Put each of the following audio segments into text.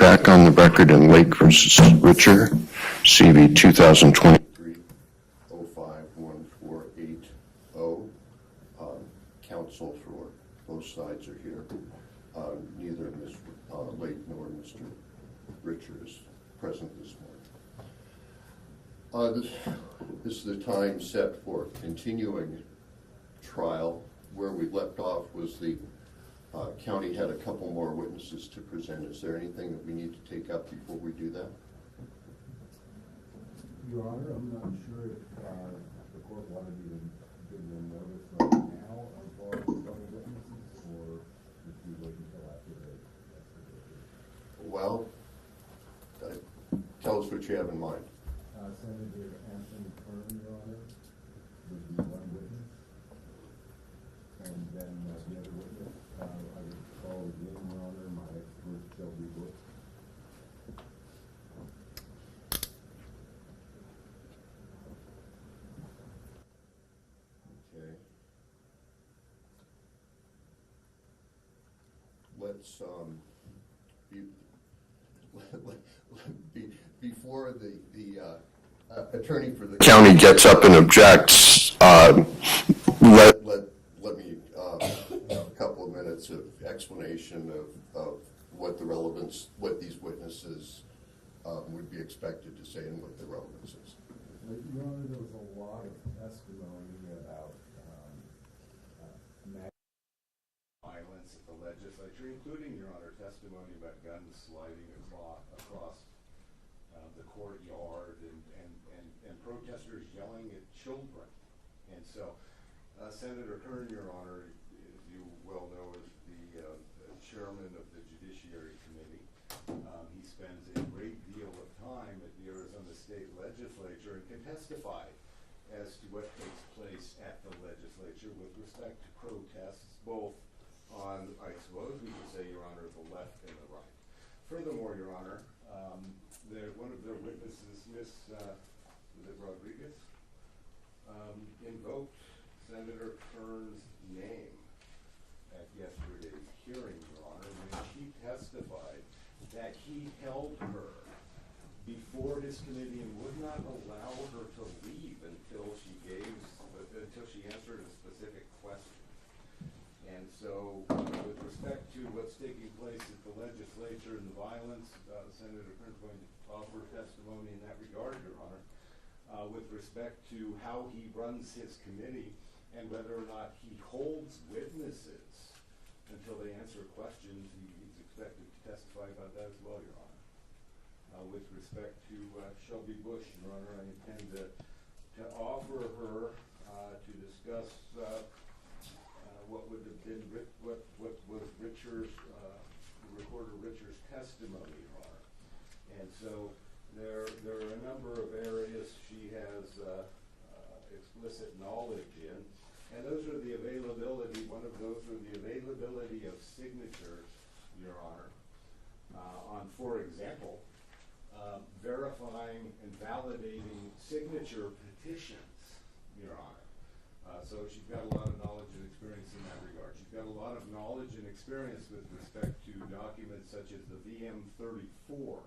back on the record in Lake versus Richer, CV 2023-051480. Counsel for both sides are here. Neither Ms. Lake nor Mr. Richer is present this morning. This is the time set for continuing trial. Where we left off was the county had a couple more witnesses to present. Is there anything that we need to take up before we do that? Your Honor, I'm not sure if the court wanted you to give them notice right now of all the witnesses, or if you wait until after the Well, tell us what you have in mind. Senator Anthony Kern, Your Honor, would be one witness, and then the other witness, I would call again, Your Honor, my expert Shelby Bush. Okay. Let's before the attorney for the county gets up and objects, let me have a couple of minutes of explanation of what the relevance, what these witnesses would be expected to say and what the relevance is. Your Honor, there was a lot of testimony about violence at the legislature, including, Your Honor, testimony about guns sliding across the courtyard and protesters yelling at children. And so Senator Kern, Your Honor, as you well know, is the chairman of the Judiciary Committee. He spends a great deal of time at the Arizona State Legislature and can testify as to what takes place at the legislature with respect to protests, both on, I suppose we could say, Your Honor, the left and the right. Furthermore, Your Honor, one of their witnesses, Ms. Was it Rodriguez, invoked Senator Kern's name at yesterday's hearing, Your Honor, when she testified that he held her before his committee and would not allow her to leave until she answered a specific question. And so, with respect to what's taking place at the legislature and the violence, Senator Kern is going to offer testimony in that regard, Your Honor. With respect to how he runs his committee and whether or not he holds witnesses until they answer questions, he's expected to testify about that as well, Your Honor. With respect to Shelby Bush, Your Honor, I intend to offer her to discuss what would have been what was Richard's Recorder Richard's testimony, Your Honor. And so there are a number of areas she has explicit knowledge in, and those are the availability. One of those are the availability of signatures, Your Honor, on, for example, verifying and validating signature petitions, Your Honor. So she's got a lot of knowledge and experience in that regard. She's got a lot of knowledge and experience with respect to documents such as the VM-34,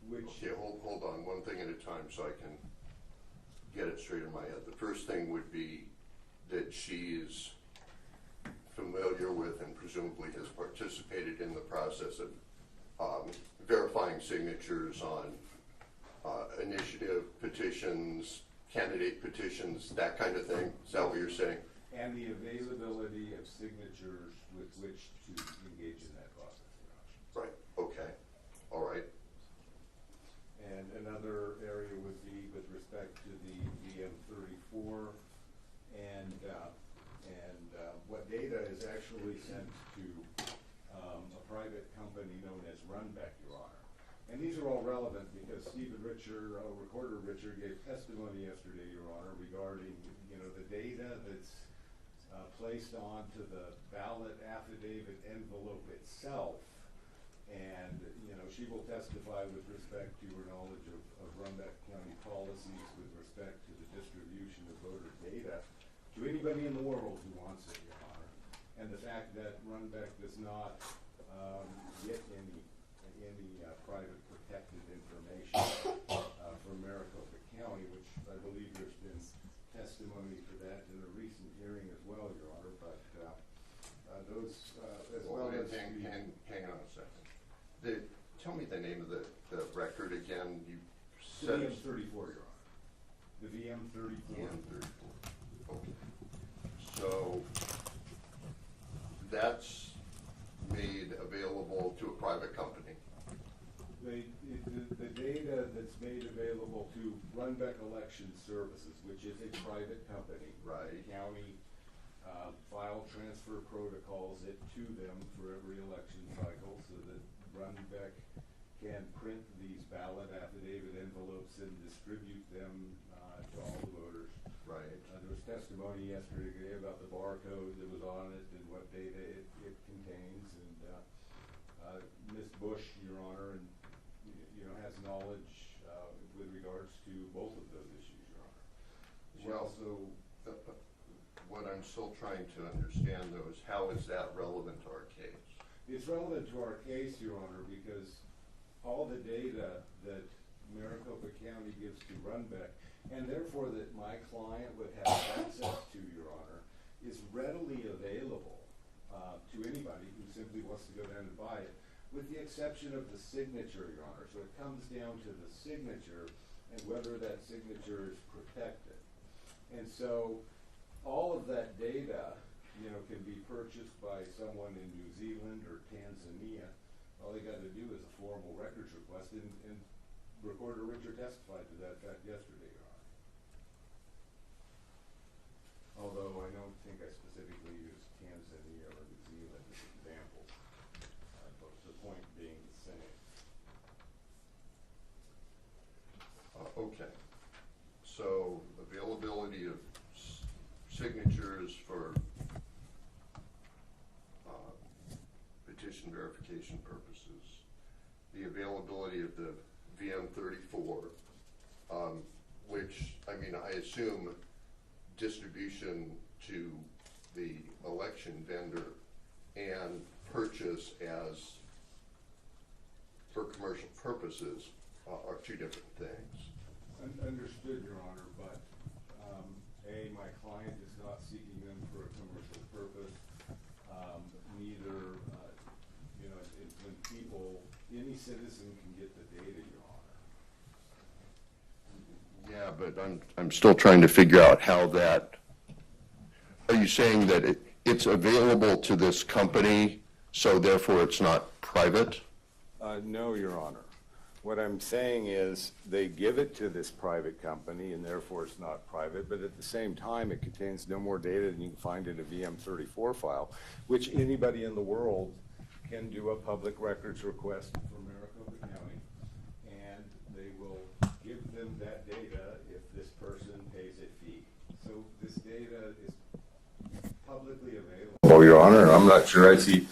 which... Okay, hold on, one thing at a time so I can get it straight in my head. The first thing would be that she's familiar with and presumably has participated in the process of verifying signatures on initiative petitions, candidate petitions, that kind of thing. Is that what you're saying? And the availability of signatures with which to engage in that process, Your Honor. Right, okay, all right. And another area would be with respect to the VM-34 and what data is actually sent to a private company known as Runback, Your Honor. And these are all relevant because Stephen Richer, Recorder Richer, gave testimony yesterday, Your Honor, regarding the data that's placed onto the ballot affidavit envelope itself. And she will testify with respect to her knowledge of Runback County policies with respect to the distribution of voter data to anybody in the world who wants it, Your Honor. And the fact that Runback does not get any private tell me the name of the record again. You The said VM34, Your Honor. The VM34. VM34. Okay. So that's made available to a private company. The data that's made available to Runbeck Election Services, which is a private company. Right. The county file transfer protocols it to them for every election cycle so that Runbeck can print these ballot affidavit envelopes and distribute them to all the voters. Right. There was testimony yesterday about the barcode that was on it and what data it contains. And Ms. Bush, Your Honor, and has knowledge with regards to both of those issues, Your Honor. She Well, also, what I'm still trying to understand, though, is how is that relevant to our case? it's relevant to our case, Your Honor, because all the data that Maricopa County gives to Runbeck, and therefore that my client would have access to, Your Honor, is readily available to anybody who simply wants to go down and buy it, with the exception of the signature, Your Honor. So it comes down to the signature and whether that signature is protected. And so all of that data, can be purchased by someone in New Zealand or Tanzania. All they got to do is a formal records request, and Recorder Richard testified to that fact yesterday, Your Honor. Although I don't think I specifically used Tanzania or New Zealand as examples, but the point being the same. Okay. So availability of signatures for petition verification purposes, the availability of the VM34, which, I assume distribution to the election vendor and purchase as for commercial purposes are two different things. Understood, Your Honor, but my client is not seeking them for a commercial purpose. Neither, when any citizen can get the data, Your Honor. Yeah, but I'm still trying to figure out how that. Are you saying that it's available to this company, so therefore it's not private? No, Your Honor. What I'm saying is they give it to this private company, and therefore it's not private, but at the same time, it contains no more data than you can find in a VM34 file, which anybody in the world can do a public records request for Maricopa County, and they will give them that data if this person pays a fee. So this data is publicly available. Oh, Your Honor, I'm not sure I see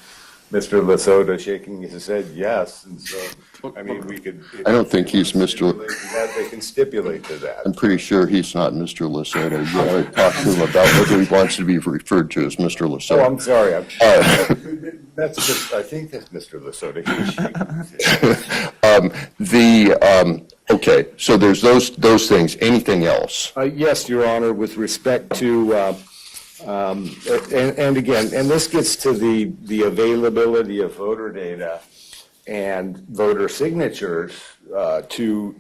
Mr. Lasota shaking his head yes, and so, we could. I don't think he's Mr. They can stipulate to that. I'm pretty sure he's not Mr. Lasota. You ought to talk to him about whether he wants to be referred to as Mr. Lasota. Oh, I'm sorry. I think that's Mr. Lasota. Okay, so there's those things. Anything else? Yes, Your Honor, with respect to, and again, and this gets to the availability of voter data and voter signatures to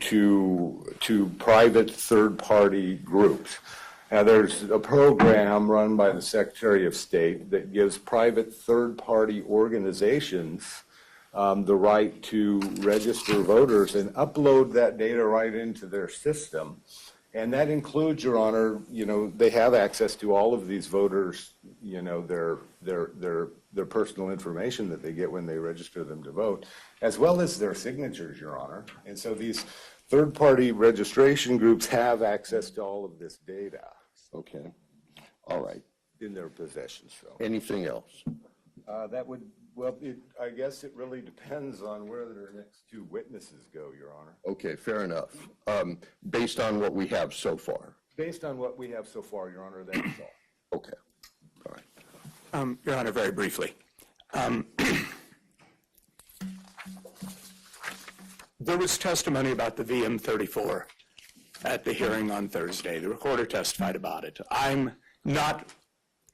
private third-party groups. Now, there's a program run by the Secretary of State that gives private third-party organizations the right to register voters and upload that data right into their system. And that includes, Your Honor, they have access to all of these voters, their personal information that they get when they register them to vote, as well as their signatures, Your Honor. And so these third-party registration groups have access to all of this data. Okay. All right. In their possession, so. Anything else? I guess it really depends on where their next two witnesses go, Your Honor. Okay, fair enough. Based on what we have so far. Based on what we have so far, Your Honor, that's all. Okay. All right. Your Honor, very briefly. There was testimony about the VM34 at the hearing on Thursday. The recorder testified about it. I'm not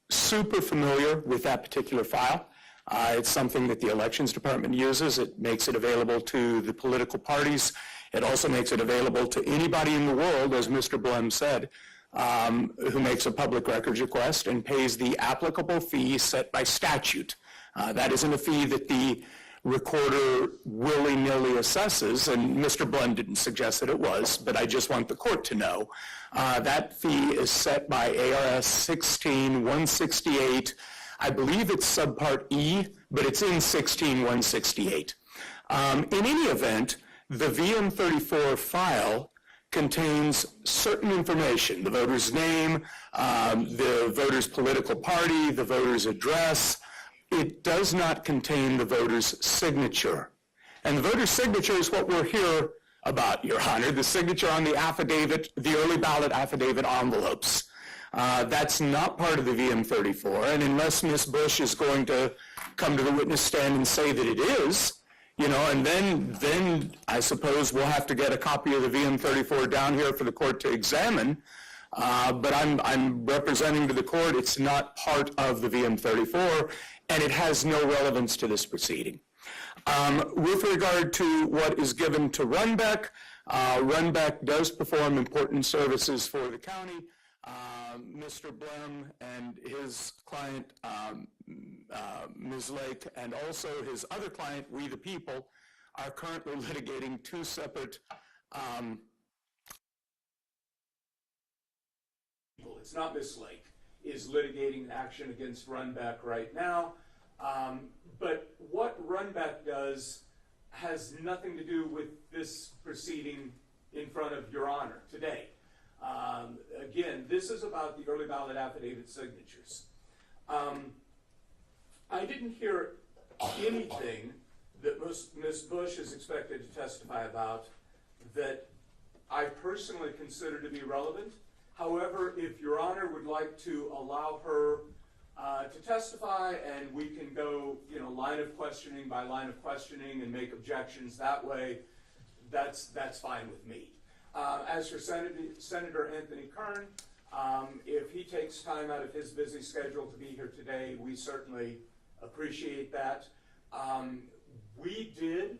super familiar with that particular file. It's something that the Elections Department uses. It makes it available to the political parties. It also makes it available to anybody in the world, as Mr. Blum said, who makes a public records request and pays the applicable fee set by statute. That isn't a fee that the recorder willy-nilly assesses, and Mr. Blum didn't suggest that it was, but I just want the court to know. That fee is set by ARS 16-168. I believe it's subpart E, but it's in 16-168. In any event, the VM34 file contains certain information: the voter's name, the voter's political party, the voter's address. It does not contain the voter's signature. And the voter's signature is what we're here about, Your Honor, the signature on the affidavit, the early ballot affidavit envelopes. That's not part of the VM34, and unless Ms. Bush is going to come to the witness stand and say that it is, and then I suppose we'll have to get a copy of the VM34 down here for the court to examine. But I'm representing to the court it's not part of the VM34, and it has no relevance to this proceeding. With regard to what is given to Runbeck, Runbeck does perform important services for the county. Mr. Blum and his client, Ms. Lake, and also his other client, We the People, are currently litigating two separate it's not Ms. Lake, is litigating an action against Runbeck right now. But what Runbeck does has nothing to do with this proceeding in front of Your Honor today. Again, this is about the early ballot affidavit signatures. I didn't hear anything that Ms. Bush is expected to testify about that I personally consider to be relevant. However, if Your Honor would like to allow her to testify, and we can go, line of questioning by line of questioning and make objections that way, that's fine with me. As for Senator Anthony Kern, if he takes time out of his busy schedule to be here today, we certainly appreciate that. We did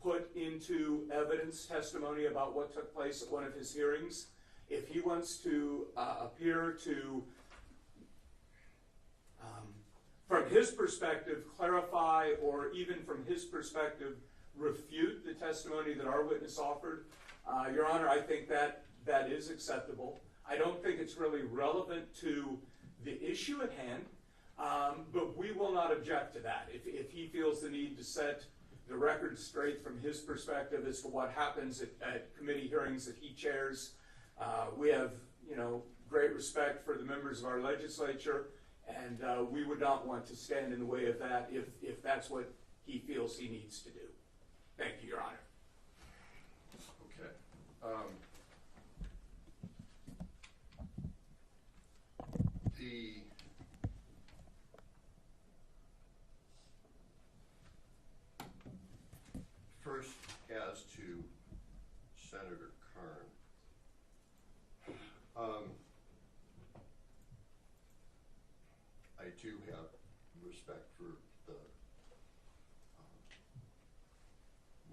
put into evidence testimony about what took place at one of his hearings. If he wants to appear to, from his perspective, clarify, or even from his perspective, refute the testimony that our witness offered, Your Honor, I think that is acceptable. I don't think it's really relevant to the issue at hand, but we will not object to that. If he feels the need to set the record straight from his perspective as to what happens at committee hearings that he chairs, we have, great respect for the members of our legislature, and we would not want to stand in the way of that if that's what he feels he needs to do. Thank you, Your Honor. Okay. The first, as to Senator Kern, I do have respect for the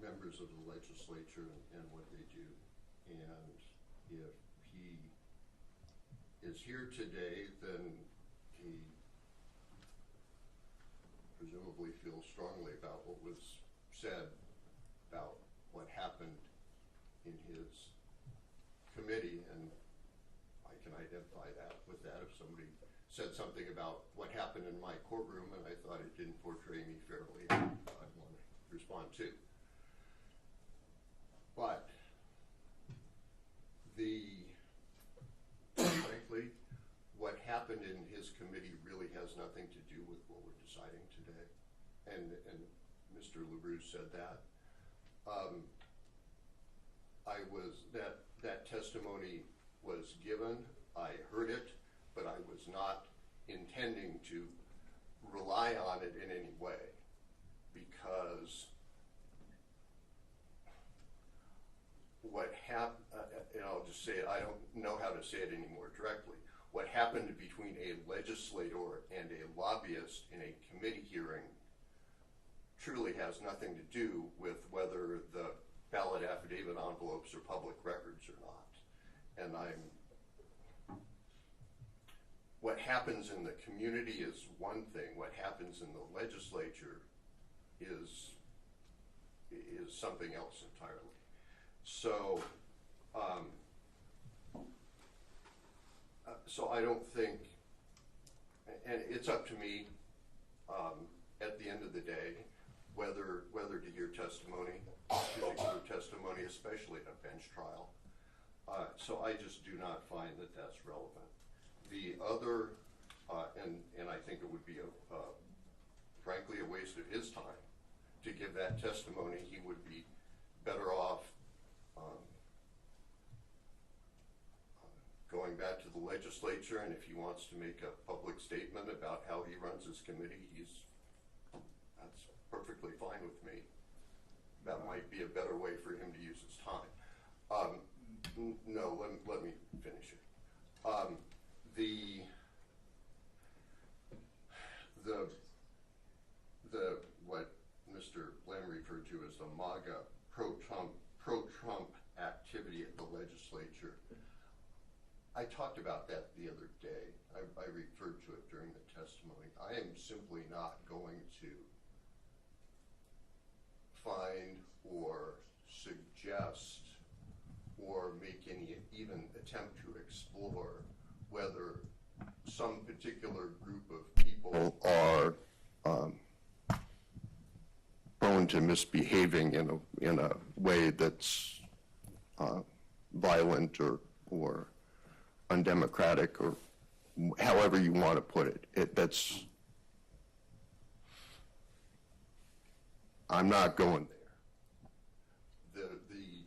members of the legislature and what they do. And if he is here today, then he presumably feels strongly about what was said about what happened in his committee, and I can identify that with that. If somebody said something about what happened in my courtroom and I thought it didn't portray me fairly, I'd want to respond too. But frankly, what happened in his committee really has nothing to do with what we're deciding today. And Mr. LaRue said that. That testimony was given. I heard it, but I was not intending to rely on it in any way, because what happened, and I'll just say it, I don't know how to say it any more directly. What happened between a legislator and a lobbyist in a committee hearing truly has nothing to do with whether the ballot affidavit envelopes are public records or not. And what happens in the community is one thing. What happens in the legislature is something else entirely. So, so I don't think, and it's up to me at the end of the day whether to hear testimony, particular testimony, especially in a bench trial. So I just do not find that that's relevant. The other, and I think it would be frankly a waste of his time to give that testimony. He would be better off going back to the legislature, and if he wants to make a public statement about how he runs his committee, that's perfectly fine with me. That might be a better way for him to use his time. No, let me finish it. The what Mr. Lamb referred to as the MAGA pro-Trump activity at the legislature. I talked about that the other day. I referred to it during the testimony. I am simply not going to find or suggest or make any even attempt to explore whether some particular group of people are prone to misbehaving in a way that's violent or undemocratic, or however you want to put it. I'm not going there. The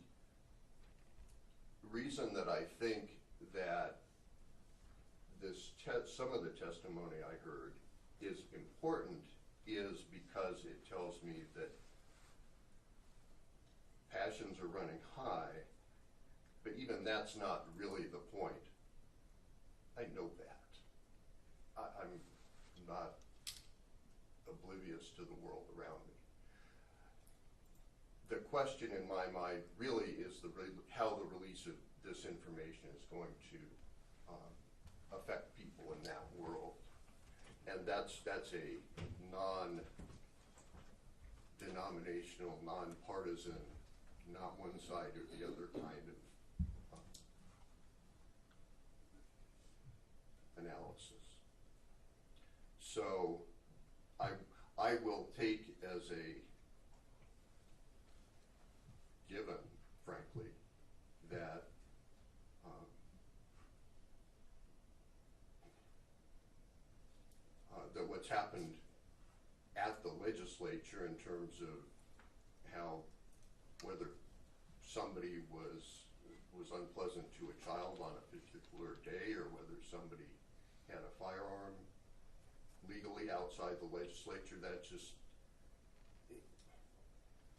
reason that I think that some of the testimony I heard is important is because it tells me that passions are running high, but even that's not really the point. I know that. I'm not oblivious to the world around me. The question in my mind really is how the release of this information is going to affect people in that world. And that's a non-denominational, non-partisan, not one side or the other kind of analysis. So I will take as a given, frankly, that that what's happened at the legislature in terms of whether somebody was unpleasant to a child on a particular day, or whether somebody had a firearm legally outside the legislature,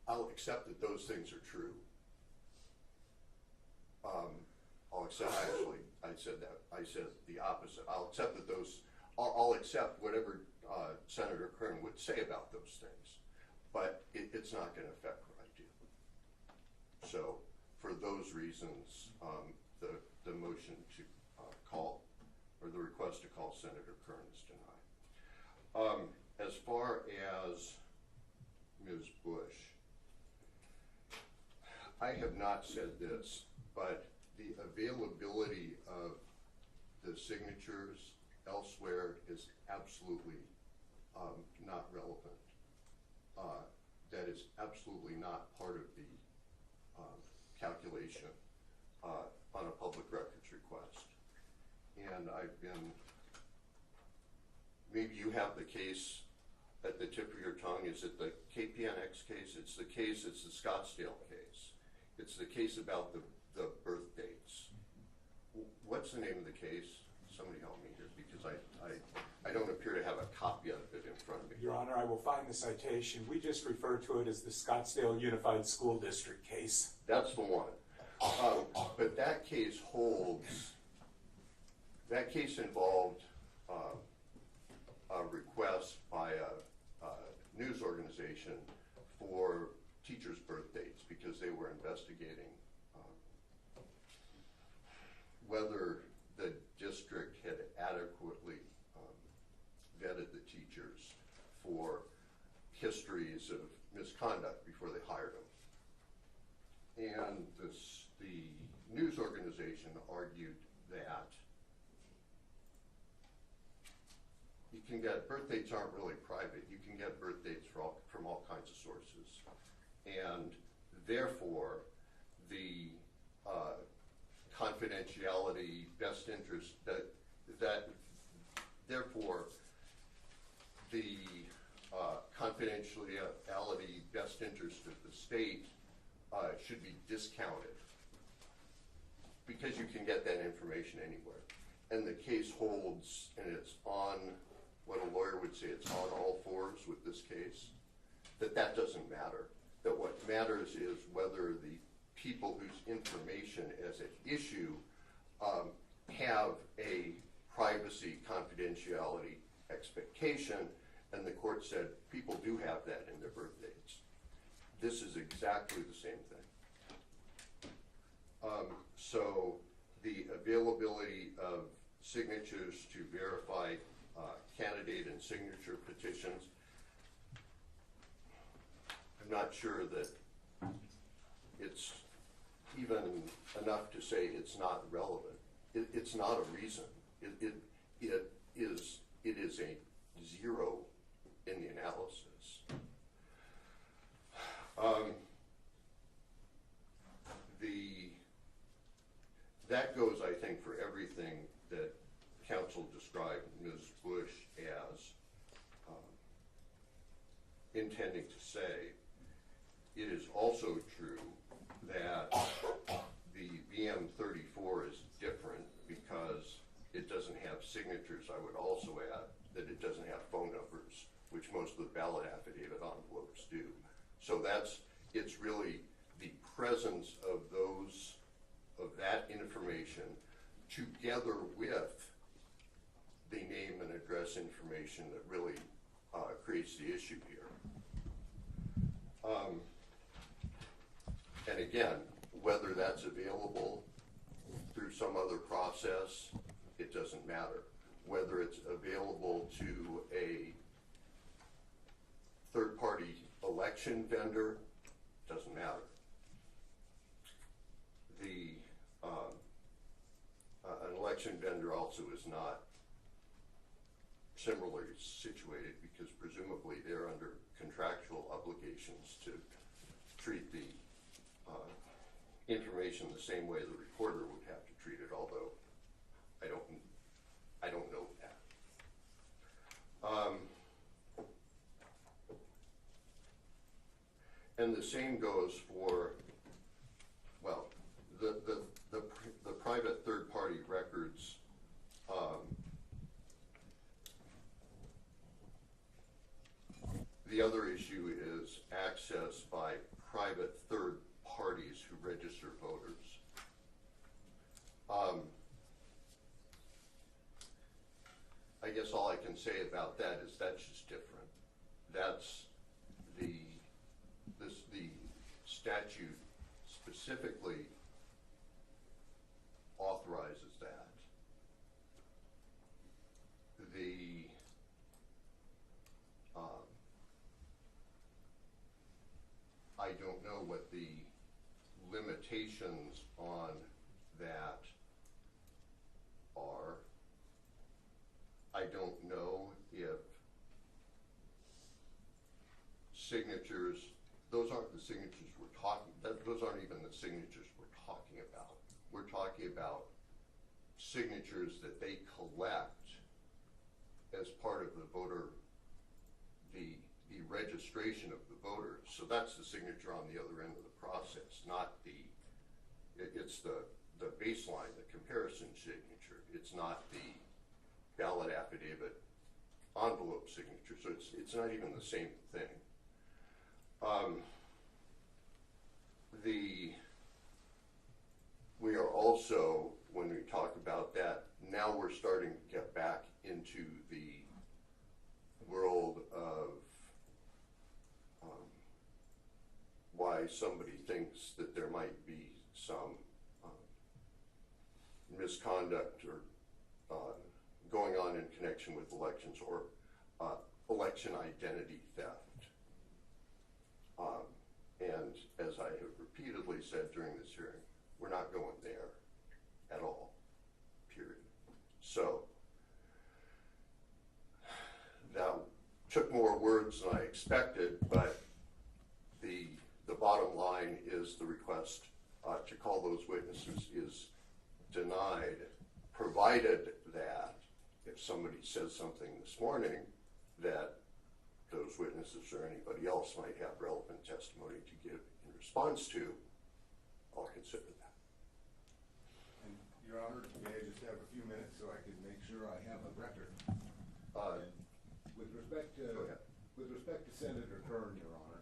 I'll accept that those things are true. I'll accept, actually, I said the opposite. I'll accept that I'll accept whatever Senator Kern would say about those things, but it's not going to affect what I do. So for those reasons, the motion to call, or the request to call Senator Kern is denied. As far as Ms. Bush, I have not said this, but the availability of the signatures elsewhere is absolutely not relevant. That is absolutely not part of the calculation on a public records request. And maybe you have the case at the tip of your tongue. Is it the KPNX case? It's the Scottsdale case. It's the case about the birth dates. What's the name of the case? Somebody help me here, because I don't appear to have a copy of it in front of me. Your Honor, I will find the citation. We just refer to it as the Scottsdale Unified School District case. That's the one. But that case involved a request by a news organization investigating whether the district had adequately vetted the teachers for histories of misconduct before they hired them. And the news organization argued that you can get, birth dates aren't really private, you can get birth dates from all kinds of sources. And therefore, the confidentiality, best interest, therefore, the confidentiality, best interest of the state should be discounted because you can get that information anywhere. And the case holds, and it's on, what a lawyer would say, it's on all fours with this case, that doesn't matter. That what matters is whether the people whose information is at issue have a privacy confidentiality expectation, and the court said people do have that in their birth dates. This is exactly the same thing. So the availability of signatures to verify candidate and signature petitions, I'm not sure that it's even enough to say it's not relevant. It's not a reason. It is a zero in the analysis. That goes, I think, for everything that counsel described Ms. Bush as intending to say. It is also true that the VM34 is different because it doesn't have signatures. I would also add that it doesn't have phone numbers, which most of the ballot affidavit envelopes do. So it's really the presence of that information together with the name and address information that really creates the issue here. And again, whether that's available through some other process, it doesn't matter. Whether it's available to a third-party election vendor, doesn't matter. An election vendor also is not similarly situated because presumably they're under contractual obligations to treat the information the same way the recorder would have to treat it, although I don't know that. And the same goes for, well, the private third-party records. The other issue is access by private third parties who register voters. I guess all I can say about that is that's just different. That's the statute specifically authorizes that. I don't know what the limitations on that are. I don't know if signatures, those aren't the signatures we're talking, those aren't even the signatures we're talking about. We're talking about signatures that they collect as part of the voter, the registration of the voters. So that's the signature on the other end of the process, not it's the baseline, the comparison signature. It's not the ballot affidavit envelope signature. So it's not even the same thing. We are also, when we talk about that, now we're starting to get back into the world of why somebody thinks that there might misconduct or going on in connection with elections or election identity theft. And as I have repeatedly said during this hearing, we're not going there at all, period. So that took more words than I expected, but the bottom line is the request to call those witnesses is denied, provided that if somebody says something this morning that those witnesses or anybody else might have relevant testimony to give in response to, I'll consider that. And Your Honor, may I just have a few minutes so I can make sure I have a record? With respect to Senator Kern, Your Honor,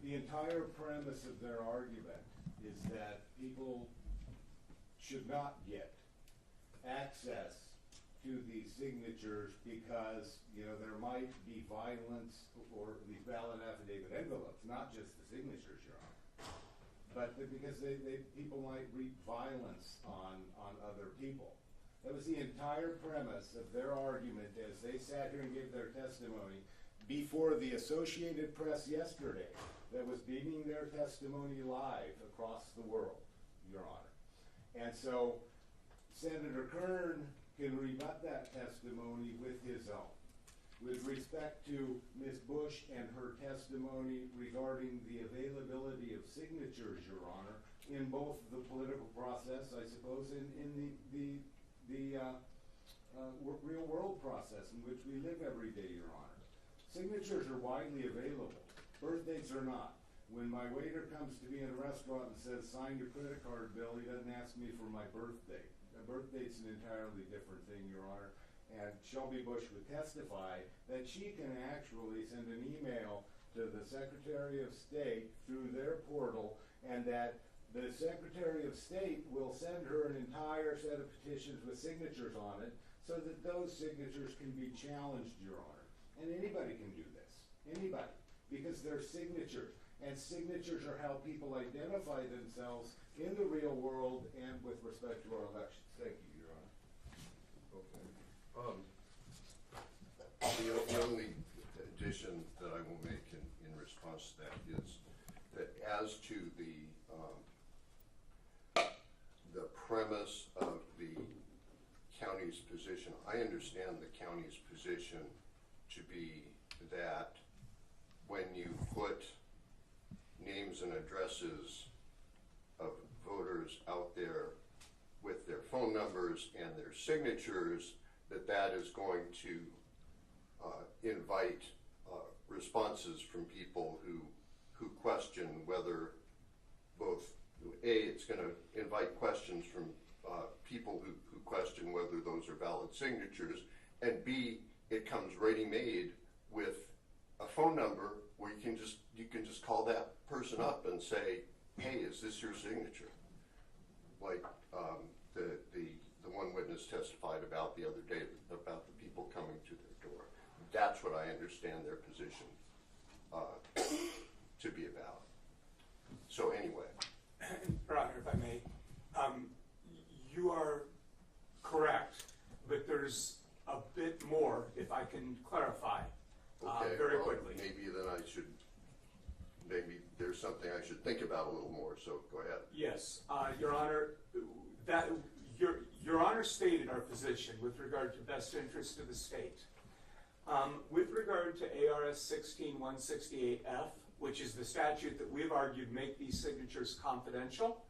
the entire premise of their argument is that people should not get access to these signatures because, you know, there might be violence or these ballot affidavit envelopes, not just the signatures, Your Honor, but because people might reap violence on other people. That was the entire premise of their argument as they sat here and gave their testimony before the Associated Press yesterday that was beaming their testimony live across the world, Your Honor. And so Senator Kern can rebut that testimony with his own. With respect to Ms. Bush and her testimony regarding the availability of signatures, Your Honor, in both the political process, I suppose, and in the real world process in which we live every day, Your Honor. Signatures are widely available. Birthdays are not. When my waiter comes to me in a restaurant and says, sign your credit card bill, he doesn't ask me for my birthday. A birthday's an entirely different thing, Your Honor. And Shelby Bush would testify that she can actually send an email to the Secretary of State through their portal, and that the Secretary of State will send her an entire set of petitions with signatures on it so that those signatures can be challenged, Your Honor. And anybody can do this. Anybody. Because they're signatures. And signatures are how people identify themselves in the real world and with respect to our elections. Thank you, Your Honor. The only addition that I will make in response to that is that as to the premise of the county's position, I understand the county's position to be that when you put names and addresses of voters out there with their phone numbers and their signatures, that is going to invite responses from people who question whether both, it's going to invite questions from people who question whether those are valid signatures, and B, it comes ready-made with a phone number where you can just call that person up and say, hey, is this your signature? Like the one witness testified about the other day about the people coming to their door. That's what I understand their position to be about. So anyway. Your Honor, if I may, you are correct, but there's a bit more, if I can clarify very quickly. Maybe there's something I should think about a little more, so go ahead. Yes, Your Honor, Your Honor stated our position with regard to best interest of the state. With regard to ARS 16168F, which is the statute that we've argued make these signatures confidential,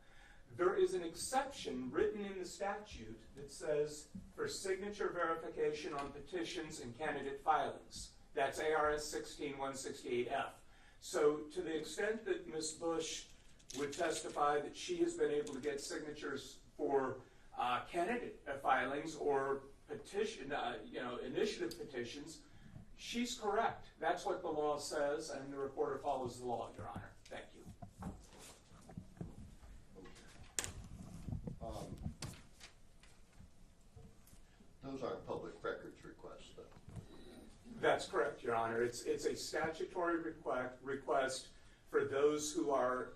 there is an exception written in the statute that says for signature verification on petitions and candidate filings. That's ARS 16168F. So to the extent that Ms. Bush would testify that she has been able to get signatures for candidate filings or petition, initiative petitions, she's correct. That's what the law says, and the reporter follows the law, Your Honor. Thank you. Those aren't public records requests, though. That's correct, Your Honor. It's a statutory request for those who are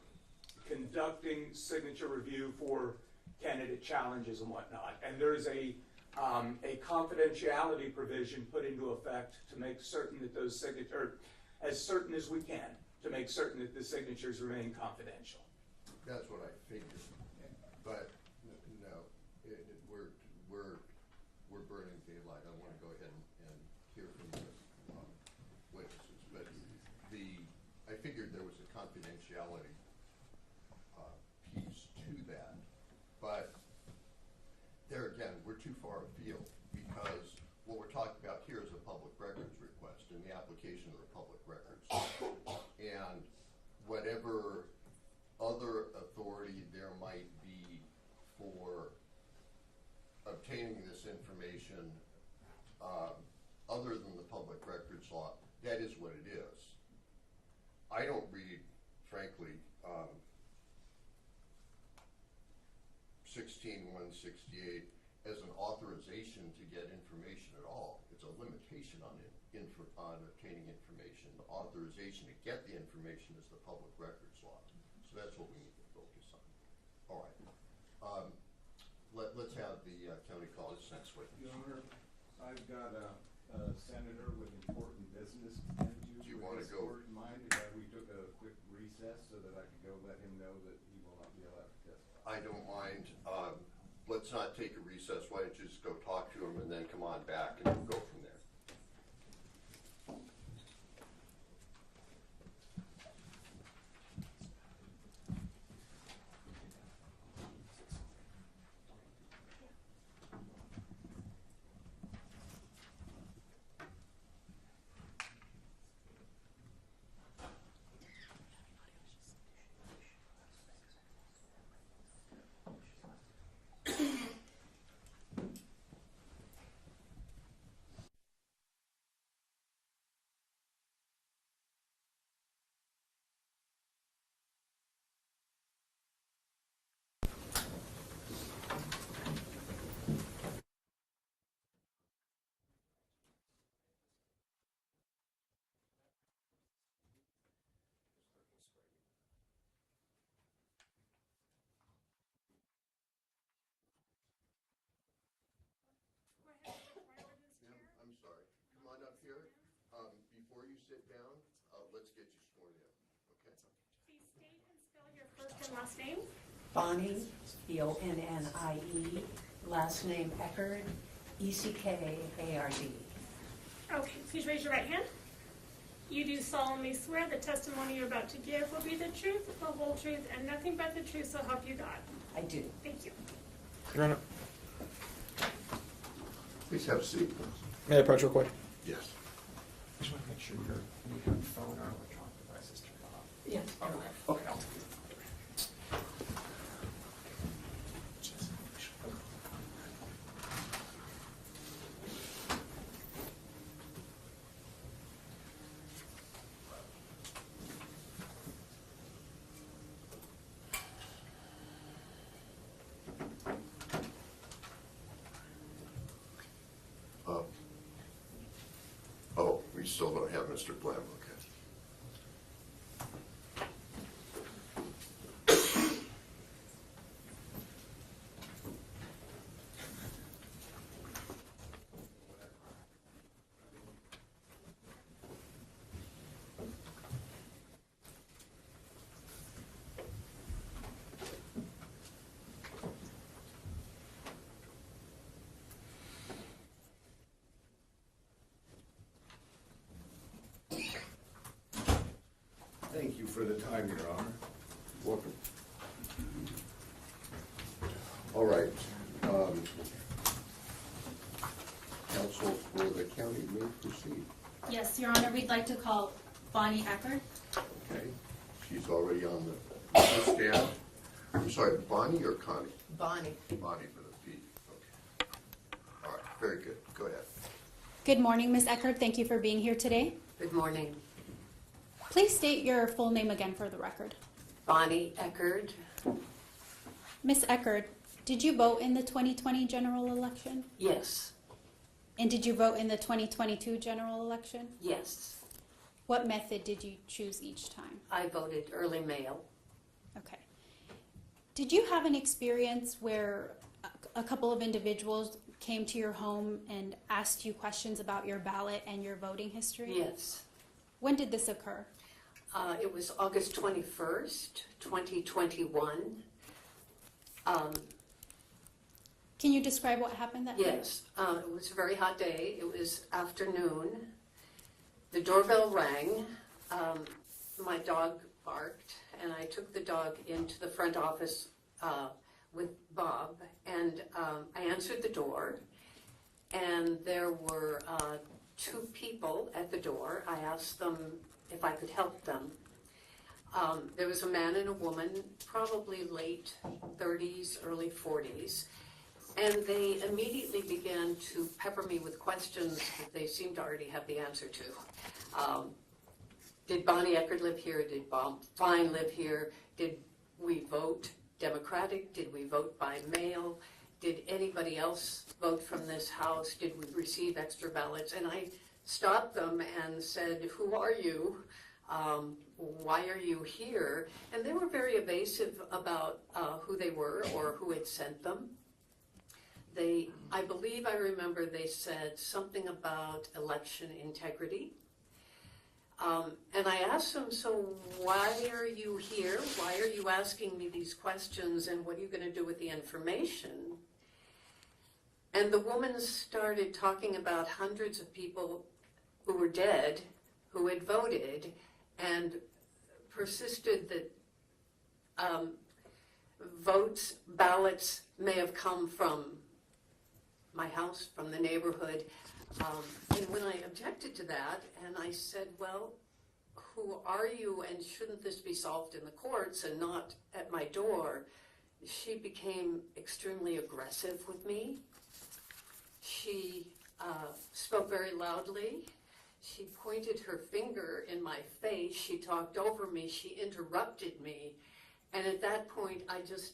conducting signature review for candidate challenges and whatnot. And there's a confidentiality provision put into effect to make certain that those signatures, as certain as we can, to make certain that the signatures remain confidential. That's what I figured, but no, we're burning daylight. I want to go ahead and hear from the witnesses, but I figured there was a confidentiality piece to that, but there again, we're too far afield, because what we're talking about here is a public records request and the application of the public records. And whatever other authority there might be for obtaining this information, other than the public records law, that is what it is. I don't read, frankly, 16168 as an authorization to get information at all. It's a limitation on obtaining information. The authorization to get the information is the public records law. So that's what we need to focus on. All right. Let's have the county college sense witness. Your Honor, I've got a senator with important business to tend to. Do you want to go? Mind if we took a quick recess so that I could go let him know that he will not be allowed to testify? I don't mind. Let's not take a recess. Why don't you just go talk to him and then come on back and we'll go from there. I'm sorry. Come on up here. Before you sit down, let's get you sworn in, okay? Please state and spell your first and last name. Bonnie, Bonnie, last name Eckard, Eckard. Okay, please raise your right hand. You do solemnly swear the testimony you're about to give will be the truth, the whole truth, and nothing but the truth, so help you God. I do. Thank you. Your Honor, Please have a seat. may I approach real quick? Yes. I just want to make sure you have phone or electronic devices turned off. Yes. Okay, I'll take it. Oh, we still don't have Mr. Blam, okay. Thank you for the time, Your Honor. Welcome. All right. Counsel for the county may proceed. Yes, Your Honor, we'd like to call Bonnie Eckard. Okay. She's already on the stand. I'm sorry, Bonnie or Connie? Bonnie. Bonnie for the P. Okay. All right. Very good. Go ahead. Good morning, Ms. Eckard. Thank you for being here today. Good morning. Please state your full name again for the record. Bonnie Eckard. Ms. Eckard, did you vote in the 2020 general election? Yes. And did you vote in the 2022 general election? Yes. What method did you choose each time? I voted early mail. Okay. Did you have an experience where a couple of individuals came to your home and asked you questions about your ballot and your voting history? Yes. When did this occur? It was August 21st, 2021. Can you describe what happened that day? Yes, it was a very hot day. It was afternoon. The doorbell rang. My dog barked, and I took the dog into the front office with Bob, and I answered the door, and there were two people at the door. I asked them if I could help them. There was a man and a woman, probably late 30s, early 40s, and they immediately began to pepper me with questions that they seemed to already have the answer to. Did Bonnie Eckard live here? Did Bob Fine live here? Did we vote Democratic? Did we vote by mail? Did anybody else vote from this house? Did we receive extra ballots? And I stopped them and said, who are you? Why are you here? And they were very evasive about who they were or who had sent them. I believe I remember they said something about election integrity. And I asked them, so why are you here? Why are you asking me these questions? And what are you going to do with the information? And the woman started talking about hundreds of people who were dead, who had voted, and persisted that ballots may have come from my house, from the neighborhood. And when I objected to that, and I said, well, who are you, and shouldn't this be solved in the courts and not at my door, she became extremely aggressive with me. She spoke very loudly. She pointed her finger in my face. She talked over me. She interrupted me. And at that point, I just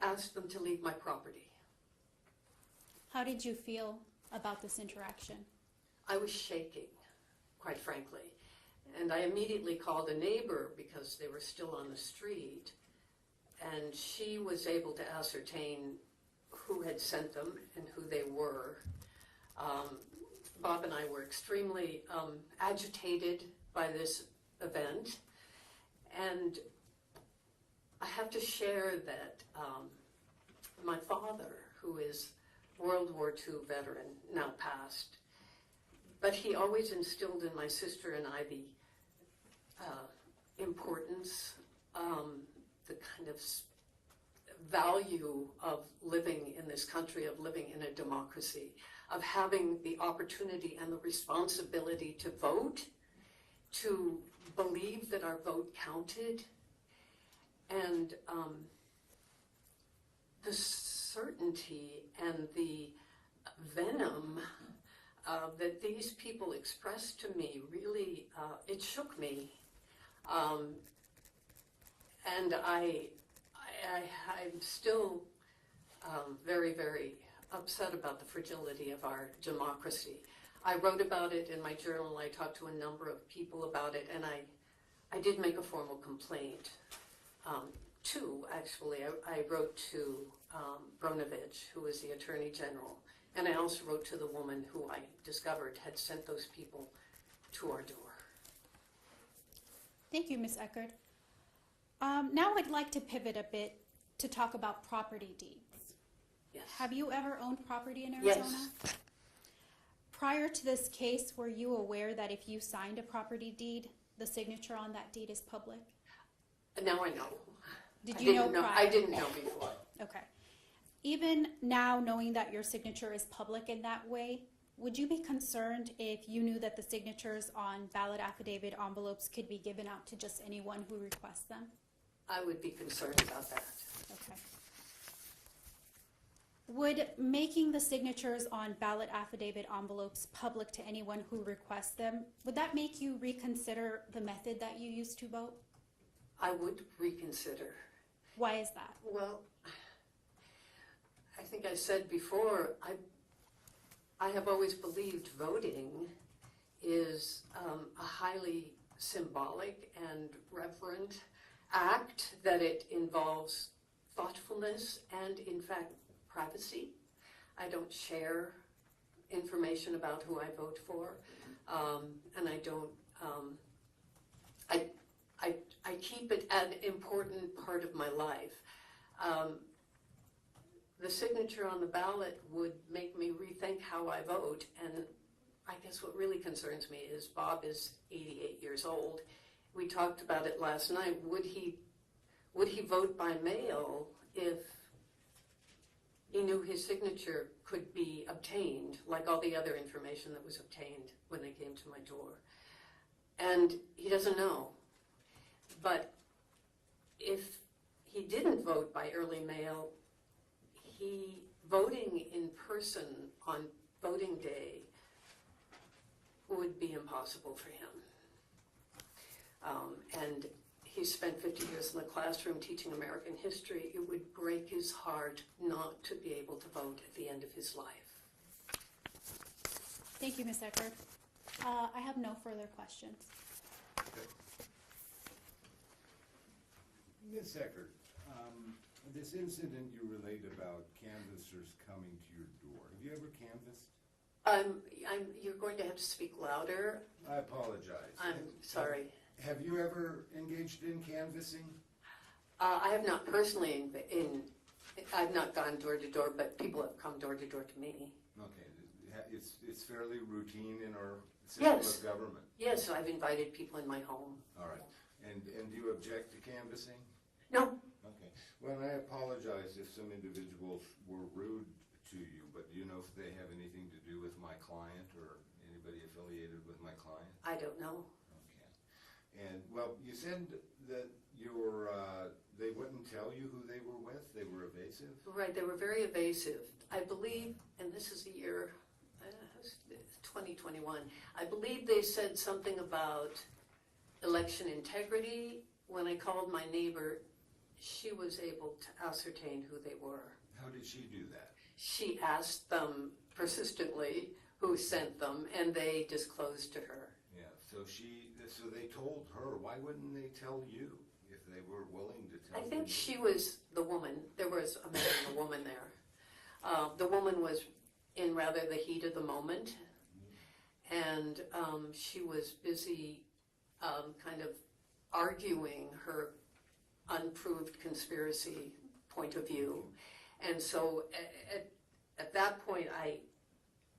asked them to leave my property. How did you feel about this interaction? I was shaking, quite frankly. And I immediately called a neighbor because they were still on the street. And she was able to ascertain who had sent them and who they were. Bob and I were extremely agitated by this event. And I have to share that my father, who is World War II veteran, now passed, but he always instilled in my sister and I the importance, the kind of value of living in this country, of living in a democracy, of having the opportunity and the responsibility to vote, to believe that our vote counted, and the certainty and the venom that these people expressed to me really, it shook me. And I'm still very, very upset about the fragility of our democracy. I wrote about it in my journal. I talked to a number of people about it, and I did make a formal complaint. I wrote to Bronovich, who was the Attorney General, and I also wrote to the woman who I discovered had sent those people to our door. Thank you, Ms. Eckard. Now I'd like to pivot a bit to talk about property deeds. Yes. Have you ever owned property in Arizona? Yes. Prior to this case, were you aware that if you signed a property deed, the signature on that deed is public? Now I know. Did you know prior? I didn't know before. Okay. Even now, knowing that your signature is public in that way, would you be concerned if you knew that the signatures on ballot affidavit envelopes could be given out to just anyone who requests them? I would be concerned about that. Okay. Would making the signatures on ballot affidavit envelopes public to anyone who requests them, would that make you reconsider the method that you used to vote? I would reconsider. Why is that? Well, I think I said before, I have always believed voting is a highly symbolic and reverent act, that it involves thoughtfulness and, in fact, privacy. I don't share information about who I vote for, and I don't. I keep it an important part of my life. The signature on the ballot would make me rethink how I vote, and I guess what really concerns me is Bob is 88 years old. We talked about it last night. Would he vote by mail if he knew his signature could be obtained, like all the other information that was obtained when they came to my door? And he doesn't know. But if he didn't vote by early mail, voting in person on voting day would be impossible for him. And he spent 50 years in the classroom teaching American history. It would break his heart not to be able to vote at the end of his life. Thank you, Ms. Eckard. I have no further questions. Ms. Eckard, this incident you relate about canvassers coming to your door, have you ever canvassed? You're going to have to speak louder. I apologize. I'm sorry. Have you ever engaged in canvassing? I have not personally I've not gone door to door, but people have come door to door to me. Okay, it's fairly routine in our system of government. Yes, I've invited people in my home. All right, and do you object to canvassing? No. Okay, well, I apologize if some individuals were rude to you, but do you know if they have anything to do with my client or anybody affiliated with my client? I don't know. Okay, and well, you said that they wouldn't tell you who they were with, they were evasive? Right, they were very evasive. I believe, and this is the year 2021, I believe they said something about election integrity. When I called my neighbor, she was able to ascertain who they were. How did she do that? She asked them persistently who sent them, and they disclosed to her. Yeah, so they told her. Why wouldn't they tell you if they were willing to tell you? I think she was the woman. There was a man and a woman there. The woman was in rather the heat of the moment, and she was busy kind of arguing her unproved conspiracy point of view. And so at that point,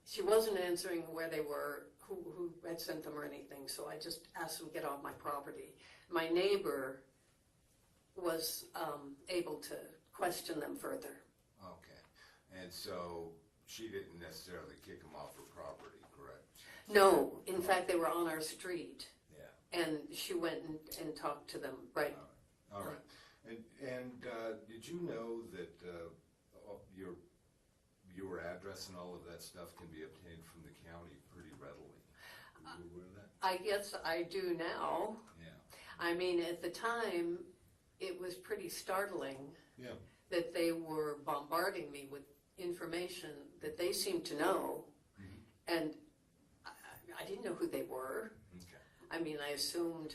she wasn't answering where they were, who had sent them or anything, so I just asked them to get off my property. My neighbor was able to question them further. Okay, and so she didn't necessarily kick them off her property, correct? No, in fact, they were on our street. Yeah. And she went and talked to them, right? All right. And did you know that your address and all of that stuff can be obtained from the county pretty readily? Are you aware of that? I guess I do now. Yeah. I mean, at the time, it was pretty startling that they were bombarding me with information that they seemed to know, and I didn't know who they were. Okay. I mean, I assumed.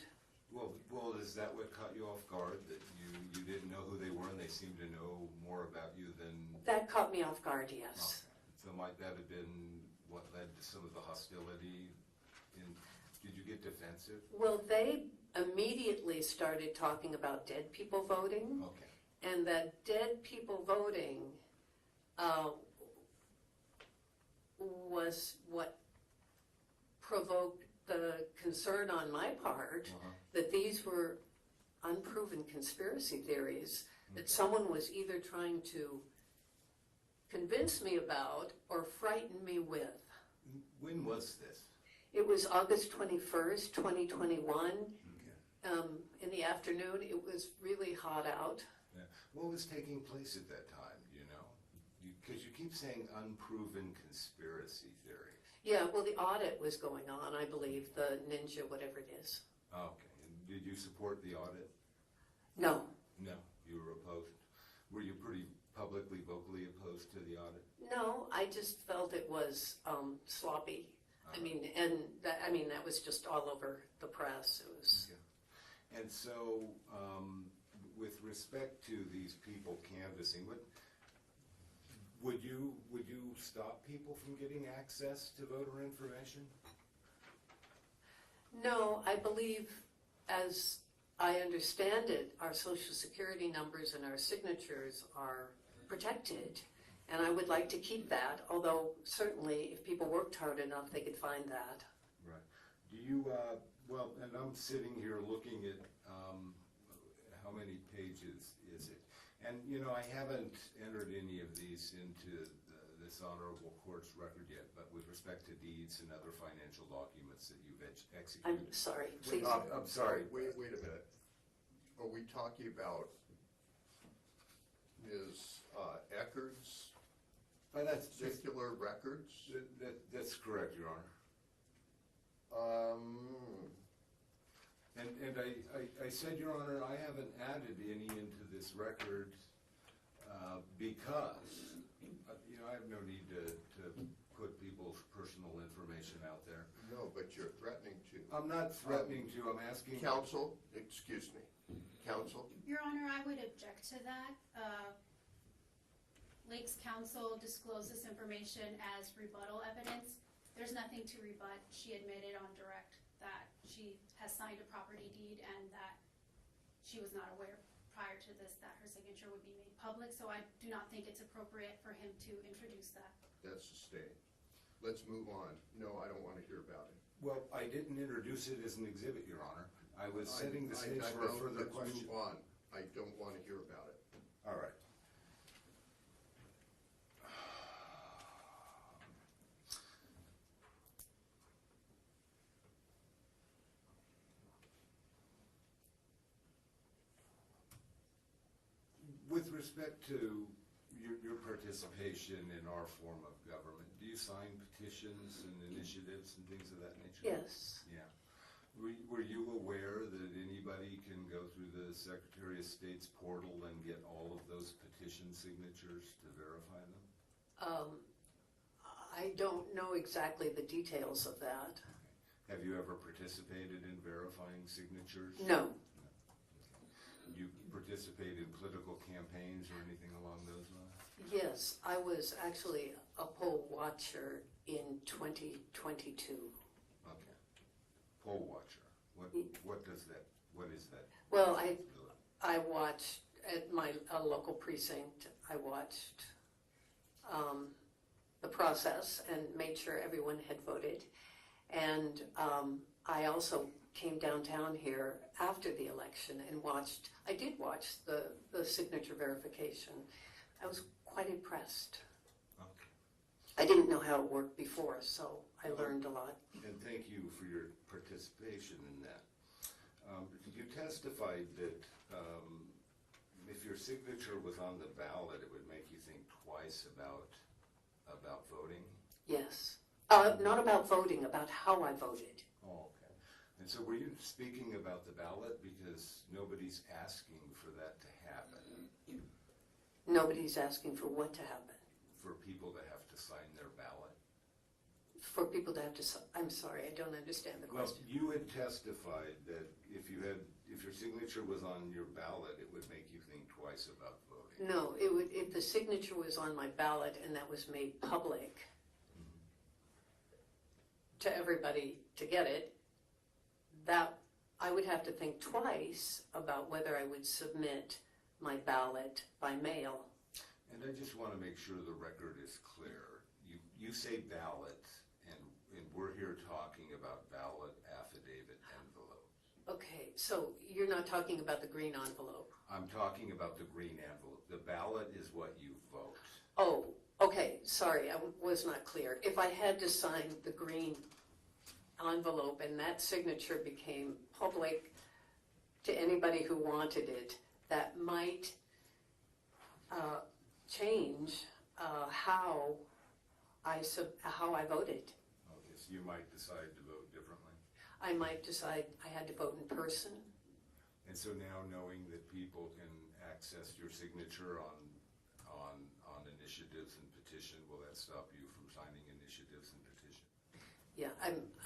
Well, is that what caught you off guard, that you didn't know who they were and they seemed to know more about you than... That caught me off guard, yes. Okay. So might that have been what led to some of the hostility? Did you get defensive? Well, they immediately started talking about dead people voting. Okay. And that dead people voting was what provoked the concern on my part that these were unproven conspiracy theories that someone was either trying to convince me about or frighten me with. When was this? It was August 21st, 2021. Okay. In the afternoon, it was really hot out. Yeah. What was taking place at that time, do you know? Because you keep saying unproven conspiracy theories. Yeah, well, the audit was going on, I believe, the ninja, whatever it is. Okay. And did you support the audit? No. No. You were opposed? Were you pretty publicly, vocally opposed to the audit? No, I just felt it was sloppy. I mean, that was just all over the press. It was. Okay. And so, with respect to these people canvassing, would you stop people from getting access to voter information? No, I believe, as I understand it, our social security numbers and our signatures are protected, and I would like to keep that, although certainly if people worked hard enough, they could find that. Right. Do you, well, and I'm sitting here looking at how many pages is it? And, you know, I haven't entered any of these into this honorable court's record yet, but with respect to deeds and other financial documents that you've executed. I'm sorry, please. I'm sorry. Wait a minute. Are we talking about Ms. Eckard's That's particular records? That's correct, Your Honor. And I said, Your Honor, I haven't added any into this record because, you know, I have no need to put people's personal information out there. No, but you're threatening to. I'm not threatening to, I'm asking. Counsel, excuse me. Counsel? Your Honor, I would object to that. Lake's counsel disclosed this information as rebuttal evidence. There's nothing to rebut. She admitted on direct that she has signed a property deed and that she was not aware prior to this that her signature would be made public, so I do not think it's appropriate for him to introduce that. That's sustained. Let's move on. No, I don't want to hear about it. Well, I didn't introduce it as an exhibit, Your Honor. I was setting the stage for a further question. Let's move on. I don't want to hear about it. All right. With respect to your participation in our form of government, do you sign petitions and initiatives and things of that nature? Yes. Yeah. Were you aware that anybody can go through the Secretary of State's portal and get all of those petition signatures to verify them? I don't know exactly the details of that. Have you ever participated in verifying signatures? No. You participate in political campaigns or anything along those lines? Yes, I was actually a poll watcher in 2022. Okay. Poll watcher. What is that? Well, I watched at my local precinct. I watched the process and made sure everyone had voted. And I also came downtown here after the election and I did watch the signature verification. I was quite impressed. Okay. I didn't know how it worked before, so I learned a lot. And thank you for your participation in that. You testified that if your signature was on the ballot, it would make you think twice about voting? Yes. Not about voting, about how I voted. Oh, okay. And so were you speaking about the ballot because nobody's asking for that to happen? Nobody's asking for what to happen. For people to have to sign their ballot? For people to have to, I'm sorry, I don't understand the question. Well, you had testified that if your signature was on your ballot, it would make you think twice about voting. No, if the signature was on my ballot and that was made public to everybody to get it, that I would have to think twice about whether I would submit my ballot by mail. And I just want to make sure the record is clear. You say ballot, and we're here talking about ballot affidavit envelopes. Okay, so you're not talking about the green envelope? I'm talking about the green envelope. The ballot is what you vote. Oh, okay, sorry, I was not clear. If I had to sign the green envelope and that signature became public to anybody who wanted it, that might change how I voted. Okay, so you might decide to vote differently. I might decide I had to vote in person. And so now knowing that people can access your signature on initiatives and petition, will that stop you from signing initiatives and petition? Yeah,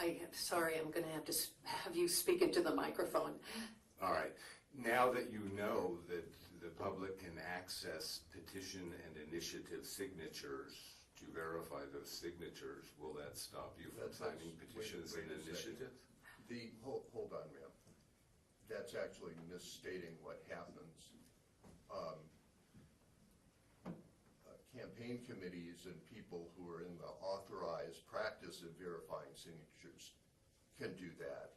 I'm sorry, I'm going to have to have you speak into the microphone. All right. now that you know that the public can access petition and initiative signatures to verify those signatures, will that stop you from signing petitions and initiatives? Hold on, ma'am. That's actually misstating what happens. Campaign committees and people who are in the authorized practice of verifying signatures can do that.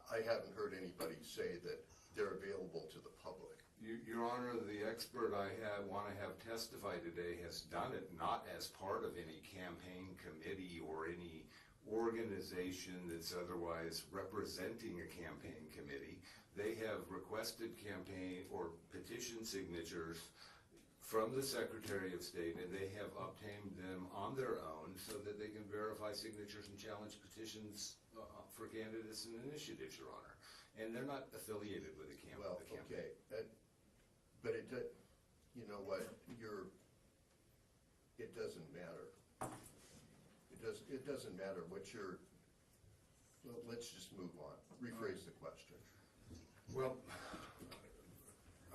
I haven't heard anybody say that they're available to the public. Your Honor, the expert I want to have testify today has done it not as part of any campaign committee or any organization that's otherwise representing a campaign committee. They have requested campaign or petition signatures from the Secretary of State, and they have obtained them on their own so that they can verify signatures and challenge petitions for candidates and initiatives, Your Honor. And they're not affiliated with the campaign. Well, okay, but you know what, it doesn't matter. It doesn't matter what let's just move on. Rephrase the question. Well,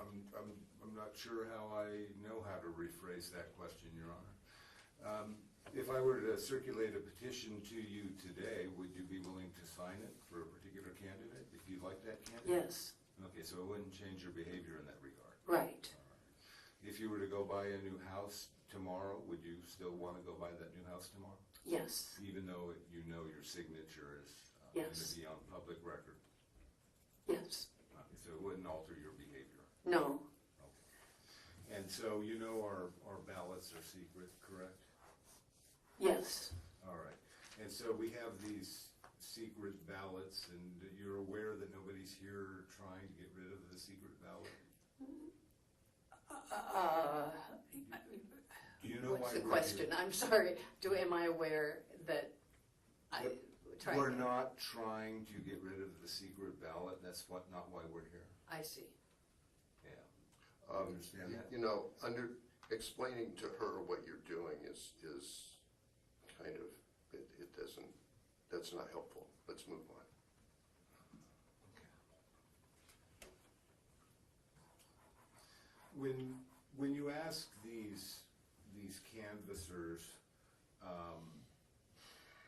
I'm not sure how I know how to rephrase that question, Your Honor. If I were to circulate a petition to you today, would you be willing to sign it for a particular candidate, if you like that candidate? Yes, Okay, so it wouldn't change your behavior in that regard. right. If you were to go buy a new house tomorrow, would you still want to go buy that new house tomorrow? Yes, Even though you know your signature is going to Yes. be on public record? yes, Okay, so it wouldn't alter your behavior? no, Okay. And so you know our ballots are secret, correct? yes, All right. And so we have these secret ballots, and you're aware that nobody's here trying to get rid of the secret ballot? Do you know why what's the we're question? here? I'm sorry, am I aware that I tried? We're not trying to get rid of the secret ballot. That's not why we're here. I see. Yeah. Understand that? You know, explaining to her what you're doing is kind of, that's not helpful. Let's move on. When you ask these canvassers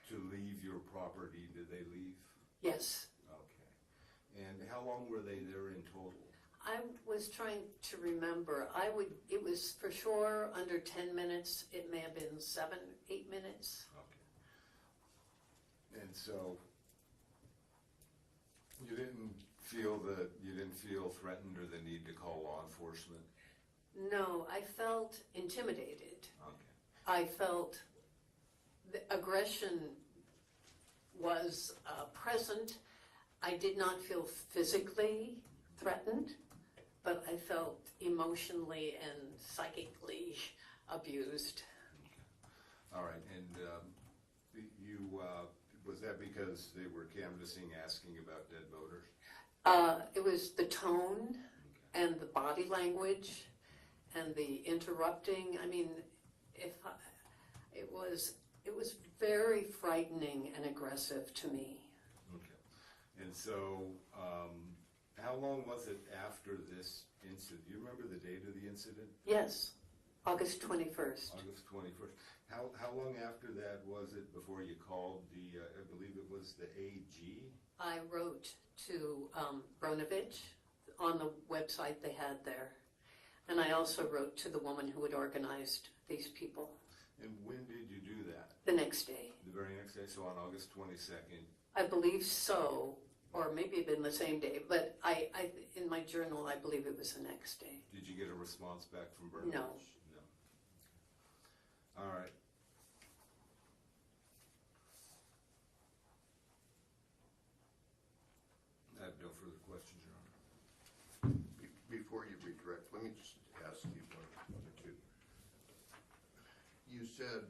to leave your property, did they leave? Yes, Okay. And how long were they there in total? I was trying to remember. It was for sure under 10 minutes. It may have been 7, 8 minutes. Okay. And so you didn't feel threatened or the need to call law enforcement? No, I felt intimidated. Okay. I felt the aggression was present. I did not feel physically threatened, but I felt emotionally and psychically abused. All right. And was that because they were canvassing, asking about dead voters? It was the tone and the body language and the interrupting. I mean, it was very frightening and aggressive to me. Okay. And so, how long was it after this incident? Do you remember the date of the incident? Yes, August 21st. August 21st. How long after that was it before you called I believe it was the AG? I wrote to Bronovich on the website they had there. And I also wrote to the woman who had organized these people. And when did you do that? The next day. The very next day, so on August 22nd. I believe so, or maybe even the same day, but I in my journal, I believe it was the next day. Did you get a response back from Bernard? No. No. All right. I have no further questions, Your Honor. Before you redirect, let me just ask you one or two. You said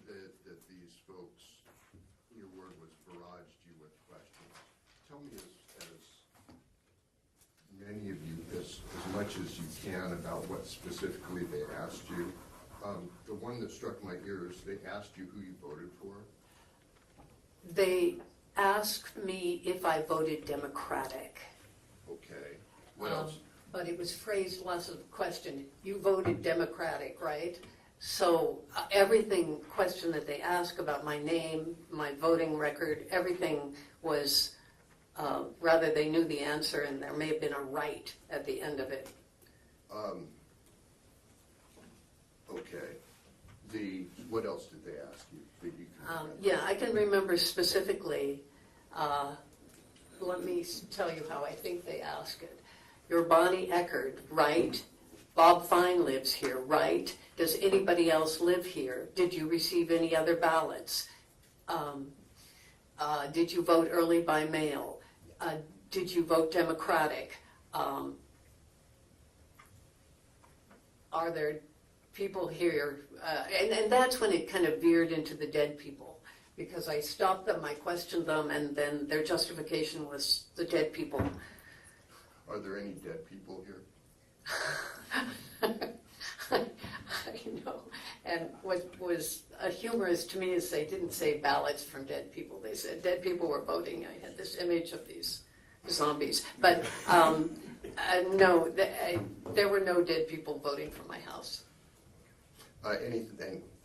that these folks, your word was barraged you with questions. Tell me as many of you, as much as you can about what specifically they asked you. The one that struck my ears, they asked you who you voted for. They asked me if I voted Democratic. Okay. What else? But it was phrased less of a question. You voted Democratic, right? So everything question that they asked about my name, my voting record, everything was, rather they knew the answer and there may have been a right at the end of it. Okay. What else did they ask you that you can remember? Yeah, I can remember specifically, let me tell you how I think they asked it. You're Bonnie Eckard, right? Bob Fine lives here, right? Does anybody else live here? Did you receive any other ballots? Did you vote early by mail? Did you vote Democratic? Are there people here? And that's when it kind of veered into the dead people, because I stopped them, I questioned them, and then their justification was the dead people. Are there any dead people here? You know, and what was humorous to me is they didn't say ballots from dead people. They said dead people were voting. I had this image of these zombies. But no, there were no dead people voting for my house.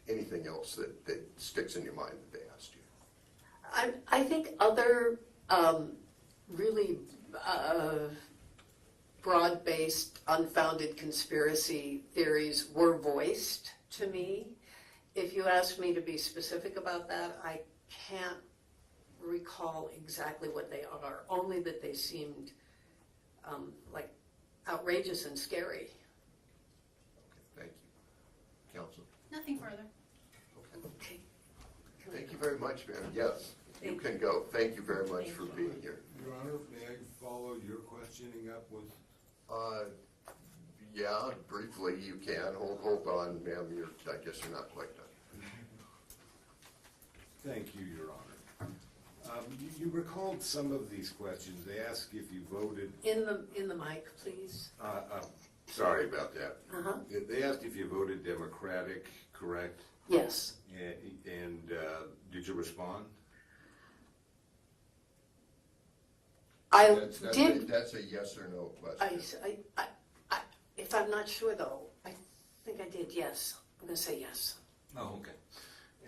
Anything else that sticks in your mind that they asked you? I think other really broad-based, unfounded conspiracy theories were voiced to me. If you ask me to be specific about that, I can't recall exactly what they are, only that they seemed like outrageous and scary. Okay, thank you. Counsel? Nothing further. Okay. Thank you very much, ma'am. Yes, you can go. Thank you very much for being here. Your Honor, may I follow your questioning up with? Yeah, briefly you can. Hold on, ma'am. I guess you're not quite done. Thank you, Your Honor. You recalled some of these questions. They asked if you voted. In the mic, please. Sorry about that. Uh-huh. They asked if you voted Democratic, correct? Yes. And did you respond? That's did. that's a yes or no question. If I'm not sure though, I think I did. Yes, I'm going to say yes. Oh, okay.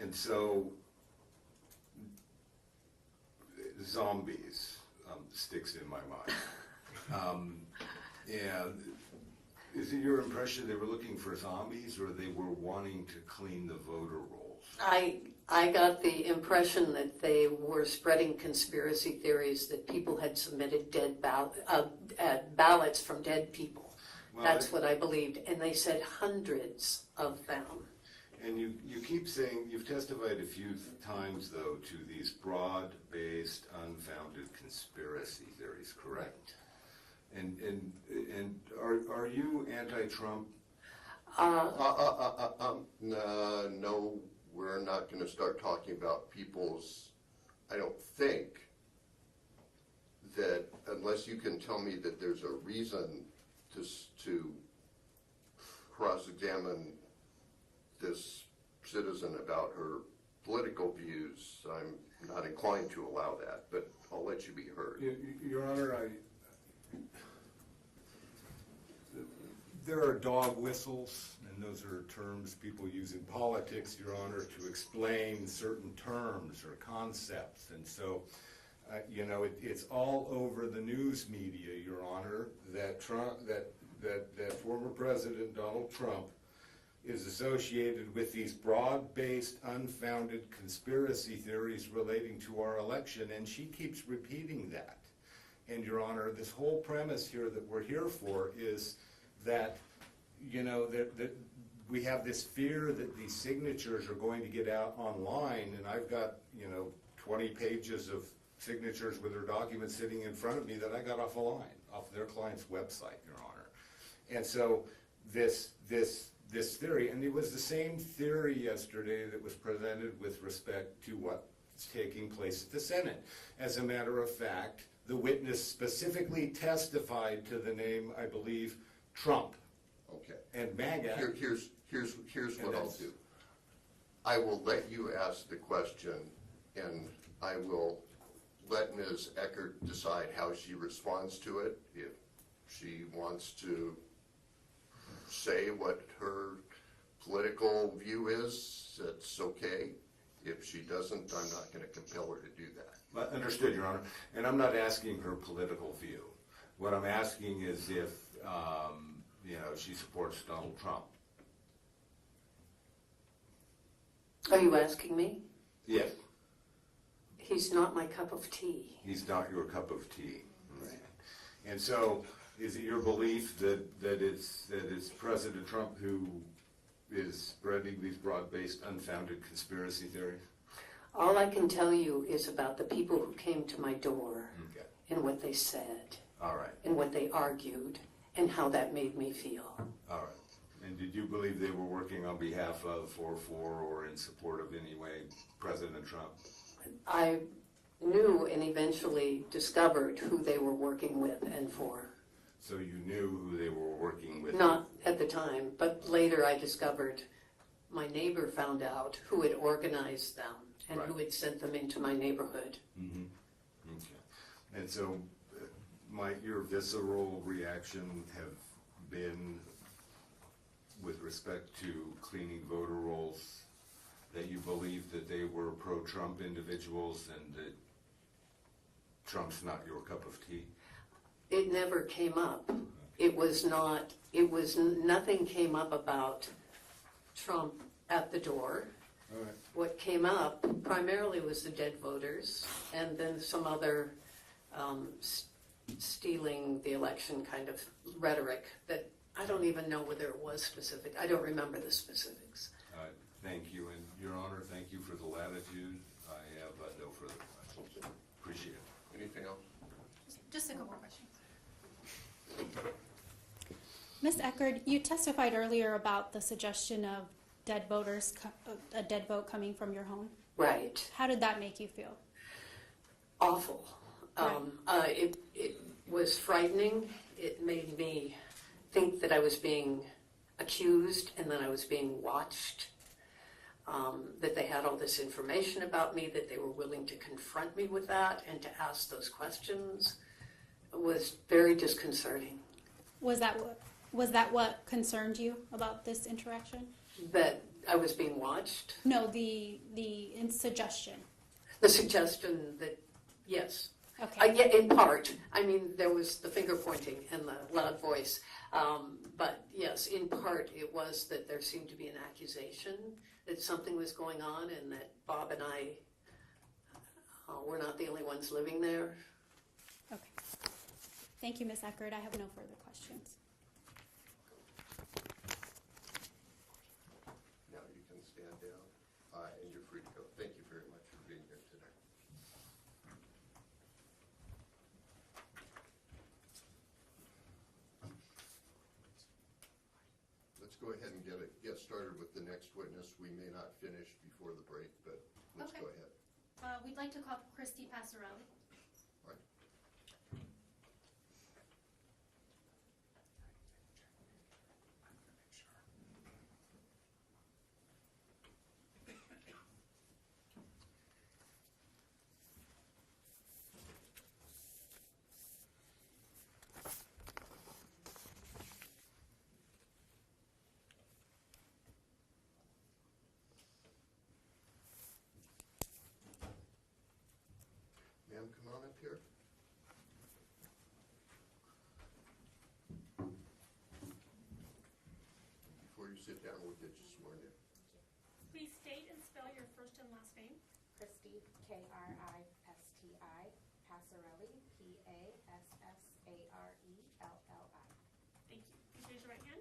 And so, zombies sticks in my mind. And is it your impression they were looking for zombies, or they were wanting to clean the voter rolls? I got the impression that they were spreading conspiracy theories that people had submitted ballots from dead people. Well, That's what I believed, and they said hundreds of them. And you keep saying, you've testified a few times, though, to these broad-based, unfounded conspiracy theories, correct? And are you anti-Trump? No, we're not going to start talking about people's. I don't think that unless you can tell me that there's a reason to cross-examine this citizen about her political views, I'm not inclined to allow that, but I'll let you be heard. Your Honor, there are dog whistles, and those are terms people use in politics, Your Honor, to explain certain terms or concepts. And so, it's all over the news media, Your Honor, that that former President Donald Trump is associated with these broad-based, unfounded conspiracy theories relating to our election, and she keeps repeating that. And, Your Honor, this whole premise here that we're here for is that, that we have this fear that these signatures are going to get out online, and I've got, 20 pages of signatures with her documents sitting in front of me that I got off their client's website, Your Honor. And so this theory, and it was the same theory yesterday that was presented with respect to what's taking place at the Senate. As a matter of fact, the witness specifically testified to the name, I believe, Trump. Okay. And MAGA. Here's what I'll do. I will let you ask the question, and I will let Ms. Eckard decide how she responds to it. If she wants to say what her political view is, that's okay. If she doesn't, I'm not going to compel her to do that. Understood, Your Honor. And I'm not asking her political view. What I'm asking is if, she supports Donald Trump. Are you asking me? Yes. He's not my cup of tea. He's not your cup of tea. Right. And so, is it your belief that it's President Trump who is spreading these broad-based, unfounded conspiracy theories? All I can tell you is about the people who came to my door Okay. and what they said All right. and what they argued and how that made me feel. All right. And did you believe they were working on behalf of, or for, or in support of any way President Trump? I knew and eventually discovered who they were working with and for. So you knew who they were working with? Not at the time, but later I discovered my neighbor found out who had organized them and Right. who had sent them into my neighborhood. Mm-hmm. Okay. And so might your visceral reaction have been with respect to cleaning voter rolls that you believe that they were pro-Trump individuals and that Trump's not your cup of tea? It never came up. Nothing came up about Trump at the door. All right. What came up primarily was the dead voters and then some other stealing the election kind of rhetoric that I don't even know whether it was specific. I don't remember the specifics. Thank you. And Your Honor, thank you for the latitude. I have no further questions. Appreciate it. Anything else? Just a couple questions. Ms. Eckard, you testified earlier about the suggestion of dead voters, a dead vote coming from your home. Right. How did that make you feel? Awful. It was frightening. It made me think that I was being accused and that I was being watched, that they had all this information about me, that they were willing to confront me with that and to ask those questions. It was very disconcerting. Was that what concerned you about this interaction? That I was being watched. No, the suggestion. The suggestion that, yes. Okay. Yeah, in part. I mean, there was the finger pointing and the loud voice. But yes, in part it was that there seemed to be an accusation that something was going on and that Bob and I were not the only ones living there. Okay. Thank you, Ms. Eckard. I have no further questions. Now you can stand down, and you're free to go. Thank you very much for being here today. Let's go ahead and get started with the next witness. We may not finish before the break, but let's Okay. go ahead. We'd like to call Christy Passarelli. All right. Ma'am, come on up here. Before you sit down, we'll get you sworn in. Please state and spell your first and last name. Christy, K-R-I-S-T-I, Passarelli, P-A-S-S-A-R-E-L-L-I. Thank you. Please raise your right hand.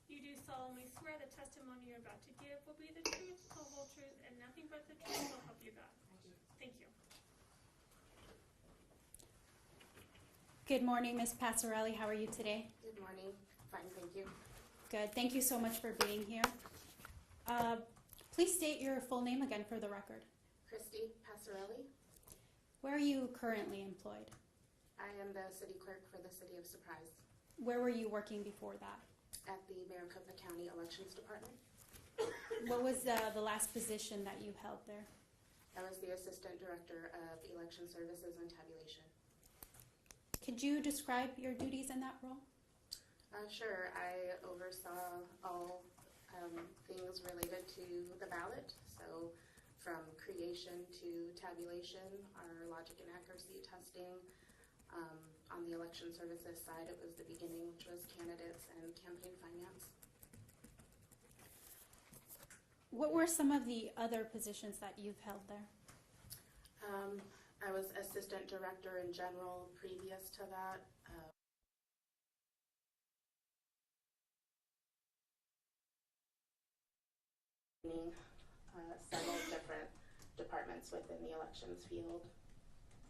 You do solemnly swear the testimony you're about to give will be the truth, the whole truth, and nothing but the truth, so help you God. I do. Thank you. Good morning, Ms. Passarelli. How are you today? Good morning. Fine, thank you. Good. Thank you so much for being here. Please state your full name again for the record. Christy Passarelli. Where are you currently employed? I am the city clerk for the city of Surprise Where were you working before that? at the Maricopa County Elections Department. What was the last position that you held there? I was the Assistant Director of Election Services and Tabulation. Could you describe your duties in that role? Sure, I oversaw all things related to the ballot. So from creation to tabulation, our logic and accuracy testing. On the election services side, it was the beginning, which was candidates and campaign finance. What were some of the other positions that you've held there? I was assistant director in general previous to that. Several different departments within the elections field.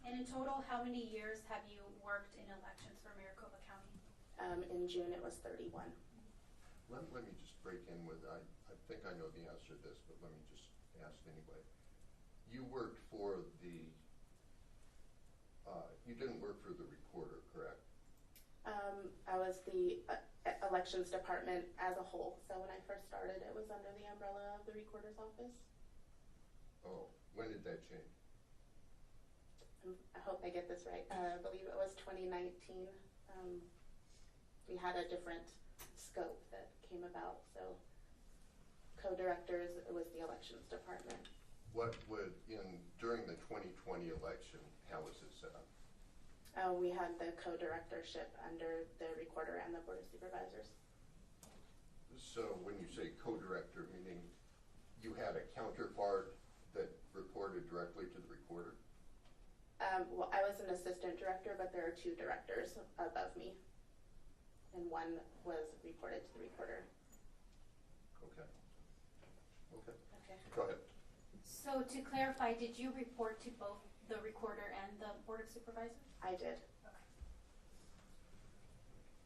And in total, how many years have you worked in elections for Maricopa County? In June, it was 31. Let me just break in with, I think I know the answer to this, but let me just ask anyway. You worked for the, you didn't work for the recorder, correct? I was the elections department as a whole. So when I first started, it was under the umbrella of the recorder's office. Oh, when did that change? I hope I get this right. I believe it was 2019. We had a different scope that came about. So co-directors, it was the elections department. What would, during the 2020 election, how was it set up? We had the co-directorship under the recorder and the board of supervisors. So when you say co-director, meaning you had a counterpart that reported directly to the recorder? Well, I was an assistant director, but there are two directors above me, and one was reported to the recorder. Okay. Okay. Okay. Go ahead. So to clarify, did you report to both the recorder and the board of supervisors? I did.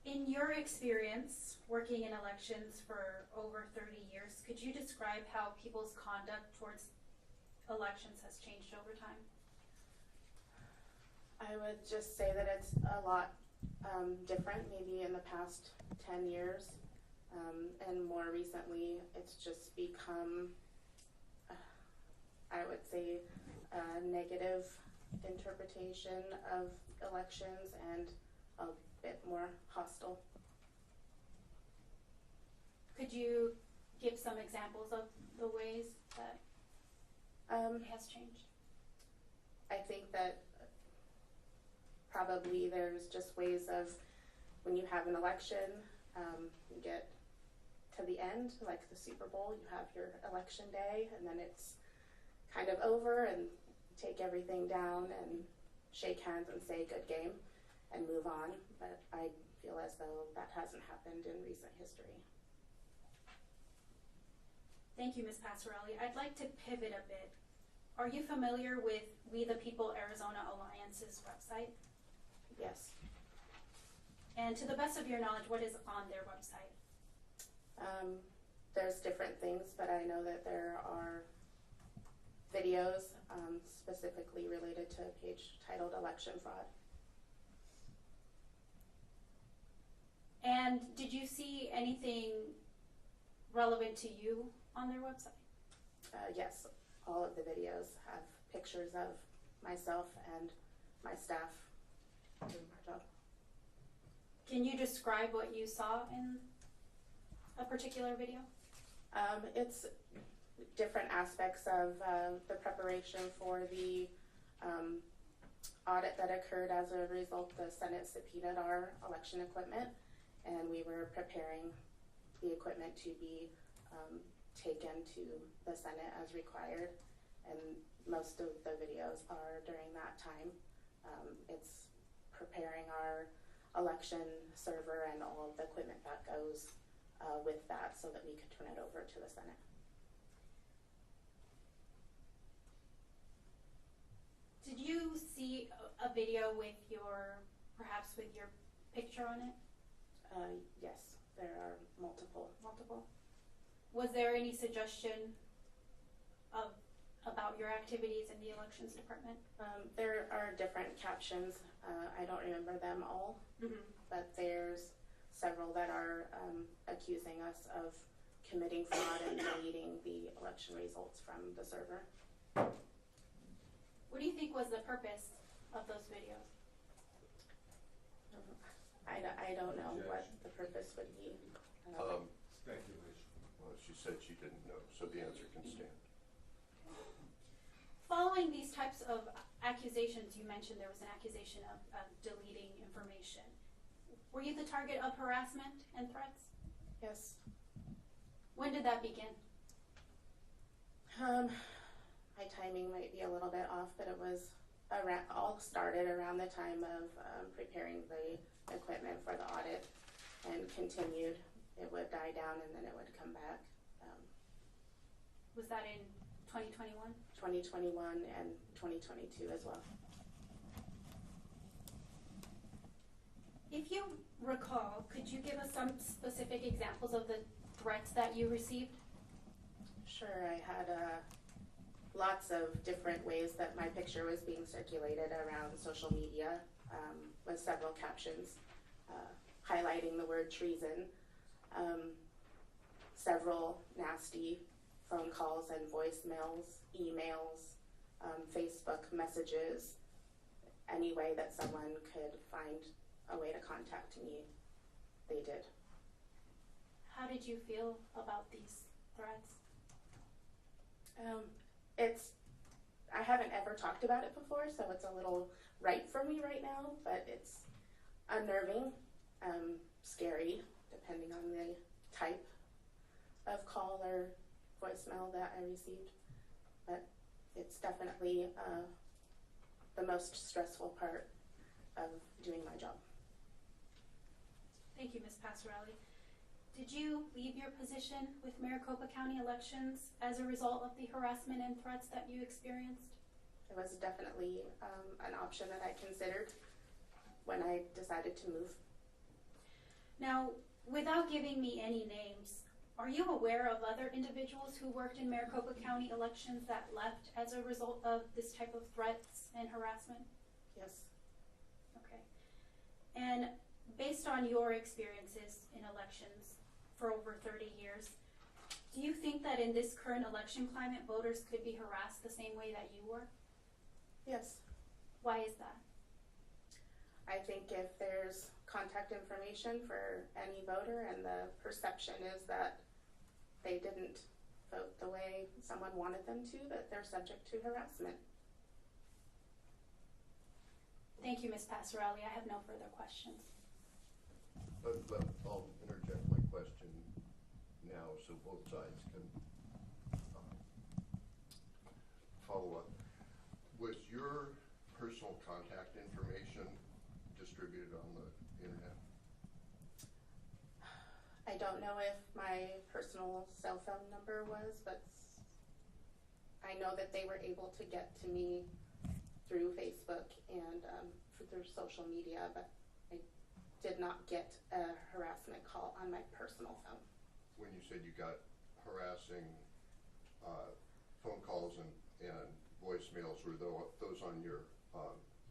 In your experience working in elections for over 30 years, could you describe how people's conduct towards elections has changed over time? I would just say that it's a lot different, maybe in the past 10 years. And more recently, it's just become, I would say, a negative interpretation of elections and a bit more hostile. Could you give some examples of the ways that it has changed? I think that probably there's just ways of, when you have an election, you get to the end, like the Super Bowl, you have your election day, and then it's kind of over, and take everything down and shake hands and say good game and move on. But I feel as though that hasn't happened in recent history. Thank you, Ms. Passarelli. I'd like to pivot a bit. Are you familiar with We the People Arizona Alliance's website? Yes. And to the best of your knowledge, what is on their website? There's different things, but I know that there are videos specifically related to a page titled Election Fraud. And did you see anything relevant to you on their website? Yes, all of the videos have pictures of myself and my staff doing our job. Can you describe what you saw in a particular video? It's different aspects of the preparation for the audit that occurred as a result. The Senate subpoenaed our election equipment, and we were preparing the equipment to be taken to the Senate as required. And most of the videos are during that time. It's preparing our election server and all of the equipment that goes with that so that we could turn it over to the Senate. Did you see a video with perhaps with your picture on it? Yes, there are multiple. Multiple? Was there any suggestion about your activities in the elections department? There are different captions. I don't remember them all, but there's several that are accusing us of committing fraud and deleting the election results from the server. What do you think was the purpose of those videos? I don't know what the purpose would be. Speculation. Well, she said she didn't know, so the answer can stand. Following these types of accusations, you mentioned there was an accusation of deleting information. Were you the target of harassment and threats? Yes. When did that begin? My timing might be a little bit off, but it was all started around the time of preparing the equipment for the audit and continued. It would die down and then it would come back. Was that in 2021? 2021 and 2022 as well. If you recall, could you give us some specific examples of the threats that you received? Sure, I had lots of different ways that my picture was being circulated around social media with several captions highlighting the word treason, several nasty phone calls and voicemails, emails, Facebook messages, any way that someone could find a way to contact me, they did. How did you feel about these threats? I haven't ever talked about it before, so it's a little right for me right now, but it's unnerving, scary, depending on the type of call or voicemail that I received. But it's definitely the most stressful part of doing my job. Thank you, Ms. Passarelli. Did you leave your position with Maricopa County Elections as a result of the harassment and threats that you experienced? It was definitely an option that I considered when I decided to move. Now, without giving me any names, are you aware of other individuals who worked in Maricopa County Elections that left as a result of this type of threats and harassment? Yes. Okay. And based on your experiences in elections for over 30 years, do you think that in this current election climate, voters could be harassed the same way that you were? Yes. Why is that? I think if there's contact information for any voter and the perception is that they didn't vote the way someone wanted them to, that they're subject to harassment. Thank you, Ms. Passarelli. I have no further questions. But I'll interject my question now so both sides can follow up. Was your personal contact information distributed on the internet? I don't know if my personal cell phone number was, but I know that they were able to get to me through Facebook and through social media, but I did not get a harassment call on my personal phone. When you said you got harassing phone calls and voicemails, were those on your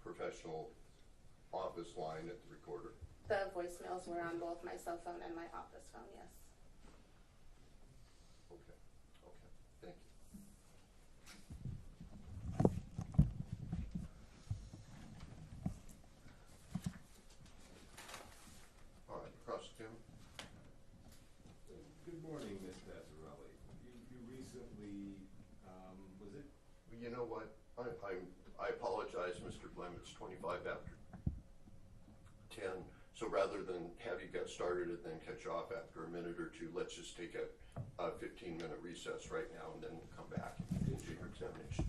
professional office line at the recorder? The voicemails were on both my cell phone and my office phone, yes. Okay, thank you. All right, across the camera. Good morning, Ms. Passarelli. You recently, was it? Well, you know what? I apologize, Mr. Blem. It's 25 after 10. So rather than have you get started and then catch off after a minute or two, let's just take a 15-minute recess right now and then we'll come back and continue your examination.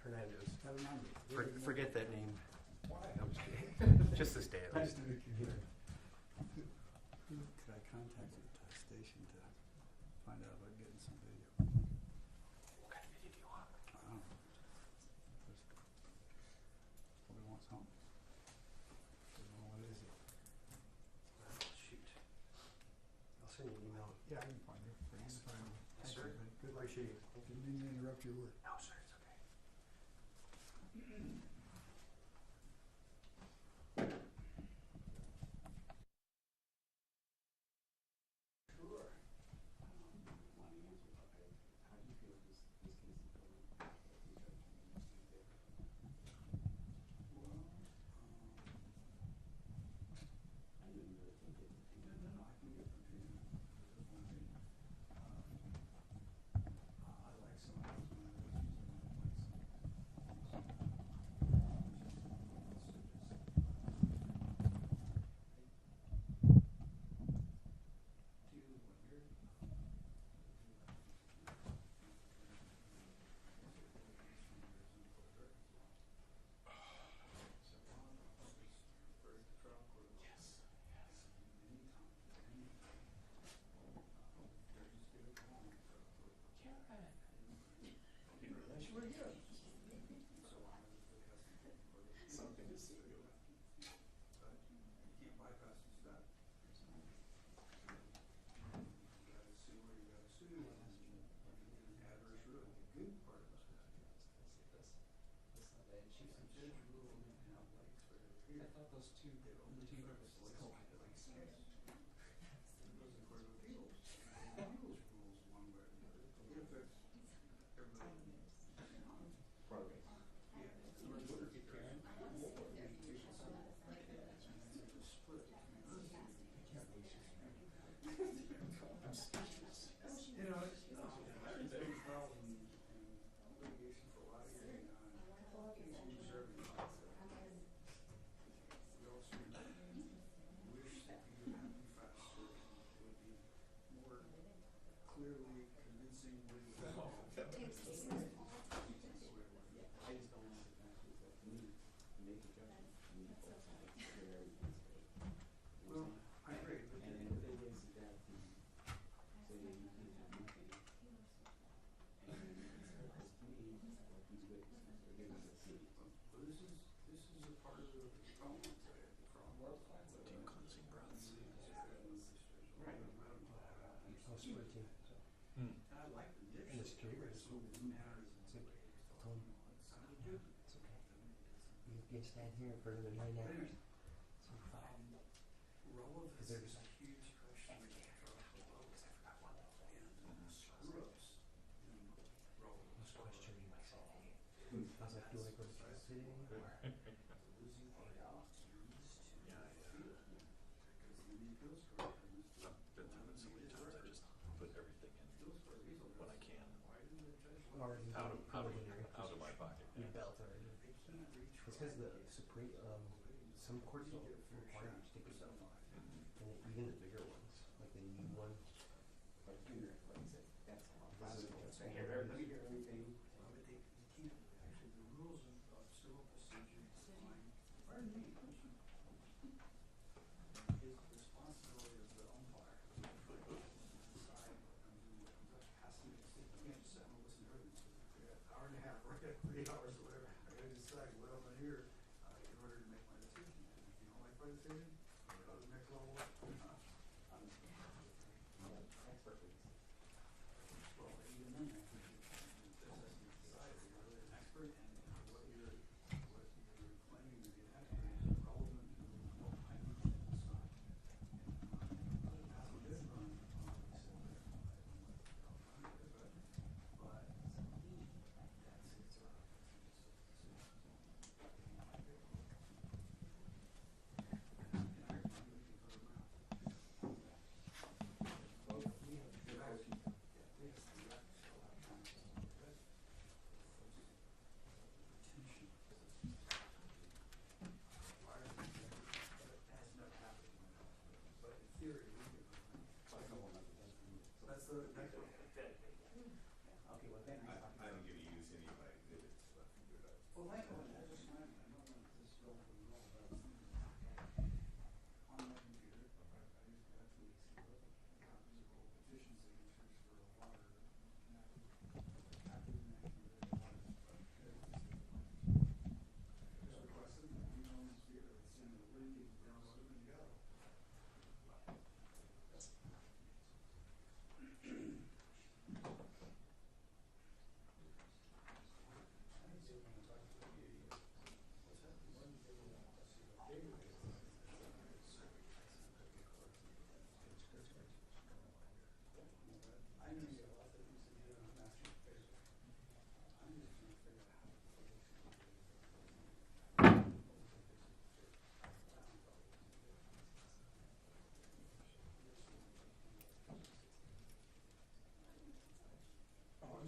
Hernandez. Hernandez. Forget that name. Why? I'm just kidding. Just this day at Nice least. to meet you. Who could I contact at the station to find out about getting some video? What kind of video do you want? I don't know. Somebody wants something. I don't know what is it. Shoot. I'll send you an email. Yeah, I can find it. Thanks. Yes, sir. Good. Appreciate it. Didn't mean to interrupt your work. No, sir, it's okay. Sure. How do you feel this case is going? Well, I didn't really think it. No, I can get from treatment. I like some of those when I was using You can stand here for another 9 hours. So fine. Because there's a huge question. I forgot one. Screw-ups. Was questioning myself. I was like, do I go to the city or? Out of my pocket. You belt already. It's because the Supreme, some courts don't require you to take your belt off. And even the bigger ones, like the new one, like here, like I said, that's how I hear everything. But they can't, actually, the rules of civil procedure define, pardon me, is the responsibility of the umpire to decide what comes in, what comes out, has to be, you can't just sit and listen to everything. So I got an hour and a half, or I got 3 hours, or whatever, I gotta decide what I'm gonna hear, in order to make my decision. And if you don't like my decision, go to the next level up. Expert with this. Well, even then, I think it just has to be decided whether you're an expert and what you're claiming to be an expert is relevant to what I need to decide. And as it is run, obviously, but that's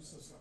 so sorry.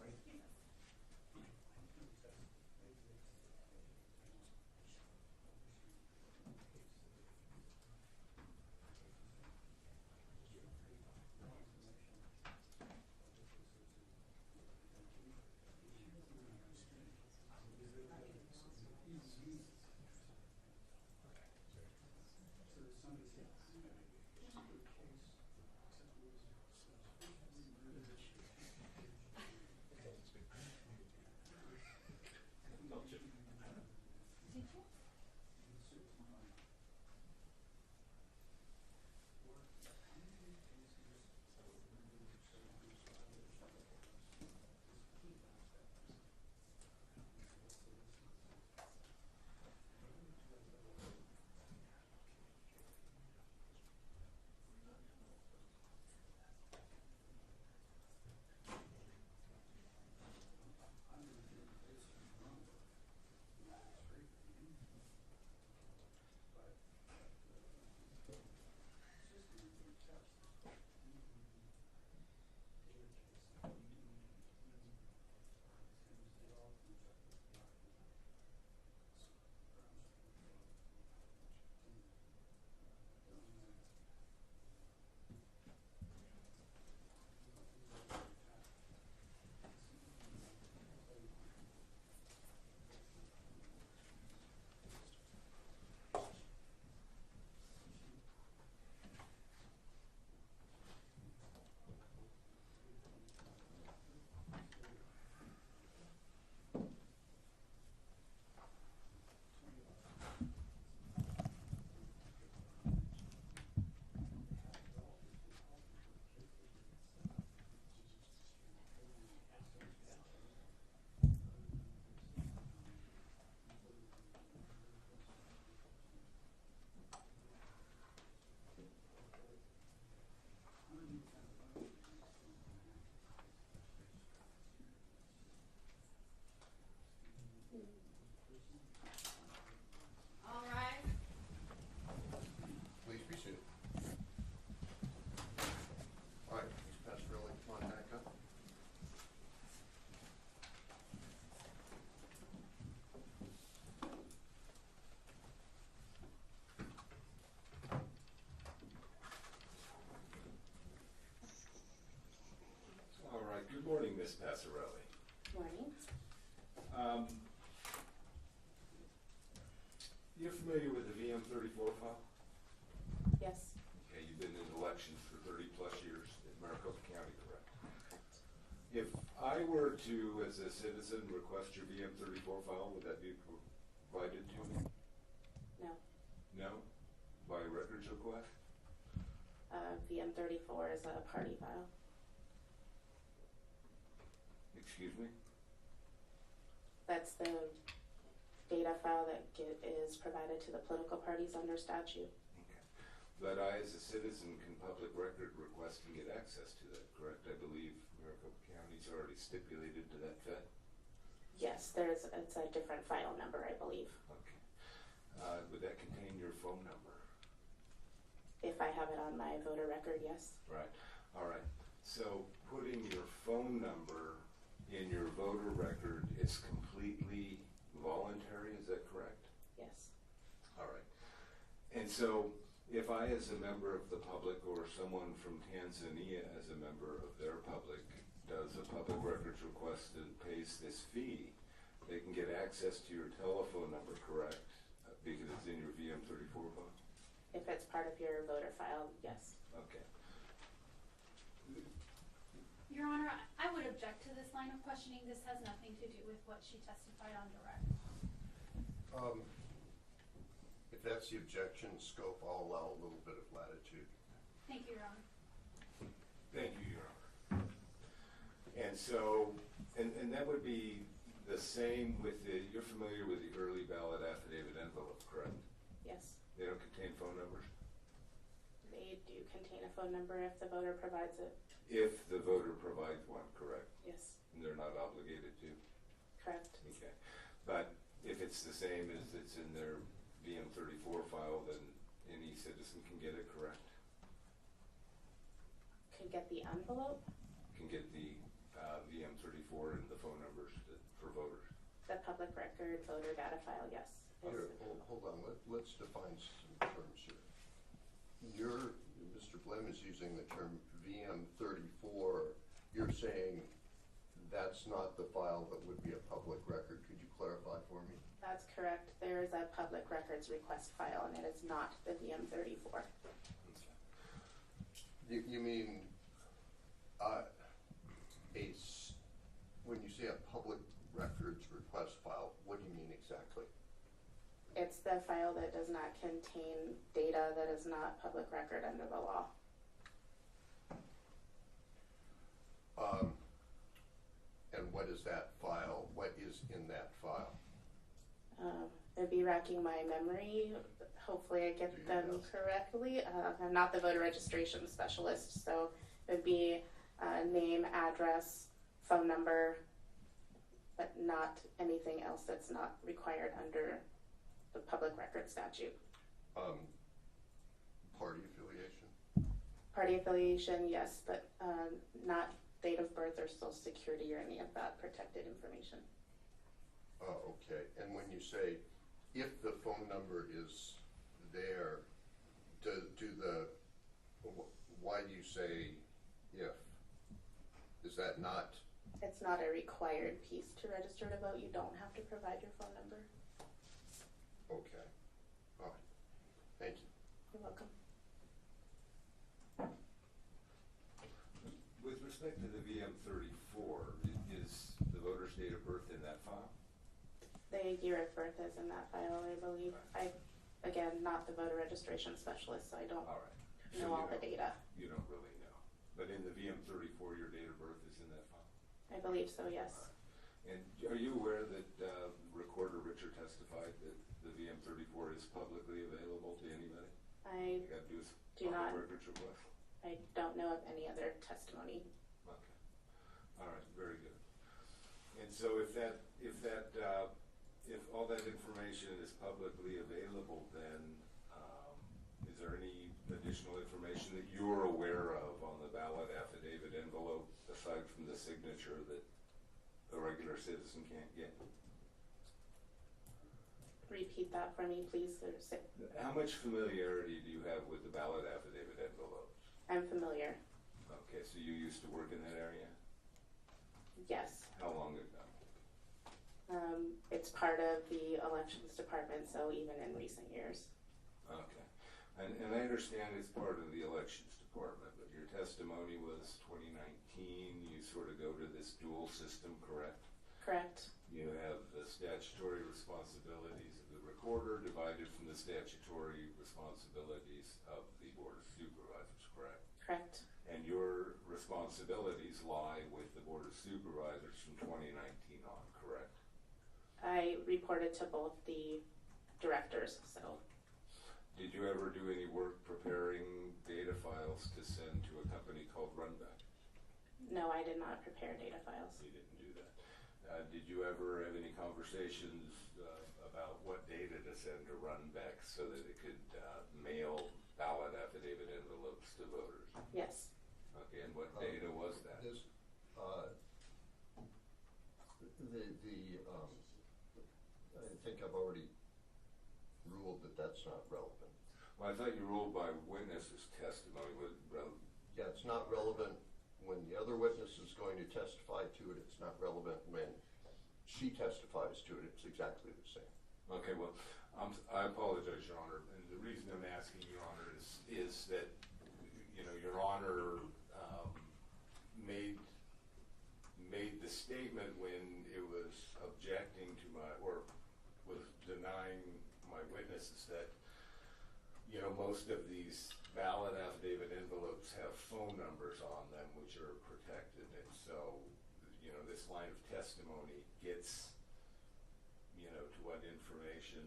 Please be seated. All right, Ms. Passarelli, come on back up. All right, good morning, Ms. Passarelli. Morning. You're familiar with the VM34 file? Yes. Okay, you've been in elections for 30 plus years in Maricopa County, correct? If I were to, as a citizen, request your VM34 file, would that be provided to me? No. No? By records request? VM34 is a party file. Excuse me? That's the data file that is provided to the political parties under statute. Okay. But I, as a citizen, can public record request and get access to that, correct? I believe Maricopa County's already stipulated to that effect. Yes, it's a different file number, I believe. Okay. Would that contain your phone number? If I have it on my voter record, yes. Right. All right. So putting your phone number in your voter record is completely voluntary, is that correct? Yes. All right. And so if I, as a member of the public, or someone from Tanzania as a member of their public, does a public records request and pays this fee, they can get access to your telephone number, correct? Because it's in your VM34 file? If it's part of your voter file, yes. Okay. Your Honor, I would object to this line of questioning. This has nothing to do with what she testified on direct. If that's the objection scope, I'll allow a little bit of latitude. Thank you, Your Honor. Thank you, Your Honor. And so, and that would be the same with the, you're familiar with the early ballot affidavit envelope, correct? Yes. They don't contain phone numbers? They do contain a phone number if the voter provides it. If the voter provides one, correct? Yes. And they're not obligated to? Correct. Okay. But if it's the same as it's in their VM34 file, then any citizen can get it, correct? Could get the envelope? Can get the VM34 VM34 and the phone numbers for voters? The public record voter data file, yes. Here, hold on, let's define some terms here. Mr. Blem is using the term VM34. You're saying that's not the file that would be a public record. Could you clarify for me? That's correct. There is a public records request file, and it is not the VM34. You mean when you say a public records request file, what do you mean exactly? It's the file that does not contain data that is not public record under the law. And what is that file? What is in that file? I'd be racking my memory. Hopefully I get Do you them know? correctly. I'm not the voter registration specialist, so it would be name, address, phone number, but not anything else that's not required under the public record statute. Party affiliation? Party affiliation, yes, but not date of birth or social security or any of that protected information. Oh, okay. And when you say if the phone number is there, why do you say if? Is that not? It's not a required piece to register to vote. You don't have to provide your phone number. Okay. All right. Thank you. You're welcome. With respect to the VM34, is the voter's date of birth in that file? The year of birth is in that file, I believe. Again, not the voter registration specialist, so I don't All right. know all the data. You don't really know. But in the VM34, your date of birth is in that file? I believe so, yes. And are you aware that Recorder Richard testified that the VM34 is publicly available to anybody? I You got to do is do not. public records request? I don't know of any other testimony. Okay. All right, very good. And so if all that information is publicly available, then is there any additional information that you're aware of on the ballot affidavit envelope aside from the signature that a regular citizen can't get? Repeat that for me, please. How much familiarity do you have with the ballot affidavit envelopes? I'm familiar. Okay, so you used to work in that area? Yes. How long ago? It's part of the elections department, so even in recent years. Okay. And I understand it's part of the elections department, but your testimony was 2019. You sort of go to this dual system, correct? Correct. You have the statutory responsibilities of the recorder divided from the statutory responsibilities of the board of supervisors, correct? Correct. And your responsibilities lie with the board of supervisors from 2019 on, correct? I reported to both the directors, so. Did you ever do any work preparing data files to send to a company called Runback? No, I did not prepare data files. You didn't do that. Did you ever have any conversations about what data to send to Runback so that it could mail ballot affidavit envelopes to voters? Yes. Okay, and what data was that? I think I've already ruled that that's not relevant. Well, I thought you ruled by witnesses' testimony was relevant. Yeah, it's not relevant when the other witness is going to testify to it. It's not relevant when she testifies to it. It's exactly the same. Okay, well, I apologize, Your Honor, and the reason I'm asking, Your Honor, is that, you know, Your Honor made the statement when it was objecting to or was denying my witnesses that, you know, most of these ballot affidavit envelopes have phone numbers on them which are protected, and so, you know, this line of testimony gets, you know, to what information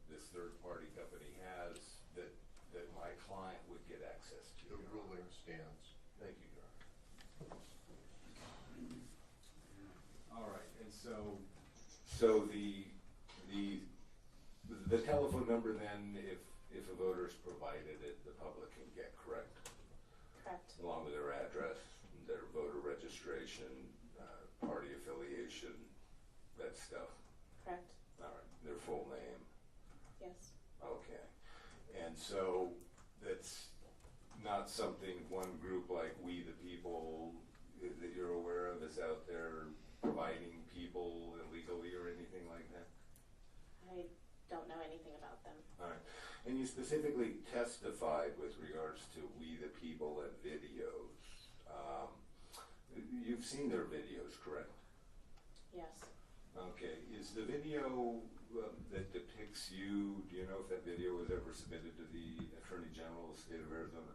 this third-party company has that my client would get access to. The ruling stands. Thank you, Your Honor. All right, and so the telephone number then, if a voter's provided it, the public can get, correct? Correct. Along with their address, their voter registration, party affiliation, that stuff. Correct. All right, their full name. Yes. Okay. And so that's not something one group like We the People that you're aware of is out there providing people illegally or anything like that? I don't know anything about them. All right. And you specifically testified with regards to We the People and videos. You've seen their videos, correct? Yes. Okay. Is the video that depicts you, do you know if that video was ever submitted to the Attorney General of the state of Arizona?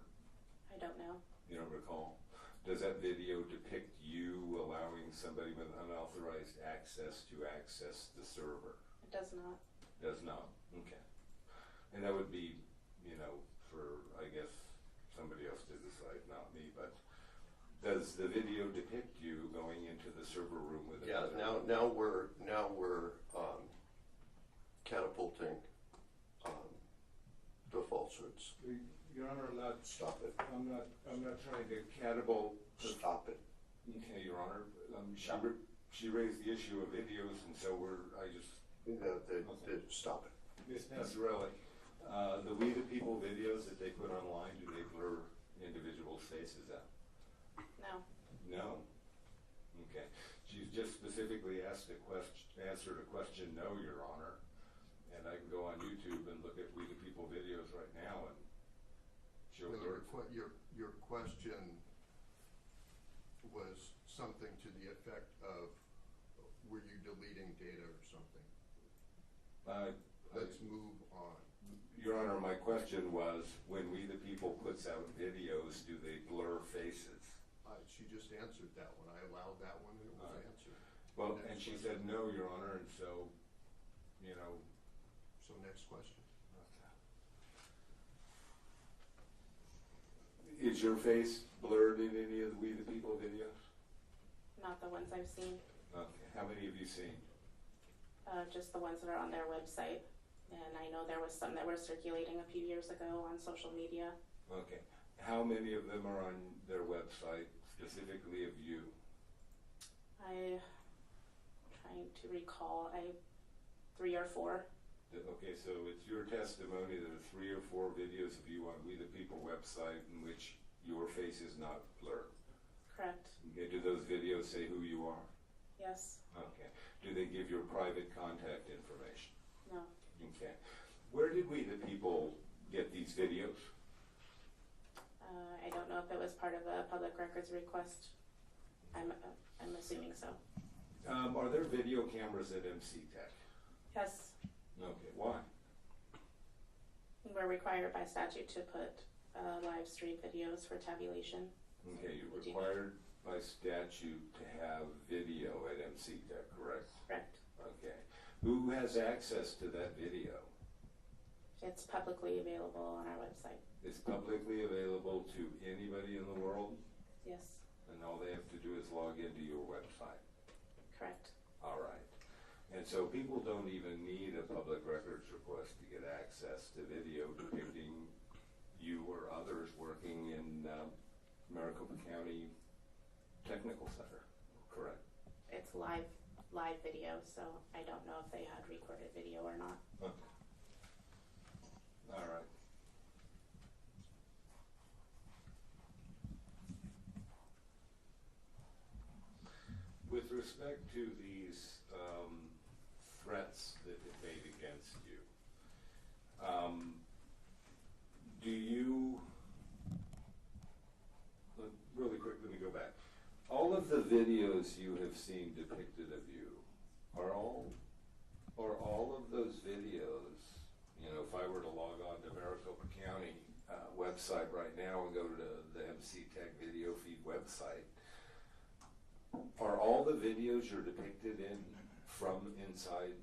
I don't know. You don't recall? Does that video depict you allowing somebody with unauthorized access to access the server? It does not. Does not? Okay. And that would be, you know, for, I guess, somebody else to decide, not me, but does the video depict you going into the server room with Yeah, another? now we're catapulting the falsehoods. Your Honor, I'm not. Stop it. I'm not trying to catapult. Stop it. Okay, Your Honor. Stop. She raised the issue of videos, and so Stop it. Ms. Passarelli, the We the People videos that they put online, do they blur individuals' faces out? No. No. Okay. She's just specifically answered a question, no, Your Honor. And I can go on YouTube and look at We the People videos right now and show No, her. your question was something to the effect of, were you deleting data or something? Let's move on. Your Honor, my question was, when We the People puts out videos, do they blur faces? She just answered that one. I allowed that one and it was answered. Well, Next and she question. said no, Your Honor, and so, you know. So next question. Is your face blurred in any of the We the People videos? Not the ones I've seen. Okay, how many have you seen? Just the ones that are on their website. And I know there was some that were circulating a few years ago on social media. Okay, how many of them are on their website, specifically of you? I'm trying to recall, 3 or 4. Okay, so it's your testimony that there are 3 or 4 videos of you on We the People website in which your face is not blurred. Correct. Okay, do those videos say who you are? Yes. Okay. Do they give your private contact information? No. Okay. Where did We the People get these videos? I don't know if it was part of a public records request. I'm assuming so. Are there video cameras at MC Tech? Yes. Okay, why? We're required by statute to put live stream videos for tabulation. Okay, you're required by statute to have video at MC Tech, correct? Correct. Okay. Who has access to that video? It's publicly available on our website. It's publicly available to anybody in the world, Yes. and all they have to do is log into your website. Correct. All right. And so people don't even need a public records request to get access to video depicting you or others working in Maricopa County Technical Center, correct? It's live video, so I don't know if they had recorded video or not. Okay. All right. With respect to these threats that it made against you, do you, really quick, let me go back. All of the videos you have seen depicted of you, are all of those videos, you know, if I were to log on to Maricopa County website right now and go to the MC Tech video feed website, are all the videos you're depicted in from inside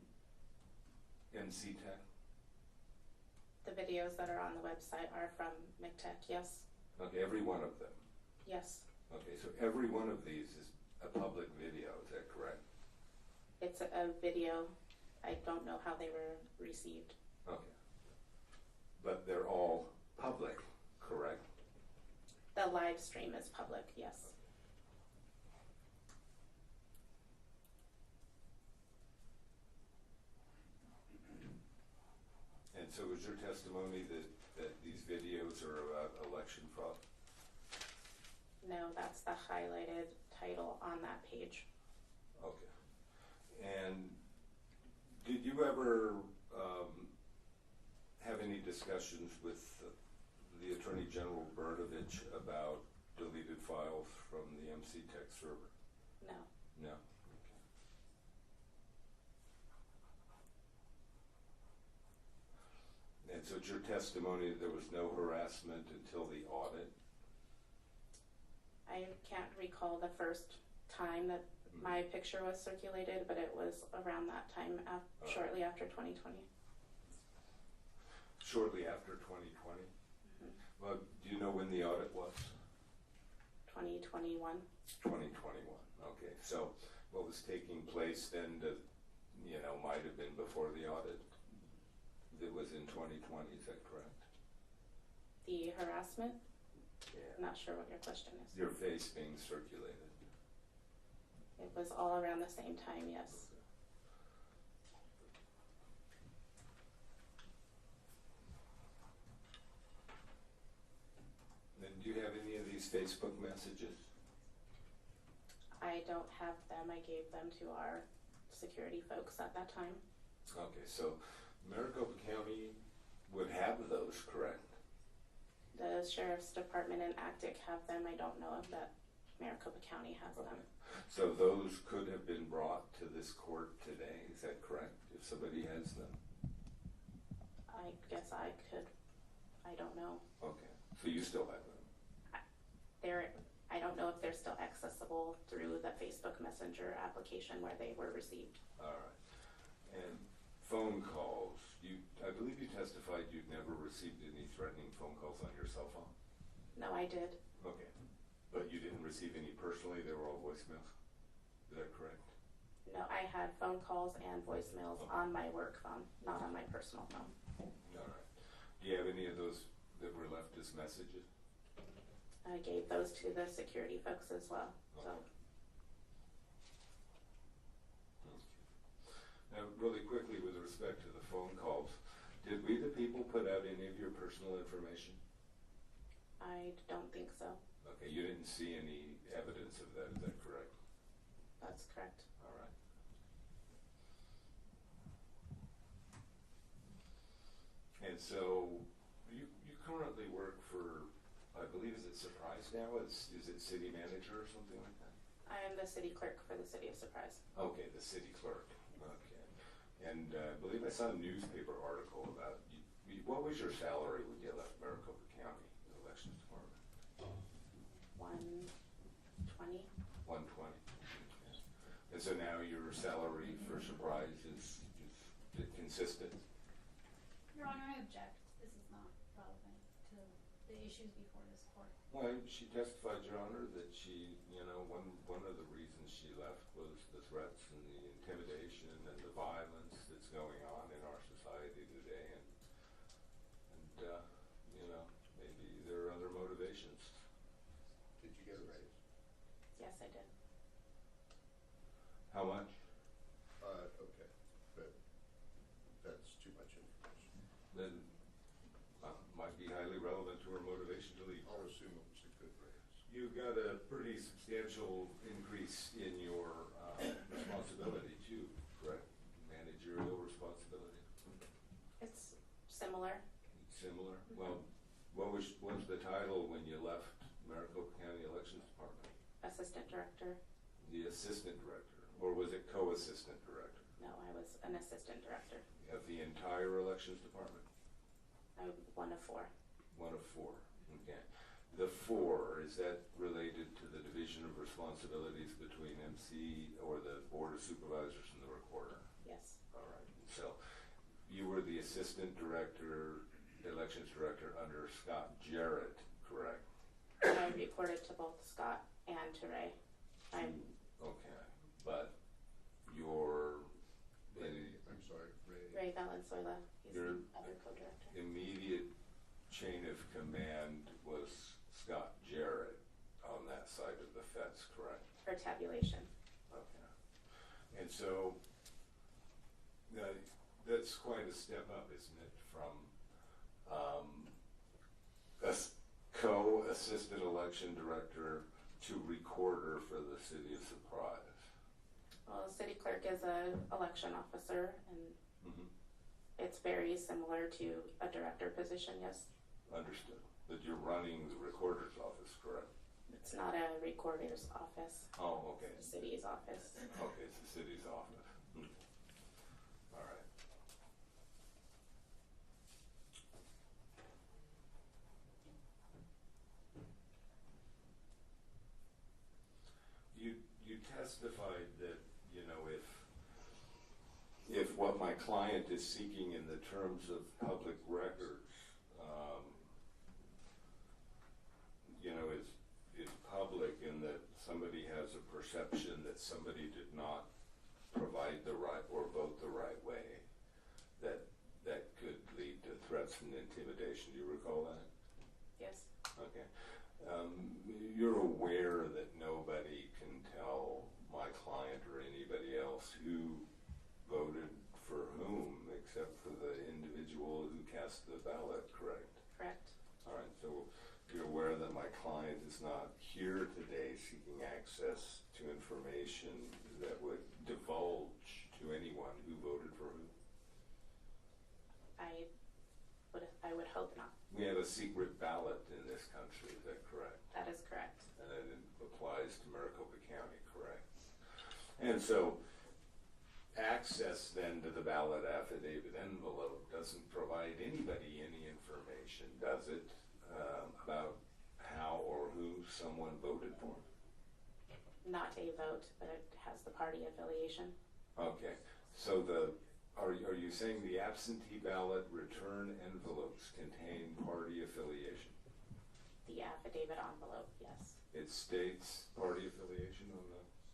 MC Tech? The videos that are on the website are from McTech, yes. Okay, every one of them. Yes. Okay, so every one of these is a public video, is that correct? It's a video. I don't know how they were received. Okay. But they're all public, correct? The live stream is public, yes. so is your testimony that these videos are about election fraud? No, that's the highlighted title on that page. Okay. And did you ever have any discussions with the Attorney General Bertovich about deleted files from the MC Tech server? No. No. Okay. And so it's your testimony that there was no harassment until the audit? I can't recall the first time that my picture was circulated, but it was around that time, shortly after 2020. Shortly after 2020? Well, do you know when the audit was? 2021. 2021, okay. So what was taking place then, might have been before the audit? It was in 2020, is that correct? The harassment? Yeah. I'm not sure what your question is. Your face being circulated? It was all around the same time, yes. Then do you have any of these Facebook messages? I don't have them. I gave them to our security folks at that time. Okay, so Maricopa County would have those, correct? The Sheriff's Department and ACTIC have them. I don't know if that Maricopa County has them. So those could have been brought to this court today, is that correct? If somebody has them? I guess I could. I don't know. Okay, so you still have them? I don't know if they're still accessible through the Facebook Messenger application where they were received. All right. And phone calls, I believe you testified you'd never received any threatening phone calls on your cell phone? No, I did. Okay. But you didn't receive any personally, they were all voicemails? Is that correct? No, I had phone calls and voicemails on my work phone, not on my personal phone. All right. Do you have any of those that were left as messages? I gave those to the security folks as well. So Now, really quickly, with respect to the phone calls, did we, the people, put out any of your personal information? I don't think so. Okay, you didn't see any evidence of that, is that correct? That's correct. All right. And so, you currently work for, I believe, is it Surprise now? Is it city manager or something like that? I am the city clerk for the city of Surprise. Okay, the city clerk. Okay. And I believe I saw a newspaper article about, what was your salary when you left Maricopa County Elections Department? 120. 120. And so now your salary for Surprise is consistent? Your Honor, I object. This is not relevant to the issues before this court. Well, she testified, Your Honor, that she, one of the reasons she left was the threats and the intimidation and the violence that's going on in our society today, and maybe there are other motivations. Did you get a raise? Yes, I did. How much? Okay, but that's too much information. Then might be highly relevant to her motivation to leave. I'll assume it was a good raise. You got a pretty substantial increase in your responsibility too, correct? Managerial responsibility. It's similar. Similar? Well, what was the title when you left Maricopa County Elections Department? Assistant director. The assistant director, or was it co-assistant director? No, I was an assistant director. Of the entire elections department? I'm one of 4. One of 4, okay. The 4, is that related to the division of responsibilities between MC or the Board of Supervisors and the recorder? Yes. All right, so you were the assistant director, elections director under Scott Jarrett, correct? I reported to both Scott and to Ray. Okay, but your I'm sorry, Ray Valenzuela. He's Your- the other co-director. immediate chain of command was Scott Jarrett on that side of the fence, correct? For tabulation. Okay. And so, that it's quite a step up, isn't it, from co-assistant election director to recorder for the city of Surprise? Well, city clerk is an election officer, and it's very similar to a director position, yes. Understood. But you're running the recorder's office, correct? It's not a recorder's office. Oh, okay. It's the city's office. Okay, it's the city's office. All right. You testified that, you know, if what my client is seeking in the terms of public records, you know, is public, and that somebody has a perception that somebody did not provide the right or vote the right way, that could lead to threats and intimidation. Do you recall that? Yes. Okay. You're aware that nobody can tell my client or anybody else who voted for whom except for the individual who cast the ballot, correct? Correct. All right, so you're aware that my client is not here today seeking access to information that would divulge to anyone who voted for who? I would hope not. We have a secret ballot in this country, is that correct? That is correct. And it applies to Maricopa County, correct? And so access then to the ballot affidavit envelope doesn't provide anybody any information, does it, about how or who someone voted for? Not a vote, but it has the party affiliation. Okay, so are you saying the absentee ballot return envelopes contain party affiliation? The affidavit envelope, yes. It states party affiliation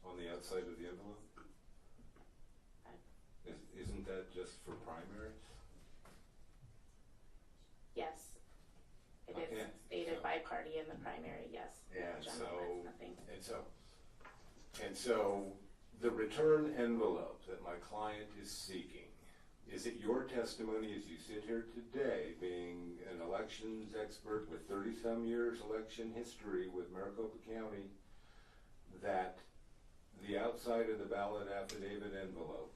on the outside of the envelope? Isn't that just for primaries? Yes. It Okay. is stated by party in the primary, yes. And General, it's nothing. so the return envelope that my client is seeking, is it your testimony as you sit here today, being an elections expert with 30-some years election history with Maricopa County, that the outside of the ballot affidavit envelope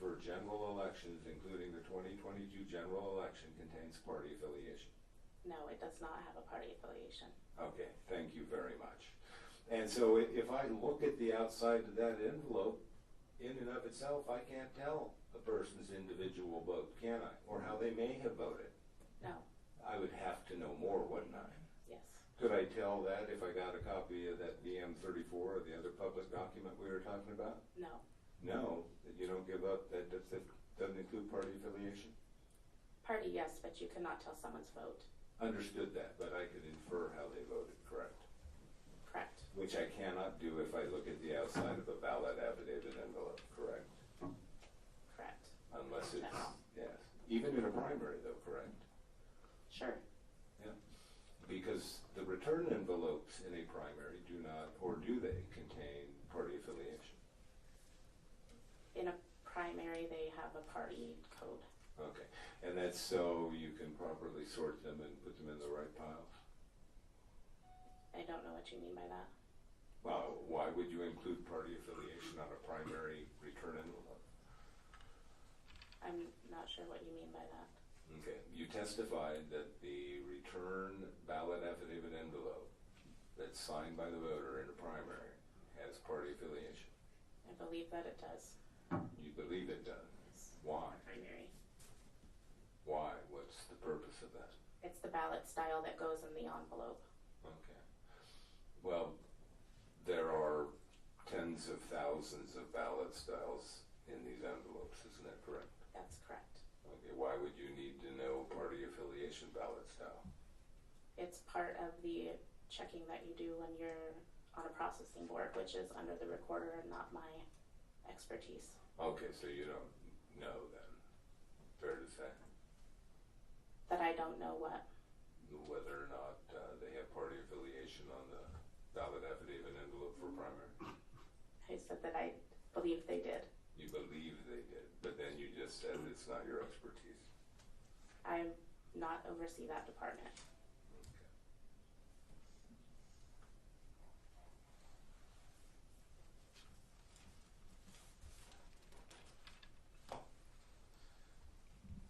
for general elections, including the 2022 general election, contains party affiliation? No, it does not have a party affiliation. Okay, thank you very much. And so if I look at the outside of that envelope, in and of itself, I can't tell a person's individual vote, can I? Or how they may have voted. No, I would have to know more, wouldn't I? yes. Could I tell that if I got a copy of that VM-34 or the other public document we were talking about? No, No, that you don't give up, that doesn't include party affiliation? party, yes, but you cannot tell someone's vote. Understood that, but I could infer how they voted, correct? Correct. Which I cannot do if I look at the outside of a ballot affidavit envelope, correct? Correct. Unless it's, No. yes, even in a primary though, correct? Sure. Yeah, because the return envelopes in a primary do not, or do they, contain party affiliation? In a primary, they have a party code. Okay, and that's so you can properly sort them and put them in the right piles? I don't know what you mean by that. Well, why would you include party affiliation on a primary return envelope? I'm not sure what you mean by that. Okay, you testified that the return ballot affidavit envelope that's signed by the voter in a primary has party affiliation. I believe that it does. You believe it does? Yes. Why? Primary. Why? What's the purpose of that? It's the ballot style that goes in the envelope. Okay. Well, there are tens of thousands of ballot styles in these envelopes, isn't that correct? That's correct. Okay, why would you need to know party affiliation ballot style? It's part of the checking that you do when you're on a processing board, which is under the recorder and not my expertise. Okay, so you don't know then, fair to say, That I don't know what. whether or not they have party affiliation on the ballot affidavit envelope for primary? I said that I believe they did. You believe they did, but then you just just said it's not your expertise. I not oversee that department.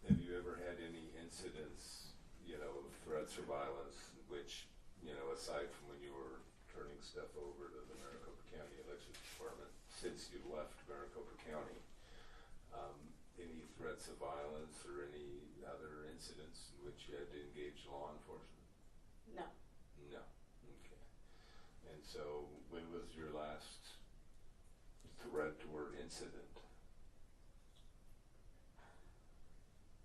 Have you ever had any incidents, of threats or violence, which, aside from when you were turning stuff over to the Maricopa County Elections Department, since you left Maricopa County, any threats of violence or any other incidents in which you had to engage law enforcement? No. No. Okay. And so, when was your last threat or incident?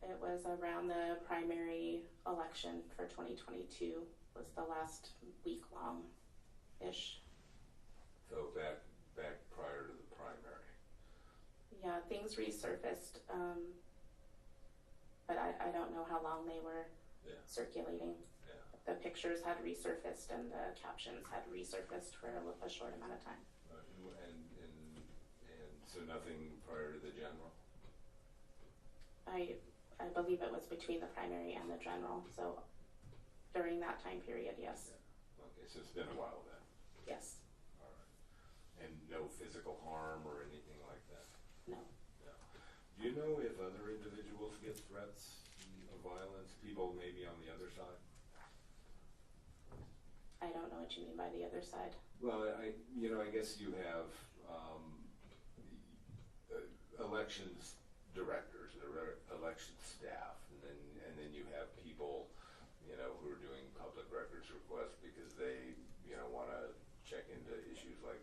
It was around the primary election for 2022, was the last week long-ish. So back prior to the primary. Yeah, things resurfaced, but I don't know how long they were circulating. Yeah. The pictures had resurfaced and the captions had resurfaced for a short amount of time. And so nothing prior to the general? I believe it was between the primary and the general, so during that time period, yes. Yeah. Okay, so it's been a while then? Yes. All right. And no physical harm or anything like that? No. No. Do you know if other individuals get threats of violence, people maybe on the other side? I don't know what you mean by the other side. Well, I guess you have elections directors, election staff, and then you have people, who are doing public records requests because they, want to check into issues like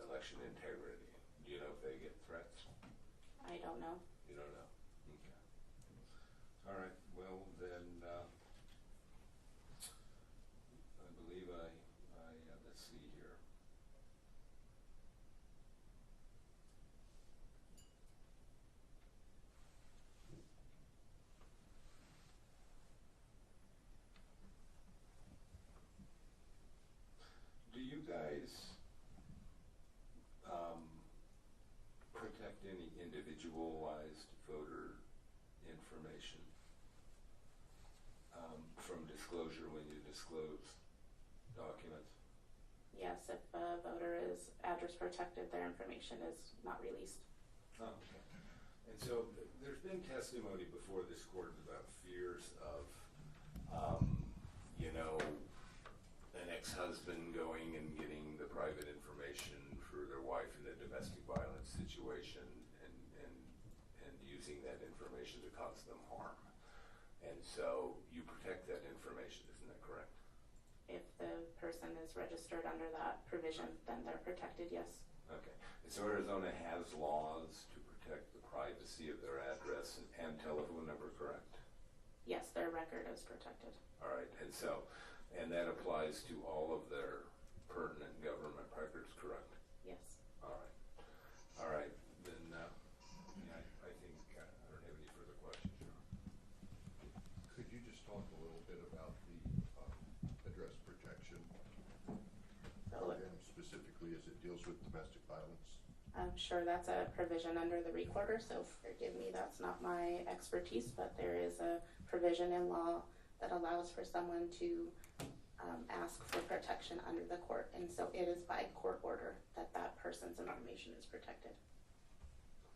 election integrity. Do you know if they get threats? I don't know. You don't know? Okay. All right. Well, then, I believe let's see here. Do you guys protect any individualized voter information from disclosure when you disclose documents? Yes, if a voter is address protected, their information is not released. Oh, okay. And so there's been testimony before this court about fears of, an ex-husband going and getting the private information for their wife in a domestic violence situation and using that information to cause them harm. And so you protect that information, isn't that correct? If the person is registered under that provision, then they're protected, yes. Okay. And so Arizona has laws to protect the privacy of their address and telephone number, correct? Yes, their record is protected. All right. And that applies to all of their pertinent government records, correct? Yes. All right. Then, I think I don't have any further questions, John. Could you just talk a little bit about the address protection program specifically as it deals with domestic violence? I'm sure that's a provision under the recorder, so forgive me, that's not my expertise, but there is a provision in law that allows for someone to ask for protection under the court, and so it is by court order that that person's information is protected.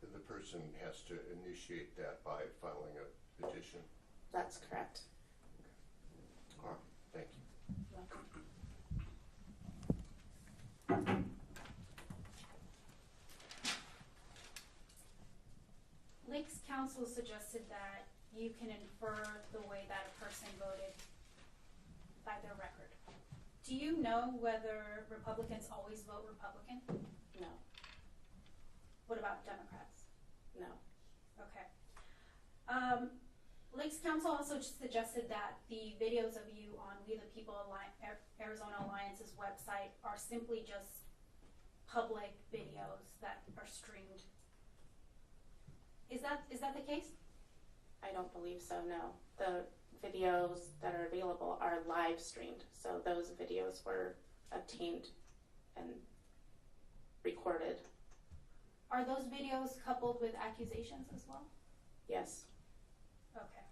The person has to initiate that by filing a petition? That's correct. All right, thank you. You're welcome. Lake's counsel suggested that you can infer the way that a person voted by their record. Do you know whether Republicans always vote Republican? No. What about Democrats? No. Okay. Lake's counsel also suggested that the videos of you on We the People Arizona Alliance's website are simply just public videos that are streamed. Is that the case? I don't believe so, no. The videos that are available are live streamed, so those videos were obtained and recorded. Are those videos coupled with accusations as well? Yes. Okay.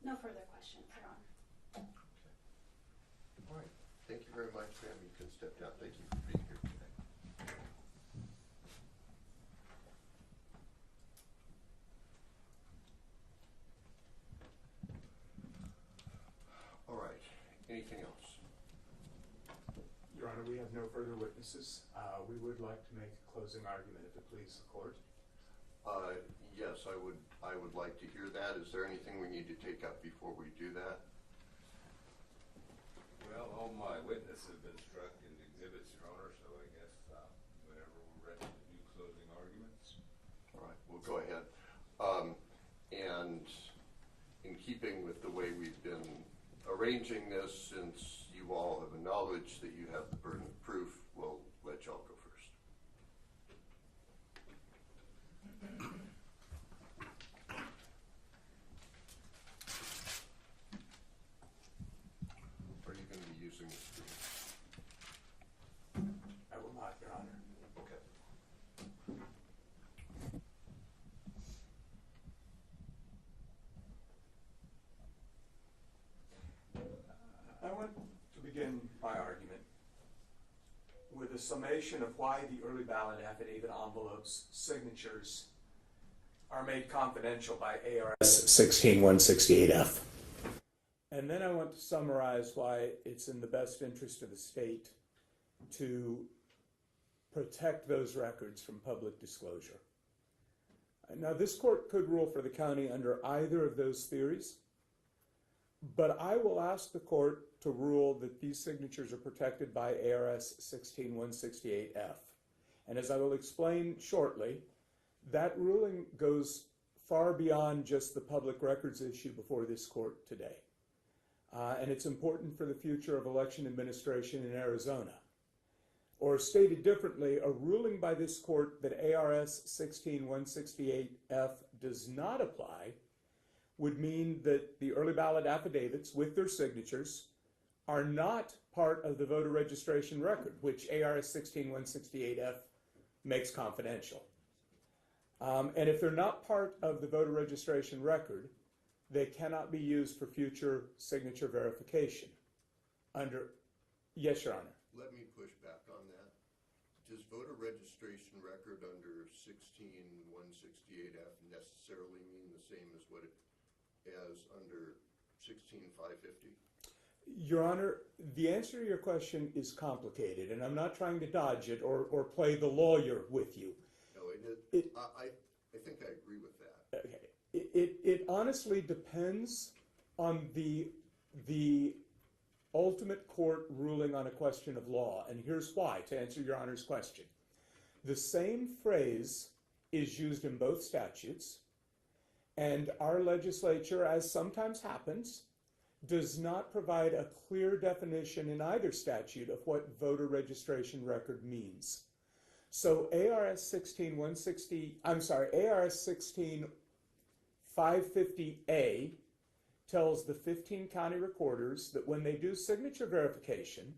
No further questions, Your Honor. All right, thank you very much, Sam. You can step down. Thank you for being here today. All right, anything else? Your Honor, we have no further witnesses. We would like to make a closing argument if it pleases the court. Yes, I would like to hear that. Is there anything we need to take up before we do that? Well, all my witnesses have been struck in exhibits, Your Honor, so I guess whenever we're ready to do closing arguments. All right, we'll go ahead. And in keeping with the way we've been arranging this, since you all have acknowledged that you have the burden of proof, we'll let y'all go first. Are you going to be using the screen? I will not, Your Honor. Okay. I want to begin my argument with a summation of why the early ballot affidavit envelopes signatures are made confidential by ARS 16168F. And then I want to summarize why it's in the best interest of the state to protect those records from public disclosure. Now, this court could rule for the county under either of those theories, but I will ask the court to rule that these signatures are protected by ARS 16168F. And as I will explain shortly, that ruling goes far beyond just the public records issue before this court today. And it's important for the future of election administration in Arizona. Or stated differently, a ruling by this court that ARS 16168F does not apply would mean that the early ballot affidavits with their signatures are not part of the voter registration record, which ARS 16168F makes confidential. And if they're not part of the voter registration record, they cannot be used for future signature verification. Yes, Your Honor. Let me push back on that. Does voter registration record under 16168F necessarily mean the same as what it as under 16550? Your Honor, the answer to your question is complicated, and I'm not trying to dodge it or play the lawyer with you. No, I think I agree with that. Okay. It honestly depends on the ultimate court ruling on a question of law, and here's why, to answer Your Honor's question. The same phrase is used in both statutes, and our legislature, as sometimes happens, does not provide a clear definition in either statute of what voter registration record means. So ARS 16550A tells the 15 county recorders that when they do signature verification,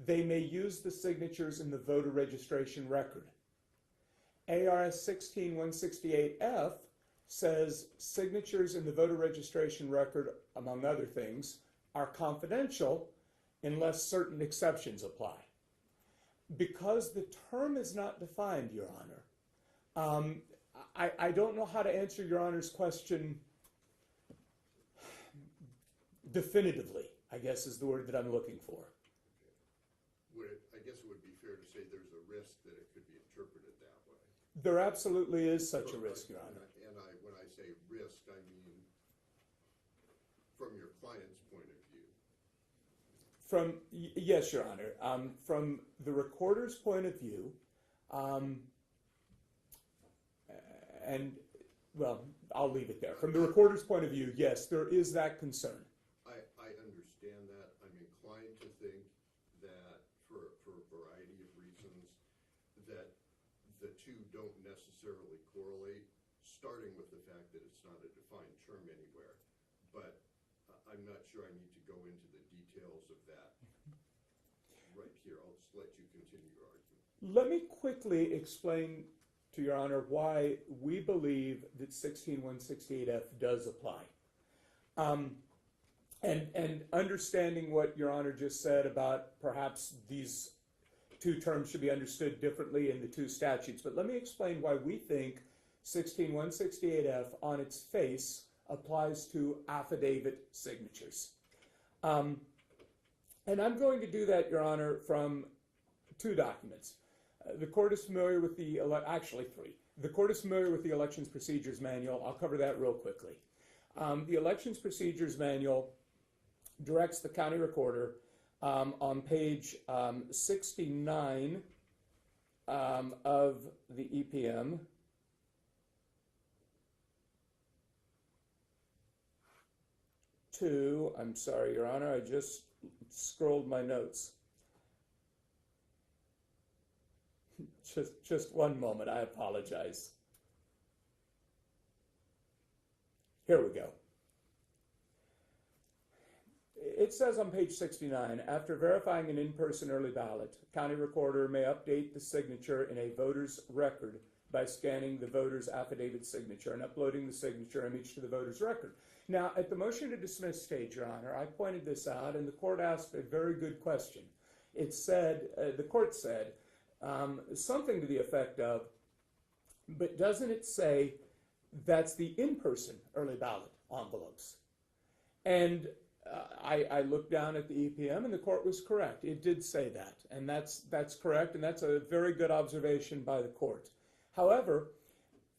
they may use the signatures in the voter registration record. ARS 16168F says signatures in the voter registration record, among other things, are confidential unless certain exceptions apply. Because the term is not defined, Your Honor, I don't know how to answer Your Honor's question definitively, I guess is the word that I'm looking for. I guess it would be fair to say there's a risk that it could be interpreted that way. There absolutely is such a risk, Your Honor. And when I say risk, I mean from your client's point of view. Yes, Your Honor. From the recorder's point of view, and, well, I'll leave it there. From the recorder's point of view, yes, there is that concern. I understand that. I'm inclined to think that for a variety of reasons that the two don't necessarily correlate, starting with the fact that it's not a defined term anywhere. But I'm not sure I need to go into the details of that right here. I'll just let you continue your argument. Let me quickly explain to Your Honor, why we believe that 16168F does apply. And understanding what Your Honor just said about perhaps these two terms should be understood differently in the two statutes, but let me explain why we think 16168F on its face applies to affidavit signatures. And I'm going to do that, Your Honor, from two documents. The court is familiar with the, actually three. The court is familiar with the Elections Procedures Manual. I'll cover that real quickly. The Elections Procedures Manual directs the county recorder on page 69 of the EPM to, I'm sorry, Your Honor, I just scrolled my notes. Just one moment, I apologize. Here we go. It says on page 69, after verifying an in-person early ballot, county recorder may update the signature in a voter's record by scanning the voter's affidavit signature and uploading the signature image to the voter's record. Now, at the motion to dismiss stage, Your Honor, I pointed this out, and the court asked a very good question. It said, the court said, something to the effect of, but doesn't it say that's the in-person early ballot envelopes? And I looked down at the EPM, and the court was correct. It did say that, and that's correct, and that's a very good observation by the court. However,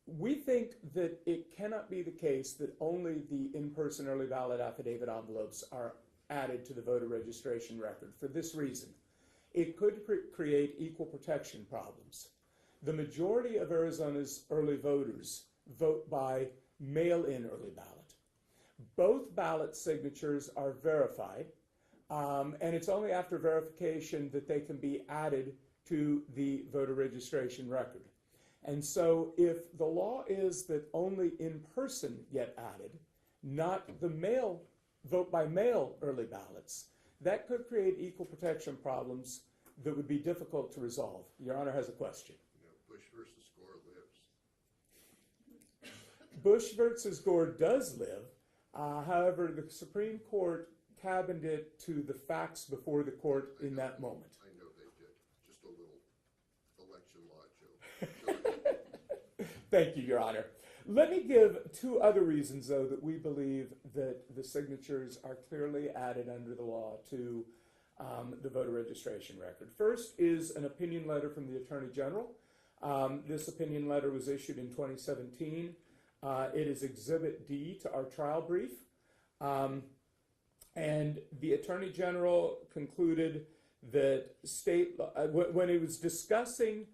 we think that it cannot be the case that only the in-person early ballot affidavit envelopes are added to the voter registration record for this reason. It could create equal protection problems. The majority of Arizona's early voters vote by mail-in early ballot. Both ballot signatures are verified, and it's only after verification that they can be added to the voter registration record. And so if the law is that only in-person get added, not the mail, vote by mail early ballots, that could create equal protection problems that would be difficult to resolve. Your Honor has a question. Bush versus Gore lives. Bush versus Gore does live. However, the Supreme Court cabined it to the facts before the court in that moment. I know they did. Just a little election law joke. Thank you, Your Honor. Let me give two other reasons, though, that we believe that the signatures are clearly added under the law to the voter registration record. First is an opinion letter from the Attorney General. This opinion letter was issued in 2017. It is Exhibit D to our trial brief. And the Attorney General concluded that when he was discussing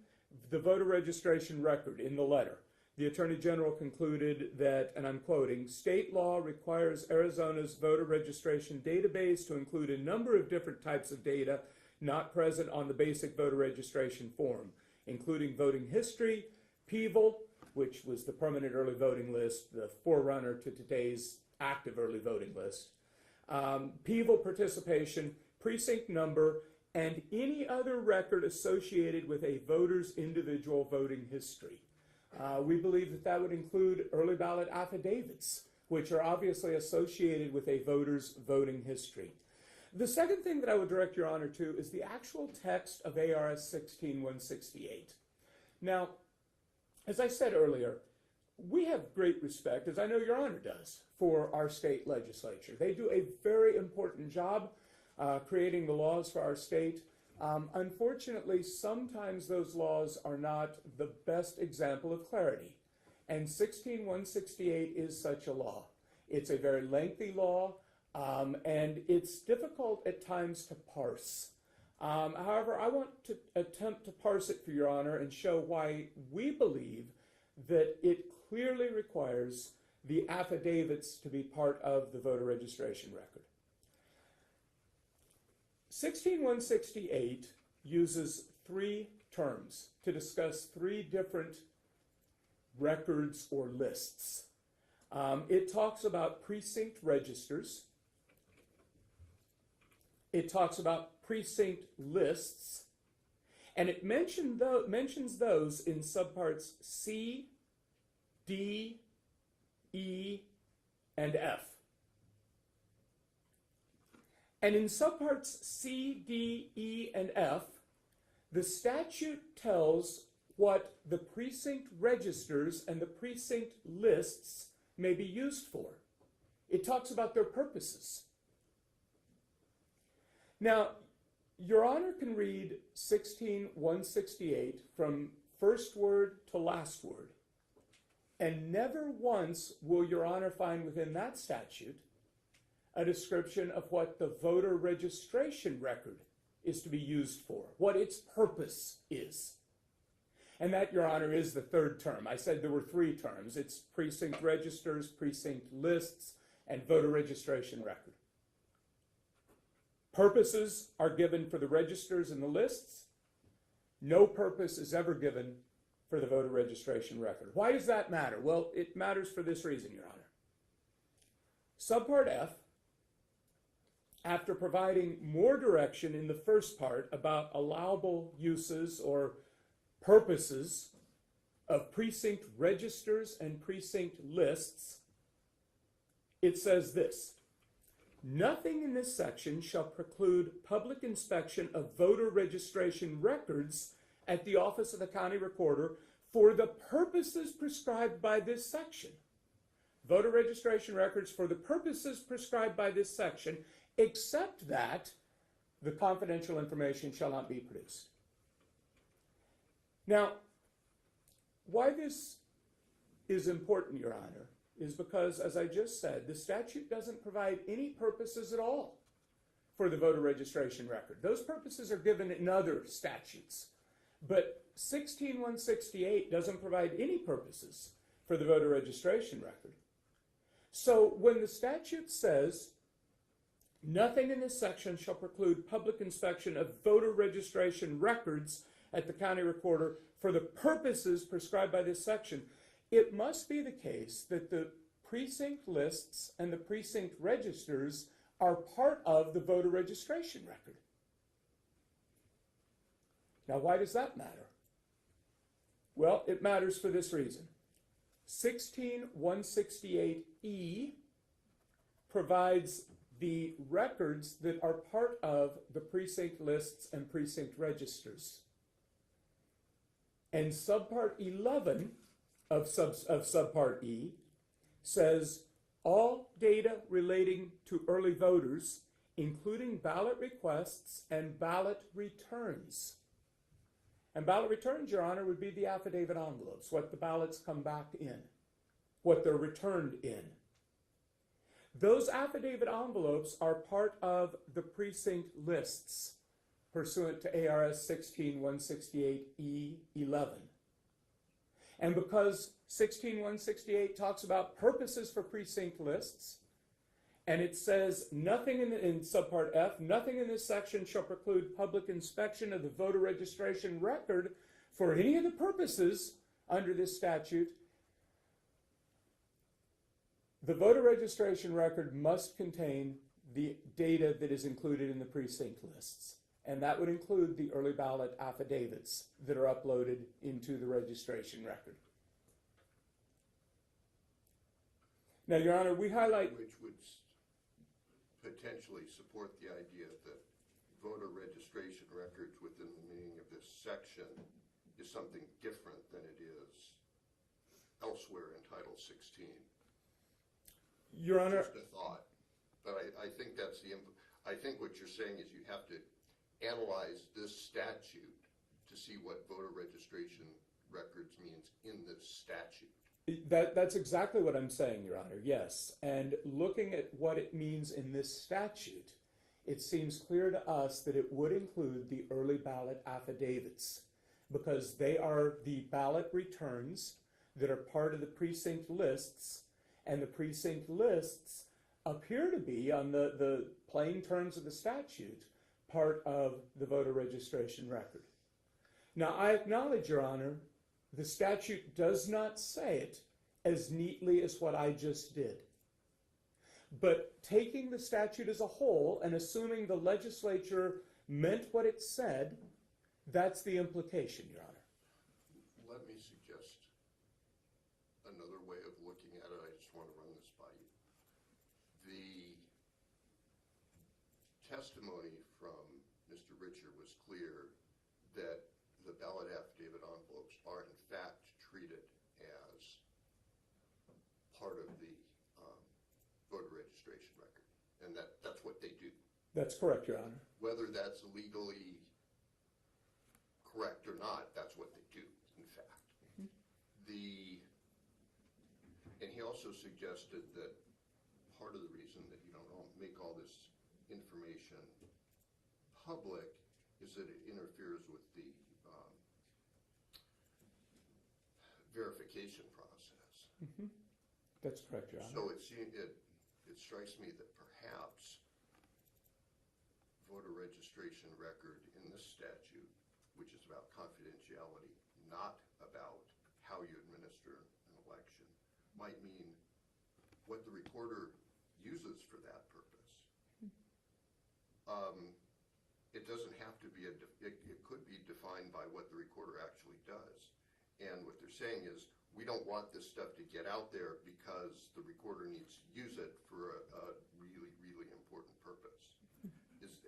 the voter registration record in the letter, the Attorney General concluded that, and I'm quoting, state law requires Arizona's voter registration database to include a number of different types of data not present on the basic voter registration form, including voting history, PEVL, which was the permanent early voting list, the forerunner to today's active early voting list, PEVL participation, precinct number, and any other record associated with a voter's individual voting history. We believe that that would include early ballot affidavits, which are obviously associated with a voter's voting history. The second thing that I would direct Your Honor to is the actual text of ARS 16168. Now, as I said earlier, we have great respect, as I know Your Honor does, for our state legislature. They do a very important job creating the laws for our state. Unfortunately, sometimes those laws are not the best example of clarity, and 16168 is such a law. It's a very lengthy law, and it's difficult at times to parse. However, I want to attempt to parse it for Your Honor and show why we believe that it clearly requires the affidavits to be part of the voter registration record. 16168 uses three terms to discuss three different records or lists. It talks about precinct registers. It talks about precinct lists. And it mentions those in subparts C, D, E, and F. And in subparts C, D, E, and F, the statute tells what the precinct registers and the precinct lists may be used for. It talks about their purposes. Now, Your Honor can read 16-168 from first word to last word, and never once will Your Honor find within that statute a description of what the voter registration record is to be used for, what its purpose is. And that, Your Honor, is the third term. I said there were three terms. It's precinct registers, precinct lists, and voter registration record. Purposes are given for the registers and the lists. No purpose is ever given for the voter registration record. Why does that matter? Well, it matters for this reason, Your Honor. Subpart F, after providing more direction in the first part about allowable uses or purposes of precinct registers and precinct lists, it says this: nothing in this section shall preclude public inspection of voter registration records at the office of the county recorder for the purposes prescribed by this section. Voter registration records for the purposes prescribed by this section, except that the confidential information shall not be produced. Now, why this is important, Your Honor, is because, as I just said, the statute doesn't provide any purposes at all for the voter registration record. Those purposes are given in other statutes. But 16-168 doesn't provide any purposes for the voter registration record. So when the statute says, nothing in this section shall preclude public inspection of voter registration records at the county recorder for the purposes prescribed by this section, it must be the case that the precinct lists and the precinct registers are part of the voter registration record. Now, why does that matter? Well, it matters for this reason. 16-168E provides the records that are part of the precinct lists and precinct registers. And subpart 11 of subpart E says all data relating to early voters, including ballot requests and ballot returns. And ballot returns, Your Honor, would be the affidavit envelopes, what the ballots come back in, what they're returned in. Those affidavit envelopes are part of the precinct lists pursuant to ARS 16-168E11. And because 16-168 talks about purposes for precinct lists, and it says nothing in subpart F, nothing in this section shall preclude public inspection of the voter registration record for any of the purposes under this statute, the voter registration record must contain the data that is included in the precinct lists. And that would include the early ballot affidavits that are uploaded into the registration record. Now, Your Honor, we highlight... Which would potentially support the idea that voter registration records within the meaning of this section is something different than it is elsewhere in Title 16. Your Honor... Just a thought. But I think that's the... I think what you're saying is you have to analyze this statute to see what voter registration records means in this statute. That's exactly what I'm saying, Your Honor, yes. And looking at what it means in this statute, it seems clear to us that it would include the early ballot affidavits because they are the ballot returns that are part of the precinct lists, and the precinct lists appear to be, on the plain terms of the statute, part of the voter registration record. Now, I acknowledge, Your Honor, the statute does not say it as neatly as what I just did. But taking the statute as a whole and assuming the legislature meant what it said, That's the implication, Your Honor. Let me suggest another way of looking at it. I just want to run this by you. The testimony from Mr. Richer was clear that the ballot affidavit envelopes are in fact treated as part of the voter registration record, and that's what they do. That's correct, Your Honor. Whether that's legally correct or not, that's what they do, in fact. And he also suggested that part of the reason that you don't make all this information public is that it interferes with the verification process. That's correct, Your Honor. So it strikes me that perhaps voter registration record in this statute, which is about confidentiality, not about how you administer an election, might mean what the recorder uses for that purpose. It doesn't have to be it could be defined by what the recorder actually does. And what they're saying is, we don't want this stuff to get out there because the recorder needs to use it for a really, really important purpose.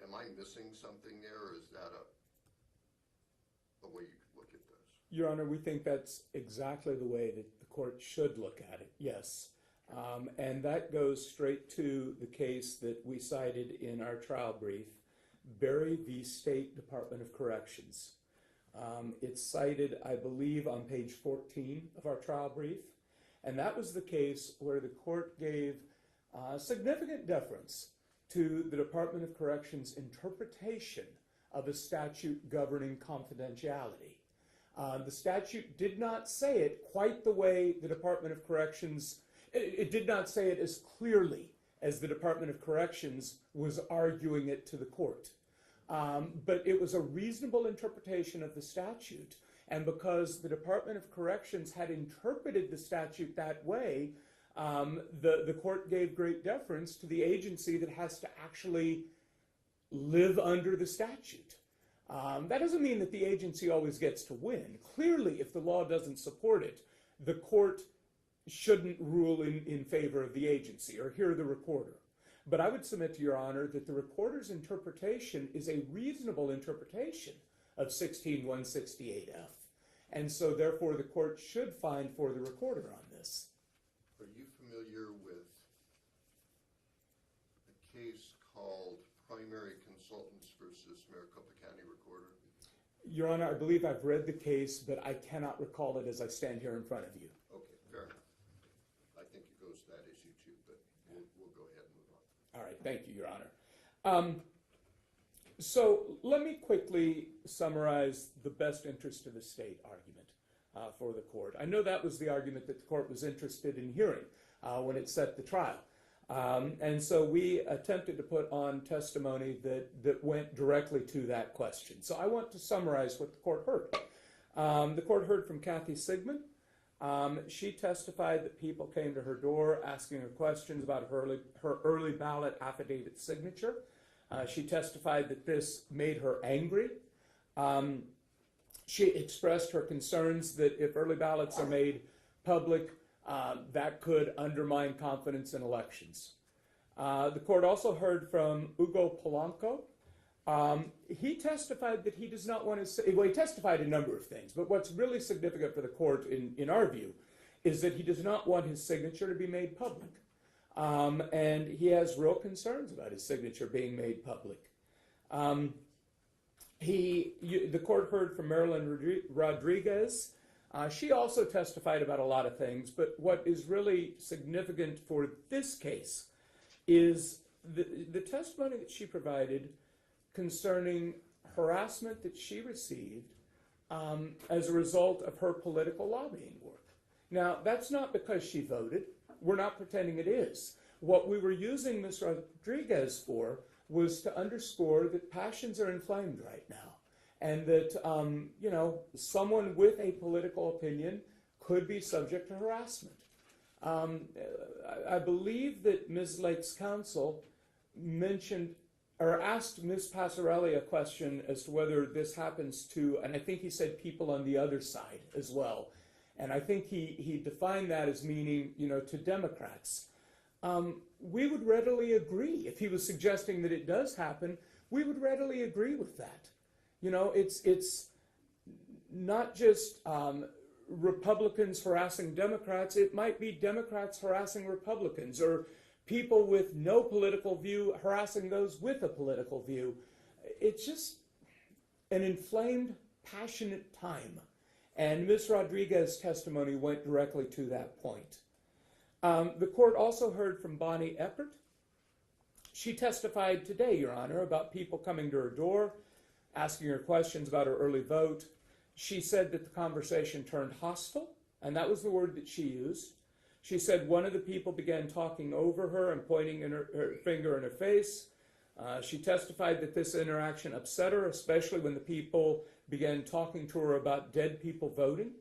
Am I missing something there, or is that a way you could look at this? Your Honor, we think that's exactly the way that the court should look at it, yes. And that goes straight to the case that we cited in our trial brief, Berry v. State Department of Corrections. It's cited, I believe, on page 14 of our trial brief. And that was the case where the court gave significant deference to the Department of Corrections' interpretation of a statute governing confidentiality. The statute did not say it quite the way the Department of Corrections, it did not say it as clearly as the Department of Corrections was arguing it to the court. But it was a reasonable interpretation of the statute, and because the Department of Corrections had interpreted the statute that way, the court gave great deference to the agency that has to actually live under the statute. That doesn't mean that the agency always gets to win. Clearly, if the law doesn't support it, the court shouldn't rule in favor of the agency or hear the recorder. But I would submit to Your Honor that the recorder's interpretation is a reasonable interpretation of 16168F. And so therefore the court should find for the recorder on this. Are you familiar with a case called Primary Consultants versus Maricopa County Recorder? Your Honor, I believe I've read the case, but I cannot recall it as I stand here in front of you. Okay, fair enough. I think it goes to that issue too, but we'll go ahead and move on. All right, thank you, Your Honor. So let me quickly summarize the best interest of the state argument for the court. I know that was the argument that the court was interested in hearing when it set the trial. And so we attempted to put on testimony that went directly to that question. So I want to summarize what the court heard. The court heard from Kathy Sigmund. She testified that people came to her door asking her questions about her early ballot affidavit signature. She testified that this made her angry. She expressed her concerns that if early ballots are made public, that could undermine confidence in elections. The court also heard from Ugo Polanco. He testified that he does not want to say, well, he testified a number of things, but what's really significant for the court, in our view, is that he does not want his signature to be made public. And he has real concerns about his signature being made public. The court heard from Marilyn Rodriguez. She also testified about a lot of things, but what is really significant for this case is the testimony that she provided concerning harassment that she received as a result of her political lobbying work. Now, that's not because she voted. We're not pretending it is. What we were using Ms. Rodriguez for was to underscore that passions are inflamed right now, and that someone with a political opinion could be subject to harassment. I believe that Ms. Lake's counsel mentioned or asked Ms. Passarelli a question as to whether this happens to, and I think he said people on the other side as well. And I think he defined that as meaning, to Democrats. We would readily agree. If he was suggesting that it does happen, we would readily agree with that. It's not just Republicans harassing Democrats. It might be Democrats harassing Republicans, or people with no political view harassing those with a political view. It's just an inflamed, passionate time. And Ms. Rodriguez's testimony went directly to that point. The court also heard from Bonnie Eckard. She testified today, Your Honor, about people coming to her door, asking her questions about her early vote. She said that the conversation turned hostile, and that was the word that she used. She said one of the people began talking over her and pointing her finger in her face. She testified that this interaction upset her, especially when the people began talking to her about dead people voting.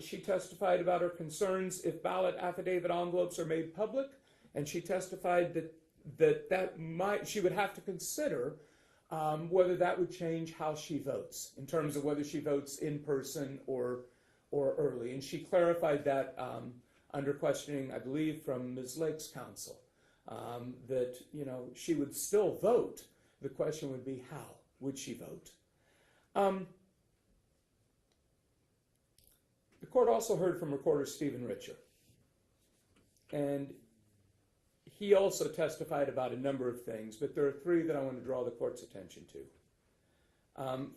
She testified about her concerns if ballot affidavit envelopes are made public, and she testified that she would have to consider whether that would change how she votes, in terms of whether she votes in person or early. And she clarified that under questioning, I believe, from Ms. Lake's counsel, that she would still vote. The question would be, how would she vote? The court also heard from Recorder Stephen Richer, and he also testified about a number of things, but there are three that I want to draw the court's attention to.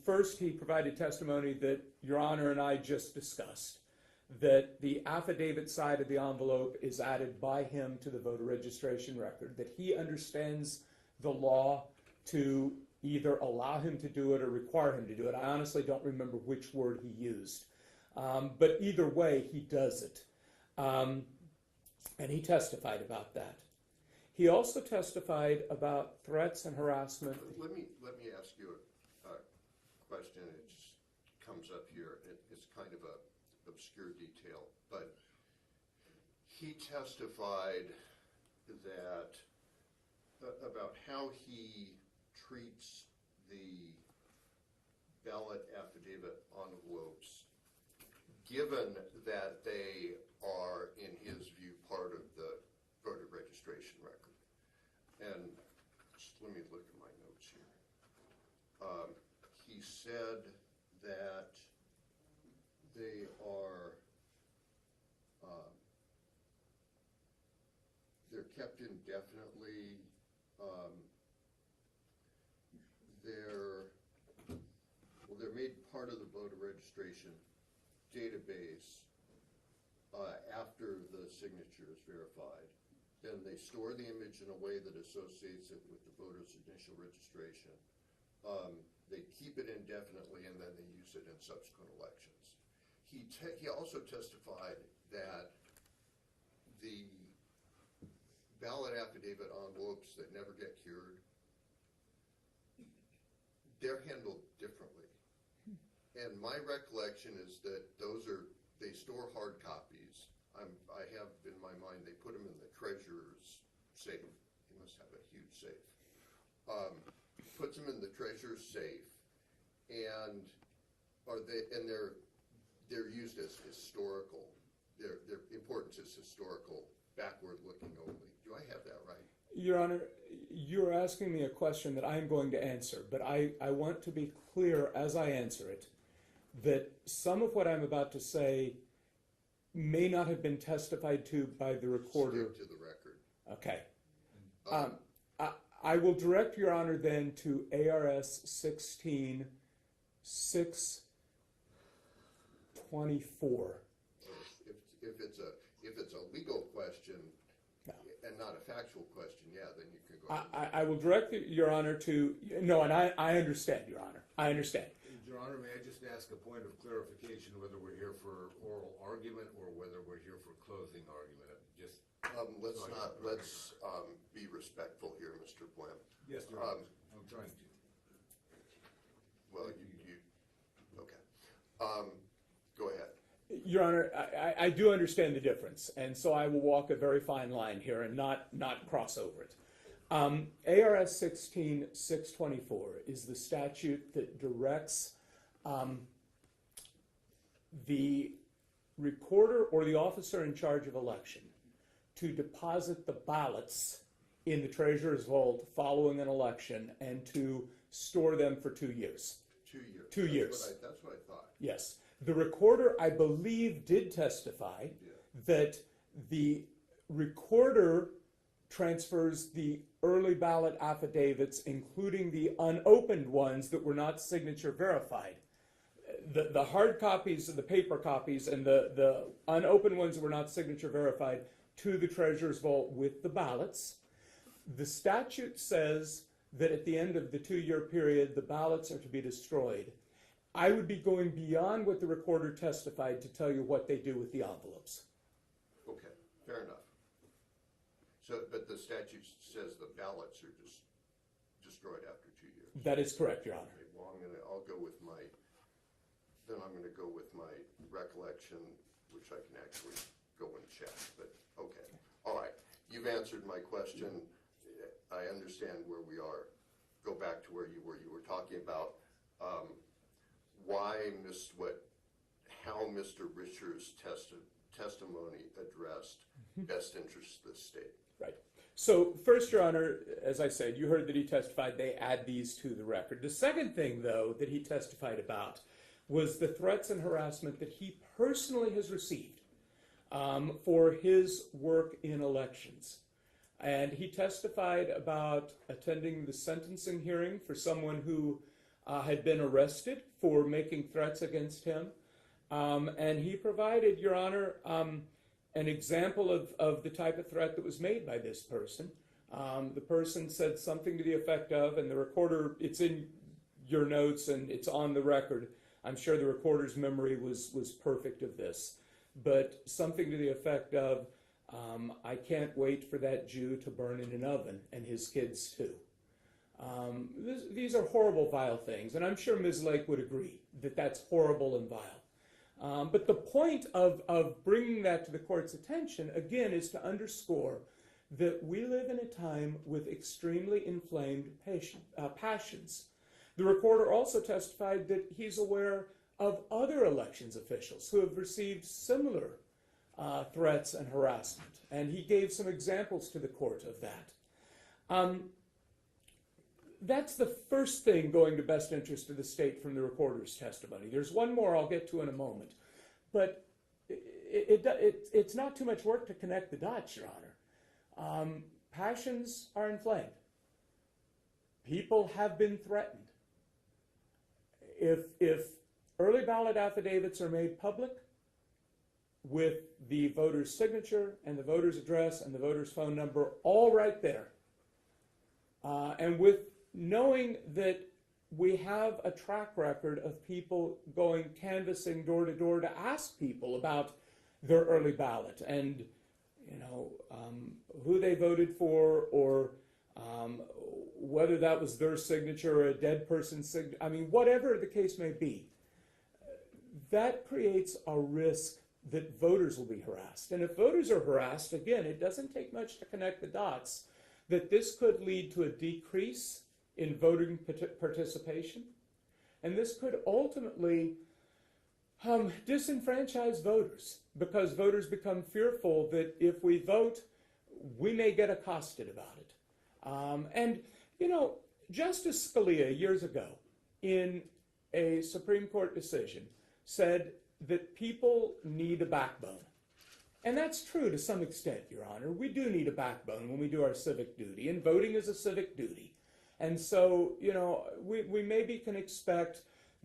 First, he provided testimony that Your Honor and I just discussed, that the affidavit side of the envelope is added by him to the voter registration record, that he understands the law to either allow him to do it or require him to do it. I honestly don't remember which word he used. But either way, he does it. And he testified about that. He also testified about threats and harassment. Let me ask you a question. It just comes up here. It's kind of a obscure detail, but he testified that about how he treats the ballot affidavit envelopes, given that they are, in his view, part of the voter registration record. And just let me look at my notes here. He said that they are, they're kept indefinitely. They're made part of the voter registration database after the signature is verified. Then they store the image in a way that associates it with the voter's initial registration. They keep it indefinitely, and then they use it in subsequent elections. He also testified that the ballot affidavit envelopes that never get cured, they're handled differently. And my recollection is that they store hard copies. I have in my mind, they put them in the treasurer's safe. He must have a huge safe. Puts them in the treasurer's safe, and they're used as historical. Their importance is historical, backward-looking only. Do I have that right? Your Honor, you're asking me a question that I'm going to answer, but I want to be clear as I answer it that some of what I'm about to say may not have been testified to by the recorder. Stick to the record. Okay. I will direct Your Honor then to ARS 16-624. If it's a legal question and not a factual question, yeah, then you can go ahead. I will direct Your Honor to, no, and I understand, Your Honor. I understand. Your Honor, may I just ask a point of clarification whether we're here for oral argument or whether we're here for closing argument? Let's be respectful here, Mr. Blim. Yes, Your Honor. I'm trying to. Well, you okay. Go ahead. Your Honor, I do understand the difference, and so I will walk a very fine line here and not cross over it. ARS 16-624 is the statute that directs the recorder or the officer in charge of election to deposit the ballots in the treasurer's vault following an election and to store them for 2 years. 2 years. 2 years. That's what I thought. Yes. The recorder, I believe, did testify that the recorder transfers the early ballot affidavits, including the unopened ones that were not signature verified. The hard copies and the paper copies and the unopened ones that were not signature verified to the treasurer's vault with the ballots. The statute says that at the end of the 2-year period, the ballots are to be destroyed. I would be going beyond what the recorder testified to tell you what they do with the envelopes. Okay, fair enough. So, but the statute says the ballots are just destroyed after 2 years. That is correct, Your Honor. Okay, well, I'm gonna go with my recollection, which I can actually go and check, but okay. All right, you've answered my question. I understand where we are. Go back to where you were talking about how Mr. Richard's testimony addressed best interests of the state. Right. So first, Your Honor, as I said, you heard that he testified they add these to the record. The second thing, though, that he testified about was the threats and harassment that he personally has received for his work in elections. And he testified about attending the sentencing hearing for someone who had been arrested for making threats against him. And he provided, Your Honor, an example of the type of threat that was made by this person. The person said something to the effect of, and the recorder, it's in your notes and it's on the record. I'm sure the recorder's memory was perfect of this. But something to the effect of, I can't wait for that Jew to burn in an oven, and his kids too. These are horrible, vile things, and I'm sure Ms. Lake would agree that that's horrible and vile. But the point of bringing that to the court's attention, again, is to underscore that we live in a time with extremely inflamed passions. The recorder also testified that he's aware of other elections officials who have received similar threats and harassment, and he gave some examples to the court of that. That's the first thing going to best interest of the state from the recorder's testimony. There's one more I'll get to in a moment, but it's not too much work to connect the dots, Your Honor. Passions are inflamed. People have been threatened. If early ballot affidavits are made public with the voter's signature and the voter's address and the voter's phone number all right there, and with knowing that we have a track record of people going canvassing door to door to ask people about their early ballot and who they voted for, or whether that was their signature or a dead person's signature. I mean, whatever the case may be, that creates a risk that voters will be harassed. And if voters are harassed, again, it doesn't take much to connect the dots that this could lead to a decrease in voting participation. And this could ultimately disenfranchise voters, because voters become fearful that if we vote, we may get accosted about it. And, Justice Scalia years ago in a Supreme Court decision said that people need a backbone. And that's true to some extent, Your Honor. We do need a backbone when we do our civic duty, and voting is a civic duty. And so, we maybe can expect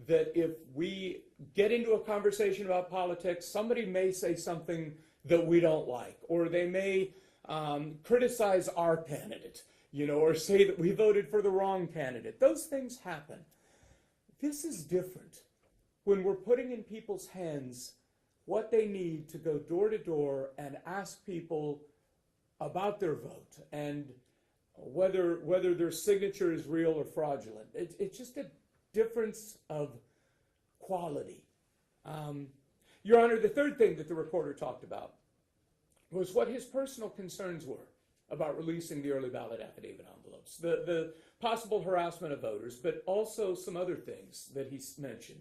that if we get into a conversation about politics, somebody may say something that we don't like, or they may criticize our candidate, or say that we voted for the wrong candidate. Those things happen. This is different when we're putting in people's hands what they need to go door to door and ask people about their vote and whether their signature is real or fraudulent. It's just a difference of quality. Your Honor, the third thing that the recorder talked about was what his personal concerns were about releasing the early ballot affidavit envelopes. The possible harassment of voters, but also some other things that he mentioned.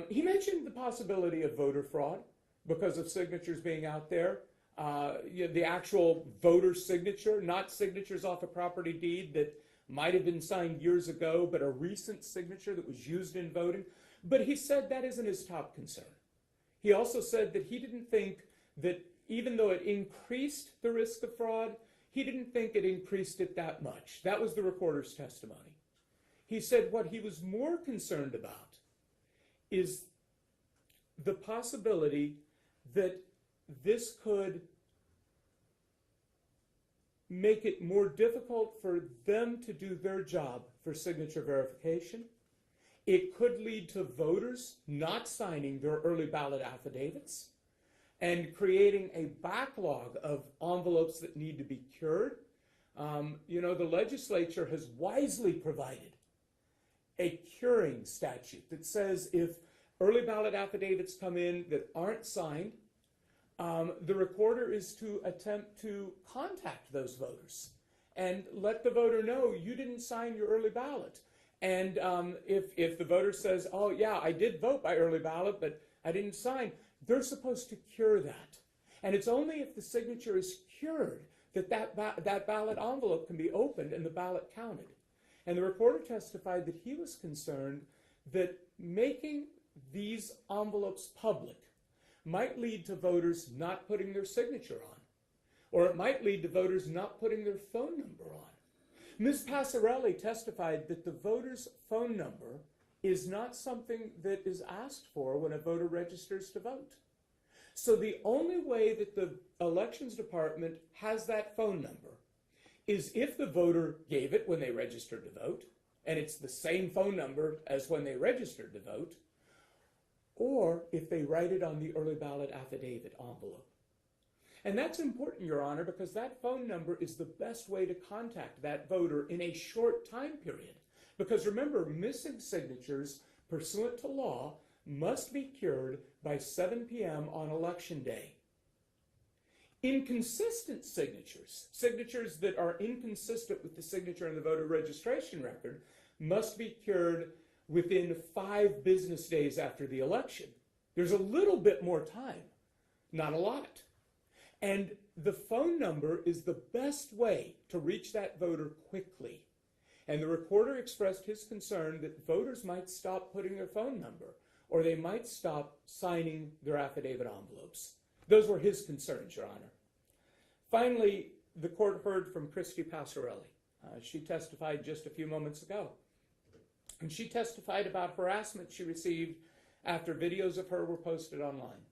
He mentioned the possibility of voter fraud because of signatures being out there. The actual voter signature, not signatures off a property deed that might have been signed years ago, but a recent signature that was used in voting. But he said that isn't his top concern. He also said that he didn't think that even though it increased the risk of fraud, he didn't think it increased it that much. That was the recorder's testimony. He said what he was more concerned about is the possibility that this could make it more difficult for them to do their job for signature verification. It could lead to voters not signing their early ballot affidavits and creating a backlog of envelopes that need to be cured. The legislature has wisely provided a curing statute that says if early ballot affidavits come in that aren't signed, the recorder is to attempt to contact those voters and let the voter know you didn't sign your early ballot. And if the voter says, oh yeah, I did vote by early ballot, but I didn't sign, they're supposed to cure that. And it's only if the signature is cured that ballot envelope can be opened and the ballot counted. And the recorder testified that he was concerned that making these envelopes public might lead to voters not putting their signature on, or it might lead to voters not putting their phone number on. Ms. Passarelli testified that the voter's phone number is not something that is asked for when a voter registers to vote. So the only way that the elections department has that phone number is if the voter gave it when they registered to vote, and it's the same phone number as when they registered to vote, or if they write it on the early ballot affidavit envelope. And that's important, Your Honor, because that phone number is the best way to contact that voter in a short time period. Because remember, missing signatures pursuant to law must be cured by 7 p.m. on Election Day. Inconsistent signatures, signatures that are inconsistent with the signature in the voter registration record, must be cured within 5 business days after the election. There's a little bit more time, not a lot. And the phone number is the best way to reach that voter quickly. And the recorder expressed his concern that voters might stop putting their phone number, or they might stop signing their affidavit envelopes. Those were his concerns, Your Honor. Finally, the court heard from Christy Passarelli. She testified just a few moments ago. And she testified about harassment she received after videos of her were posted online.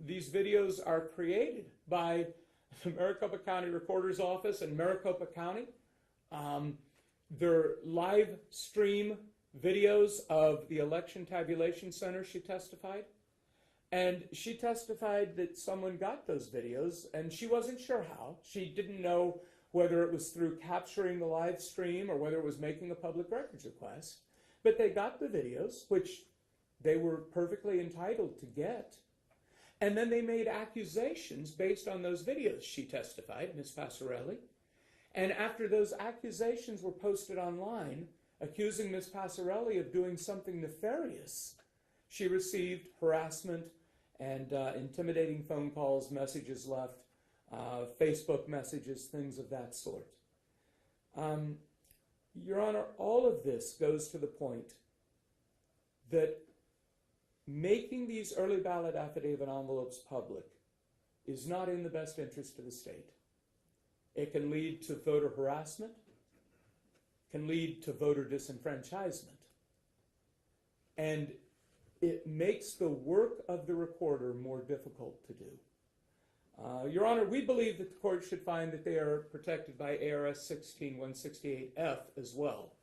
These videos are created by the Maricopa County Recorder's Office in Maricopa County. They're live stream videos of the election tabulation center, she testified. And she testified that someone got those videos, and she wasn't sure how. She didn't know whether it was through capturing the live stream or whether it was making a public records request. But they got the videos, which they were perfectly entitled to get. And then they made accusations based on those videos, she testified, Ms. Passarelli. And after those accusations were posted online, accusing Ms. Passarelli of doing something nefarious, she received harassment and intimidating phone calls, messages left, Facebook messages, things of that sort. Your Honor, all of this goes to the point that making these early ballot affidavit envelopes public is not in the best interest of the state. It can lead to voter harassment, can lead to voter disenfranchisement, and it makes the work of the recorder more difficult to do. Your Honor, we believe that the court should find that they are protected by ARS 16168F as well.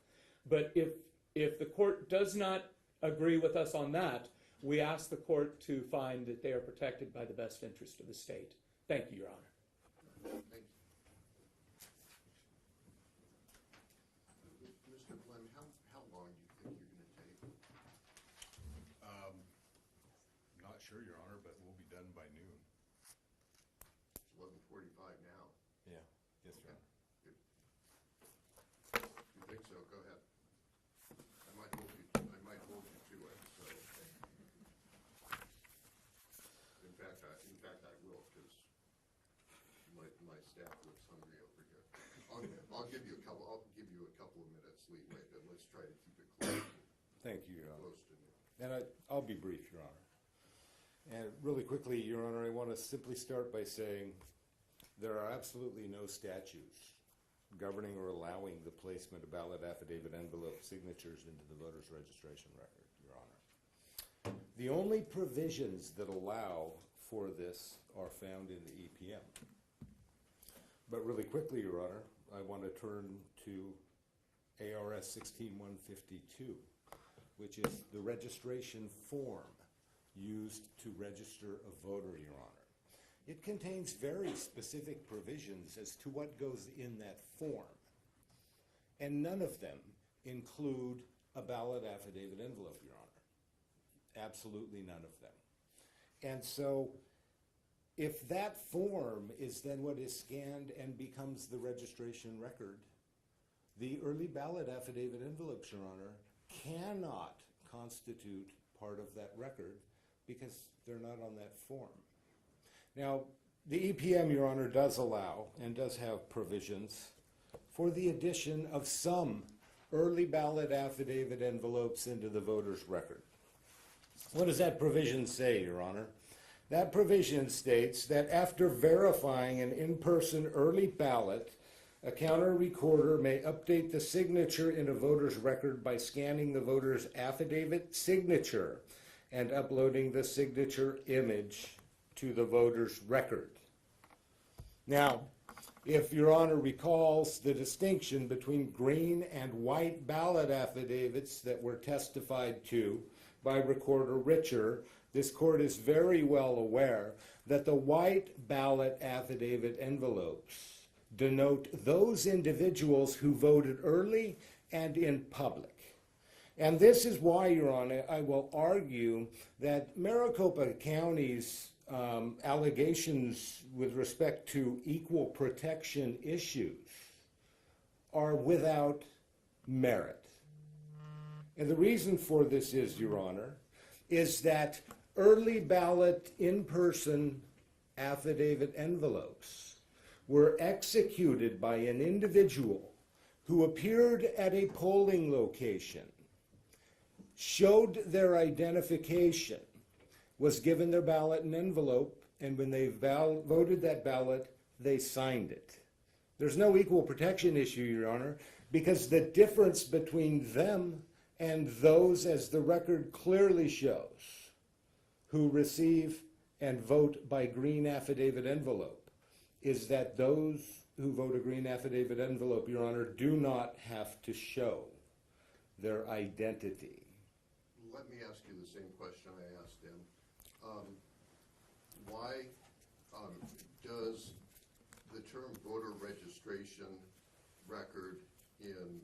But if the court does not agree with us on that, we ask the court to find that they are protected by the best interest of the state. Thank you, Your Honor. Thank you. Mr. Flynn, how long do you think you're going to take? Not sure, Your Honor, but we'll be done by noon. It's 11:45 now. Yeah, yes, Your Honor. You think so? Go ahead. I might hold you to it, so. In fact, I will, because my staff looks hungry over here. I'll give you a couple of minutes leeway, but let's try to keep it close. Thank you, Your Honor. Close to me. And I'll be brief, Your Honor. And really quickly, Your Honor, I want to simply start by saying there are absolutely no statutes governing or allowing the placement of ballot affidavit envelope signatures into the voter's registration record, Your Honor. The only provisions that allow for this are found in the EPM. But really quickly, Your Honor, I want to turn to ARS 16152, which is the registration form used to register a voter, Your Honor. It contains very specific provisions as to what goes in that form, and none of them include a ballot affidavit envelope, Your Honor. Absolutely none of them. And so, if that form is then what is scanned and becomes the registration record, the early ballot affidavit envelopes, Your Honor, cannot constitute part of that record because they're not on that form. Now, the EPM, Your Honor, does allow and does have provisions for the addition of some early ballot affidavit envelopes into the voter's record. What does that provision say, Your Honor? That provision states that after verifying an in-person early ballot, a counter recorder may update the signature in a voter's record by scanning the voter's affidavit signature and uploading the signature image to the voter's record. Now, if Your Honor recalls the distinction between green and white ballot affidavits that were testified to by Recorder Richer, this court is very well aware that the white ballot affidavit envelopes denote those individuals who voted early and in public. And this is why, Your Honor, I will argue that Maricopa County's allegations with respect to equal protection issues are without merit. And the reason for this is, Your Honor, is that early ballot in-person affidavit envelopes were executed by an individual who appeared at a polling location, showed their identification, was given their ballot and envelope, and when they voted that ballot, they signed it. There's no equal protection issue, Your Honor, because the difference between them and those, as the record clearly shows, who receive and vote by green affidavit envelope, is that those who vote a green affidavit envelope, Your Honor, do not have to show their identity. Let me ask you the same question I asked him. Why does the term voter registration record in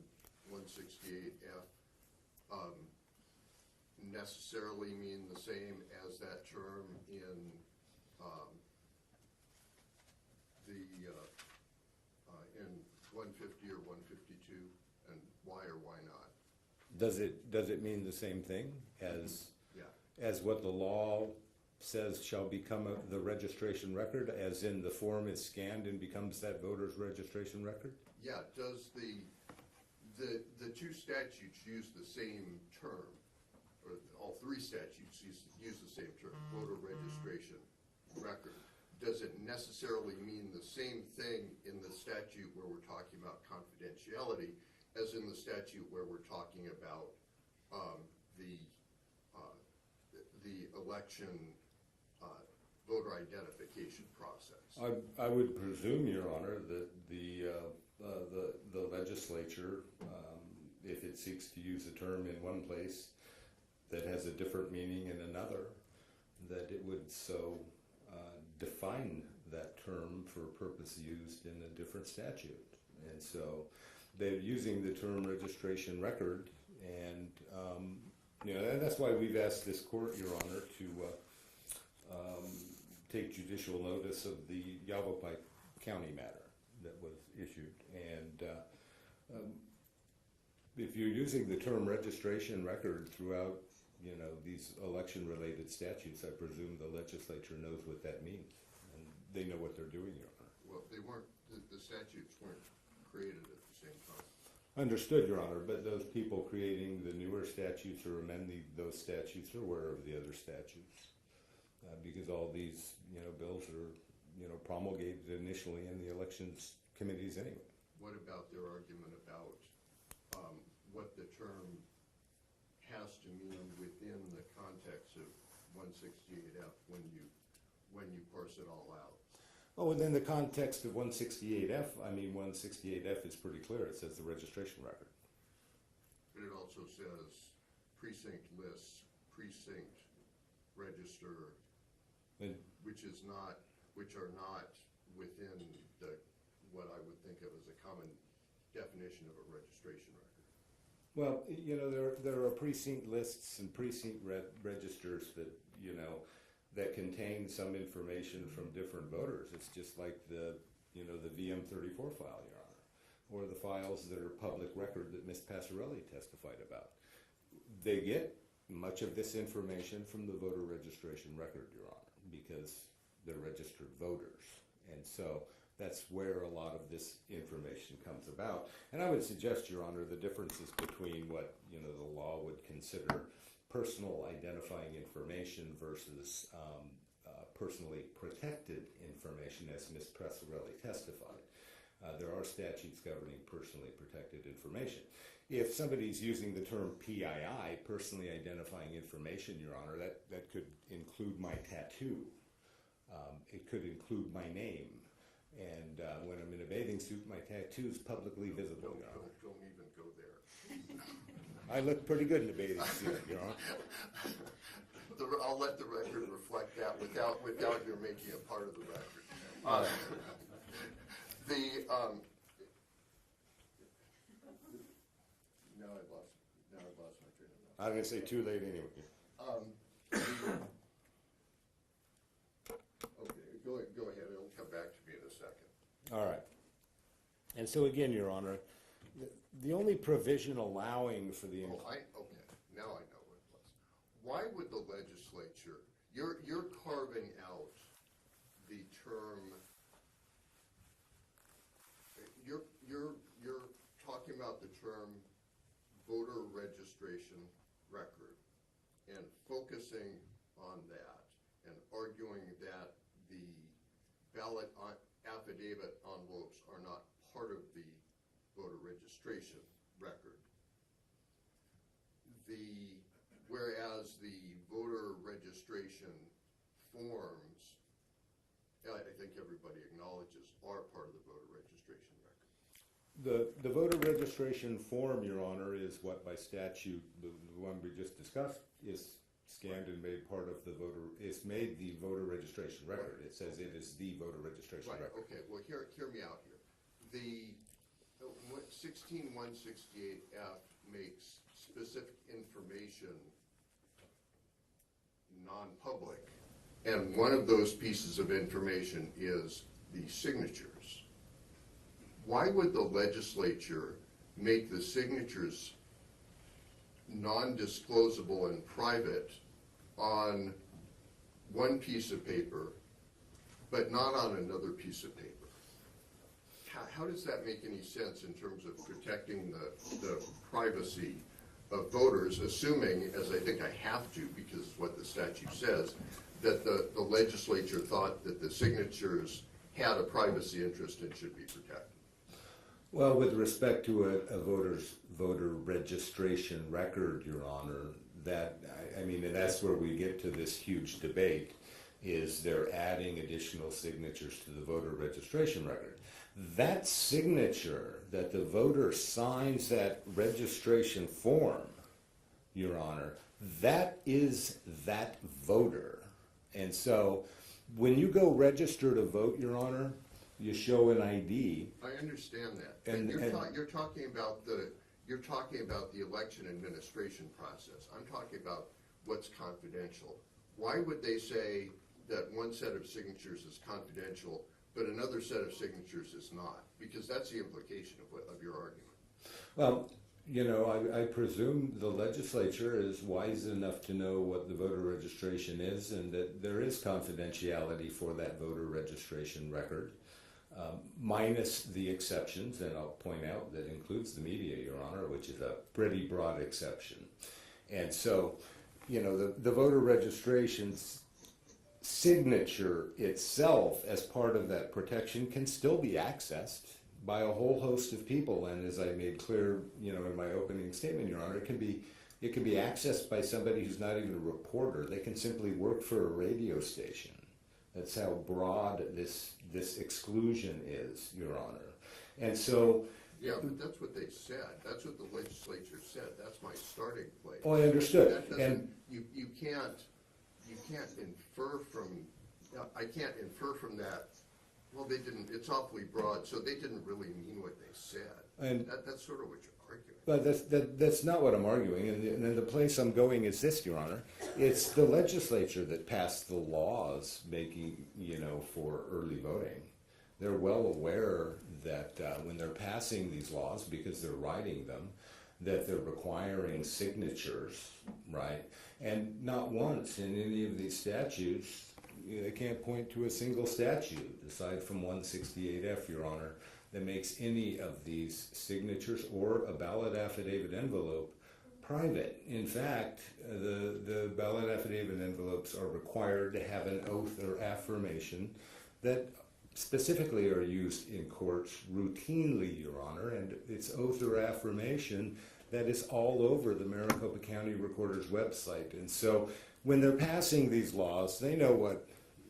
168F necessarily mean the same as that term in in 150 or 152, and why or why not? Does it mean the same thing as Yeah. as what the law says shall become the registration record, as in the form is scanned and becomes that voter's registration record? Yeah, does the two statutes use the same term, or all three statutes use the same term, voter registration record? Does it necessarily mean the same thing in the statute where we're talking about confidentiality as in the statute where we're talking about the election voter identification process? I would presume, Your Honor, that the legislature, if it seeks to use a term in one place that has a different meaning in another, that it would so define that term for a purpose used in a different statute. And so they're using the term registration record, and and that's why we've asked this court, Your Honor, to take judicial notice of the Yavapai County matter, If you're using the term registration record throughout, you know, these election-related statutes, I presume the legislature knows what that means, and they know what they're doing, Your Honor. Well, they weren't, the statutes weren't created at the same time. Understood, Your Honor, but those people creating the newer statutes or amending those statutes are aware of the other statutes, because all these, you know, bills are, you know, promulgated initially in the elections committees anyway. What about their argument about what the term has to mean within the context of 168F when you parse it all out? Oh, within the context of 168F, I mean, 168F is pretty clear. It says the registration record. But it also says precinct lists, precinct register, And which are not within what I would think of as a common definition of a registration record. well, you know, there are precinct lists and precinct registers that, you know, that contain some information from different voters. It's just like the, you know, the VM34 file, Your Honor, or the files that are public record that Ms. Passarelli testified about. They get much of this information from the voter registration record, Your Honor, because they're registered voters. And so that's where a lot of this information comes about. And I would suggest, Your Honor, the differences between what, you know, the law would consider personal identifying information versus personally protected information, as Ms. Passarelli testified. There are statutes governing personally protected information. If somebody's using the term PII, personally identifying information, Your Honor, that could include my tattoo. It could include my name. And when I'm in a bathing suit, my tattoo is publicly visible, Your Honor. Don't even go there. I look pretty good in a bathing suit, Your Honor. I'll let the record reflect that without your making it part of the record. Now I've lost my train of thought. I'm going to say too late anyway. Okay, go ahead. It'll come back to me in a second. All right. And so again, Your Honor, the only provision allowing for the... Okay, now I know what it was. Why would the legislature, you're carving out the term, you're talking about the term voter registration record and focusing on that and arguing that the ballot affidavit envelopes are not part of the voter registration record. Whereas the voter registration forms, I think everybody acknowledges, are part of the voter registration record. The voter registration form, Your Honor, is what by statute, the one we just discussed, is scanned and made part of the voter, it's made the voter registration record. It says it is the voter registration Right, record. okay, well hear me out here. The 16168F makes specific information non-public, and one of those pieces of information is the signatures. Why would the legislature make the signatures non-disclosable and private on one piece of paper, but not on another piece of paper? How does that make any sense in terms of protecting the privacy of voters, assuming, as I think I have to because it's what the statute says, that the legislature thought that the signatures had a privacy interest and should be protected? Well, with respect to a voter registration record, Your Honor, I mean, and that's where we get to this huge debate, is they're adding additional signatures to the voter registration record. That signature that the voter signs that registration form, Your Honor, that is that voter. And so when you go register to vote, Your Honor, you show an ID. I understand that. And you're talking about the election administration process. I'm talking about what's confidential. Why would they say that one set of signatures is confidential, but another set of signatures is not? Because that's the implication of your argument. Well, you know, I presume the legislature is wise enough to know what the voter registration is and that there is confidentiality for that voter registration record, minus the exceptions, and I'll point out that includes the media, Your Honor, which is a pretty broad exception. And so, you know, the voter registration's signature itself as part of that protection can still be accessed by a whole host of people, and as I made clear, you know, in my opening statement, Your Honor, it can be accessed by somebody who's not even a reporter. They can simply work for a radio station. That's how broad this exclusion is, Your Honor. And so, Yeah, but that's what they said. That's what the legislature said. That's my starting place. oh, I understood. That doesn't, And you can't infer from, I can't infer from that, well, they didn't, it's awfully broad, so they didn't really mean what they said. And That's sort of what you're arguing. but that's not what I'm arguing, and the place I'm going is this, Your Honor. It's the legislature that passed the laws making, you know, for early voting. They're well aware that when they're passing these laws, because they're writing them, that they're requiring signatures, right? And not once in any of these statutes, they can't point to a single statute, aside from 168F, Your Honor, that makes any of these signatures or a ballot affidavit envelope private. In fact, the ballot affidavit envelopes are required to have an oath or affirmation that specifically are used in courts routinely, Your Honor, and it's oath or affirmation that is all over the Maricopa County Recorder's website. And so when they're passing these laws, they know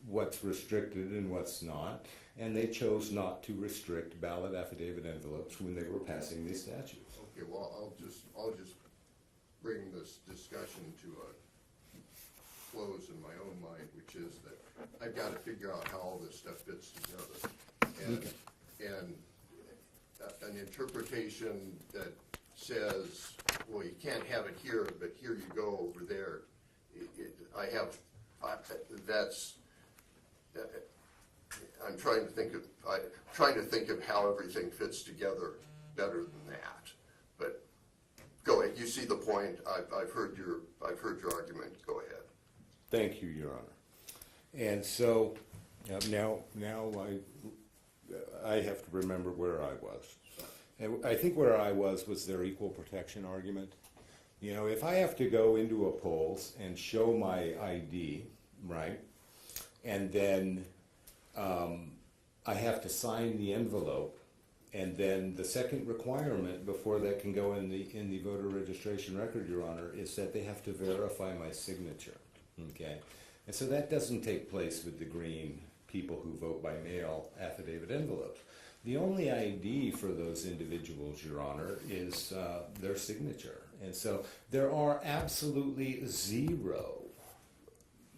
what's restricted and what's not, and they chose not to restrict ballot affidavit envelopes when they were passing these statutes. Okay, well, I'll just bring this discussion to a close in my own mind, which is that I've got to figure out how all this stuff fits together. And an interpretation that says, well, you can't have it here, but here you go over there. I'm trying to think of how everything fits together better than that. But go ahead. You see the point. I've heard your argument. Go ahead. Thank you, Your Honor. And so now I have to remember where I was. And I think where I was their equal protection argument. You know, if I have to go into a polls and show my ID, right, and then I have to sign the envelope, and then the second requirement before that can go in the voter registration record, Your Honor, is that they have to verify my signature. Okay, and so that doesn't take place with the green people who vote by mail affidavit envelopes. The only ID for those individuals, Your Honor, is their signature. And so there are absolutely zero,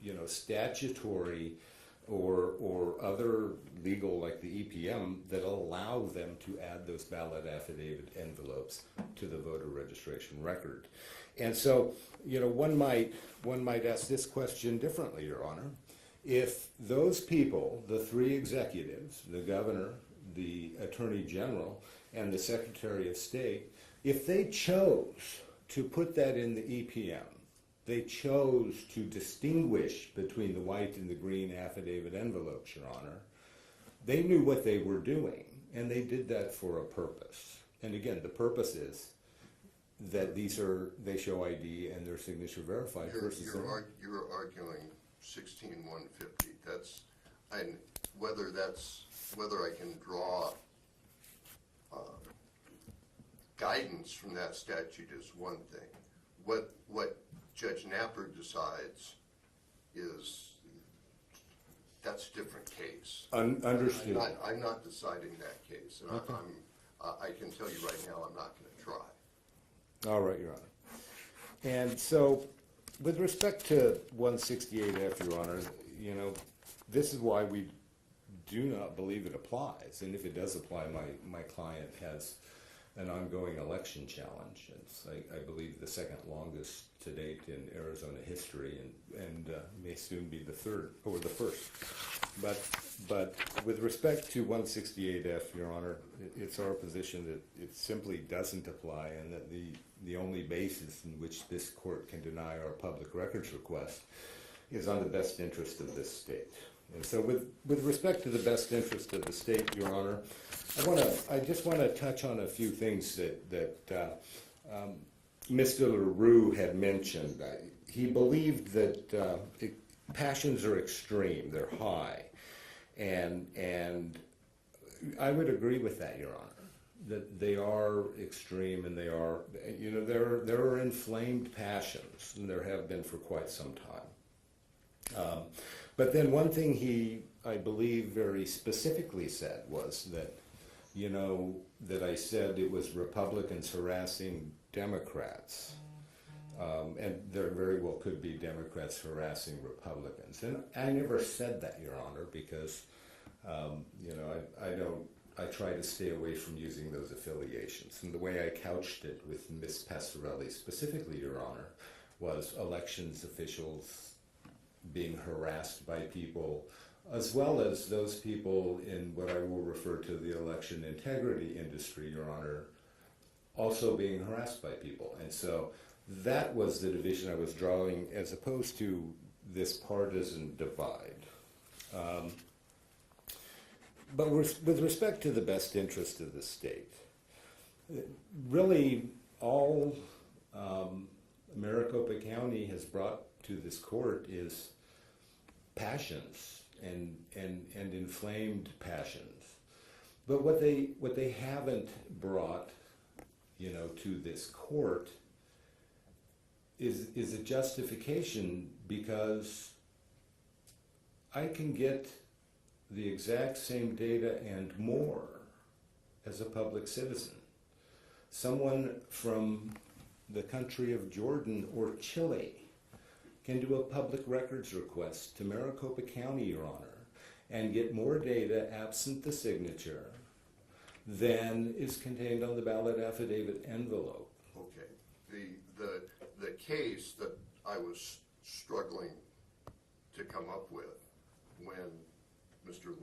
you know, statutory or other legal, like the EPM, that allow them to add those ballot affidavit envelopes to the voter registration record. And so, you know, one might ask this question differently, Your Honor. If those people, the three executives, the governor, the attorney general, and the secretary of state, if they chose to put that in the EPM, they chose to distinguish between the white and the green affidavit envelopes, Your Honor, they knew what they were doing, and they did that for a purpose. And again, the purpose is that they show ID and their signature verified. You're arguing 16-150. Whether I can draw guidance from that statute is one thing. What Judge Napper decides that's a different case. Understood. I'm not deciding that case. And Okay. I can tell you right now I'm not going to try. All right, Your Honor. And so, with respect to 168F, Your Honor, you know, this is why we do not believe it applies. And if it does apply, my client has an ongoing election challenge. It's, I believe, the second longest to date in Arizona history, and may soon be the third or the first. But with respect to 168F, Your Honor, it's our position that it simply doesn't apply, and that the only basis in which this court can deny our public records request is on the best interest of this state. And so with respect to the best interest of the state, Your Honor, I just want to touch on a few things that Mr. LaRue had mentioned. He believed that passions are extreme, they're high, and I would agree with that, Your Honor, that they are extreme, and they are, there are inflamed passions, and there have been for quite some time. But then one thing he, I believe, very specifically said was that, that I said it was Republicans harassing Democrats. And there very well could be Democrats harassing Republicans. And I never said that, Your Honor, because, I try to stay away from using those affiliations. And the way I couched it with Ms. Passarelli specifically, Your Honor, was elections officials being harassed by people, as well as those people in what I will refer to the election integrity industry, Your Honor, also being harassed by people. And so that was the division I was drawing, as opposed to this partisan divide. But with respect to the best interest of the state, really all Maricopa County has brought to this court is passions and inflamed passions. But what they haven't brought, to this court is a justification, because I can get the exact same data and more as a public citizen. Someone from the country of Jordan or Chile can do a public records request to Maricopa County, Your Honor, and get more data absent the signature than is contained on the ballot affidavit envelope. Okay. The case that I was struggling to come up with when Mr.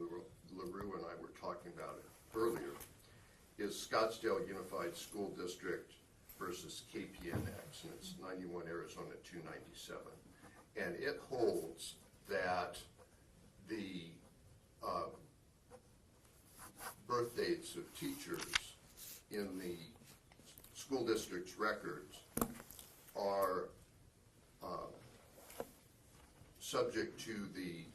LaRue and I were talking about it earlier is Scottsdale Unified School District versus KPNX, and it's 91 Arizona 297. And it holds that the birth dates of teachers in the school district's records are subject to the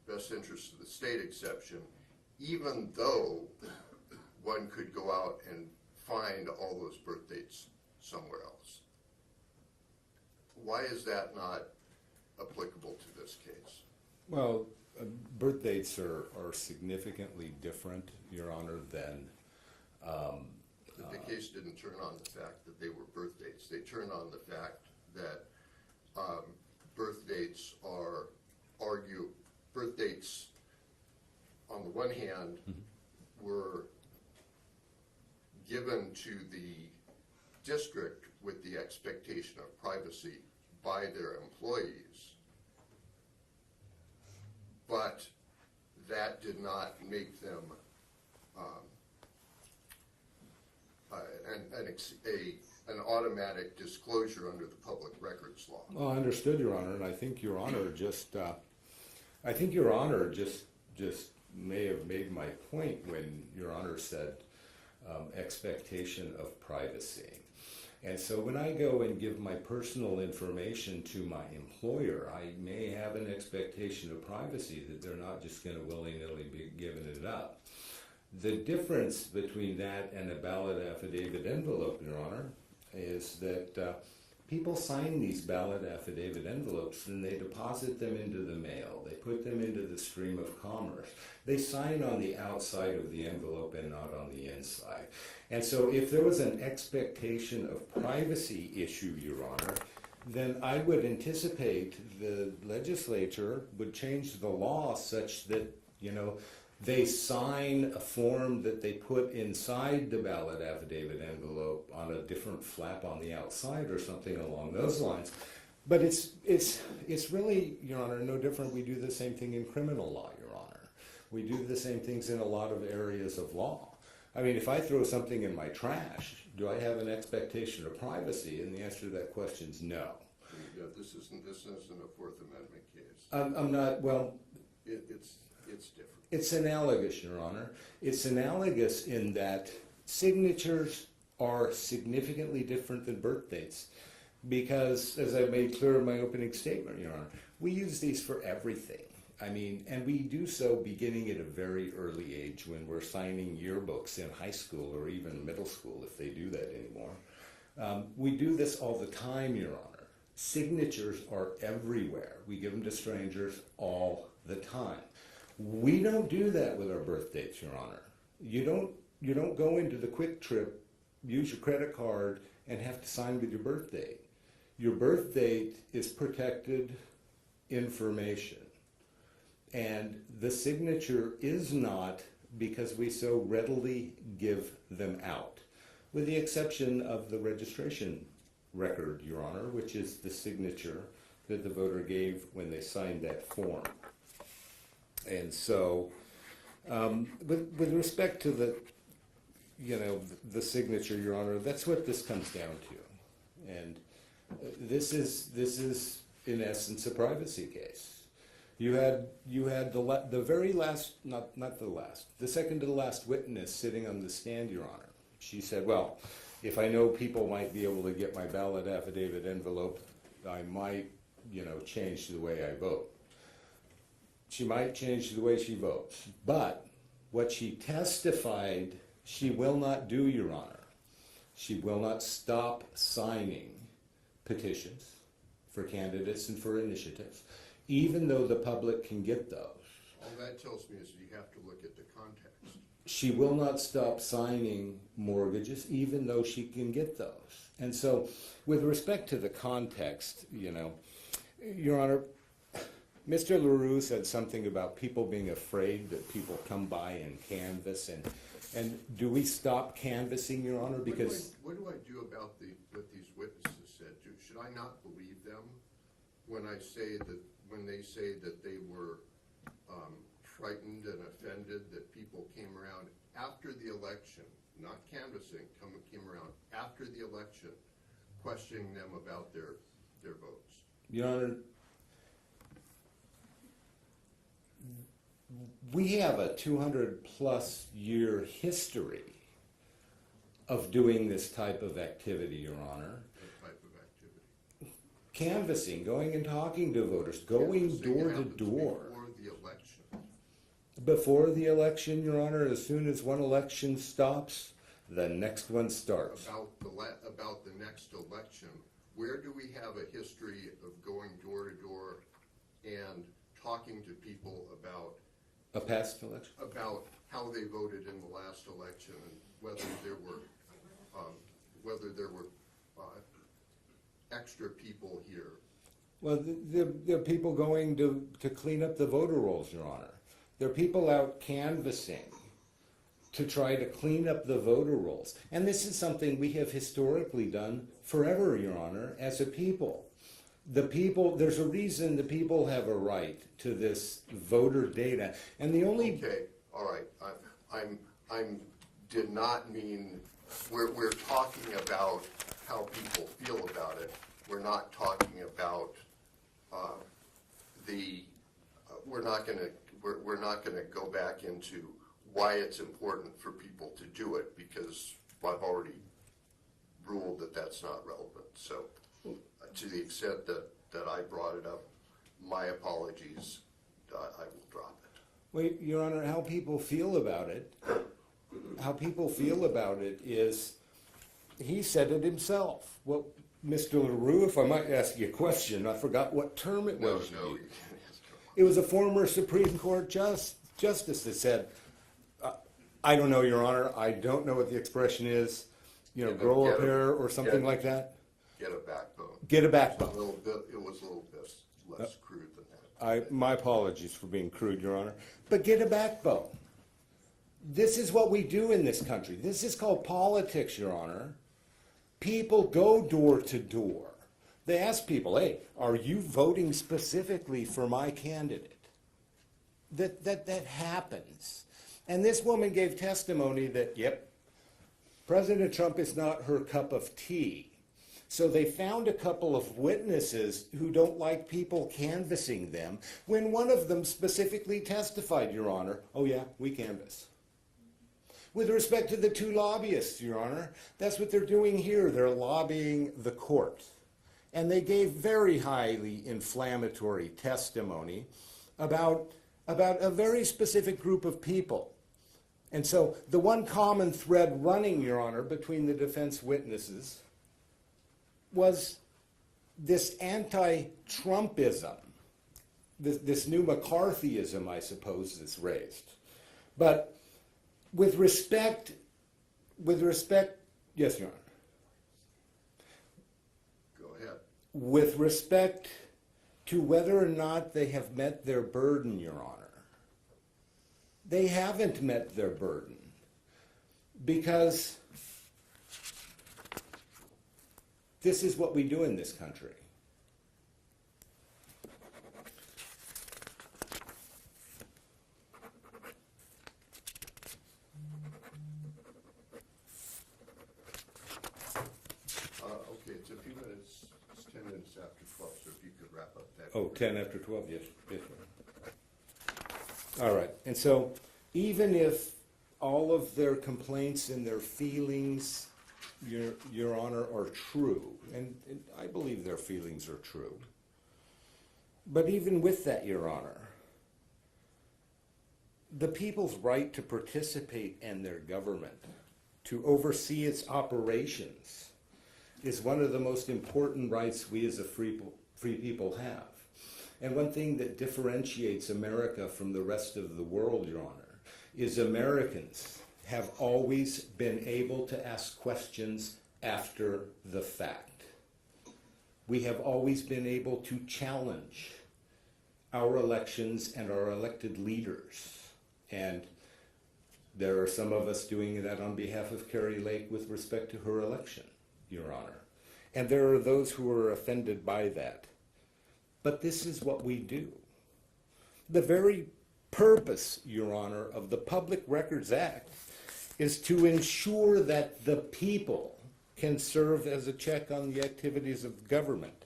best interest of the state exception, even though one could go out and find all those birth dates somewhere else. Why is that not applicable to this case? Well, birth dates are significantly different, Your Honor, than... The case didn't turn on the fact that they were birth dates. They turned on the fact that birth dates on the one hand were given to the district with the expectation of privacy by their employees, but that did not make them an automatic disclosure under the public records law. Well, I understood, Your Honor, and I think Your Honor just may have made my point when Your Honor said expectation of privacy. And so when I go and give my personal information to my employer, I may have an expectation of privacy that they're not just going to willy-nilly be giving it up. The difference between that and a ballot affidavit envelope, Your Honor, is that people sign these ballot affidavit envelopes and they deposit them into the mail. They put them into the stream of commerce. They sign on the outside of the envelope and not on the inside. And so if there was an expectation of privacy issue, Your Honor, then I would anticipate the legislature would change the law such that, They sign a form that they put inside the ballot affidavit envelope on a different flap on the outside or something along those lines. But it's really, Your Honor, no different. We do the same thing in criminal law, Your Honor. We do the same things in a lot of areas of law. I mean, if I throw something in my trash, do I have an expectation of privacy? And the answer to that question is no. Yeah, this isn't a Fourth Amendment case. I'm not, well... It's different. It's analogous, Your Honor. It's analogous in that signatures are significantly different than birth dates because, as I made clear in my opening statement, Your Honor, we use these for everything. I mean, and we do so beginning at a very early age when we're signing yearbooks in high school or even middle school, if they do that anymore. We do this all the time, Your Honor. Signatures are everywhere. We give them to strangers all the time. We don't do that with our birth dates, Your Honor. You don't go into the Quick Trip, use your credit card, and have to sign with your birth date. Your birth date is protected information. And the signature is not, because we so readily give them out, with the exception of the registration record, Your Honor, which is the signature that the voter gave when they signed that form. And so, with respect to the signature, Your Honor, that's what this comes down to. And this is in essence a privacy case. You had the very last, not the last, the second to the last witness sitting on the stand, Your Honor. She said, well, if I know people might be able to get my ballot affidavit envelope, I might, change the way I vote. She might change the way she votes. But what she testified she will not do, Your Honor, she will not stop signing petitions for candidates and for initiatives, even though the public can get those. All that tells me is you have to look at the context. She will not stop signing mortgages, even though she can get those. And so, with respect to the context, Your Honor, Mr. LaRue said something about people being afraid that people come by and canvass, and do we stop canvassing, Your Honor? Because what do I do about what these witnesses said? Should I not believe them when they say that they were frightened and offended that people came around after the election, not canvassing, came around after the election, questioning them about their votes? Your Honor, we have a 200-plus year history of doing this type of activity, Your Honor. What type of activity? Canvassing, going and talking to voters, going door to door. Before the election. Before the election, Your Honor, as soon as one election stops, the next one starts. About the next election, where do we have a history of going door to door and talking to people about A past election? About how they voted in the last election and whether there were extra people here? Well, there are people going to clean up the voter rolls, Your Honor. There are people out canvassing to try to clean up the voter rolls. And this is something we have historically done forever, Your Honor, as a people. There's a reason the people have a right to this voter data. And the only... Okay, all right. I'm did not mean, we're talking about how people feel about it. We're not talking about we're not gonna go back into why it's important for people to do it, because I've already ruled that that's not relevant. So to the extent that I brought it up, my apologies, I will drop it. Well, Your Honor, how people feel about it is, he said it himself. Well, Mr. LaRue, if I might ask you a question, I forgot what term it was. No. It was a former Supreme Court justice that said, I don't know, Your Honor, I don't know what the expression is, grow a pair or something like that. Get a backbone. Get a backbone. It was a little bit less crude than that. My apologies for being crude, Your Honor. But get a backbone. This is what we do in this country. This is called politics, Your Honor. People go door to door. They ask people, hey, are you voting specifically for my candidate? That happens. And this woman gave testimony that, yep, President Trump is not her cup of tea. So they found a couple of witnesses who don't like people canvassing them, when one of them specifically testified, Your Honor, oh yeah, we canvass. With respect to the two lobbyists, Your Honor, that's what they're doing here. They're lobbying the court. And they gave very highly inflammatory testimony about a very specific group of people. And so the one common thread running, Your Honor, between the defense witnesses was this anti-Trumpism, this new McCarthyism, I suppose, that's raised. But with respect, yes, Your Honor. Go ahead. With respect to whether or not they have met their burden, Your Honor, they haven't met their burden, because this is what we do in this country. Okay, it's a few minutes, it's 10 minutes after 12, so if you could wrap up that. Oh, 10 after 12, yes, yes. All right, and so even if all of their complaints and their feelings, Your Honor, are true, and I believe their feelings are true, but even with that, Your Honor, the people's right to participate in their government, to oversee its operations, is one of the most important rights we as a free people have. And one thing that differentiates America from the rest of the world, Your Honor, is Americans have always been able to ask questions after the fact. We have always been able to challenge our elections and our elected leaders. And there are some of us doing that on behalf of Kari Lake with respect to her election, Your Honor. And there are those who are offended by that. But this is what we do. The very purpose, Your Honor, of the Public Records Act is to ensure that the people can serve as a check on the activities of government.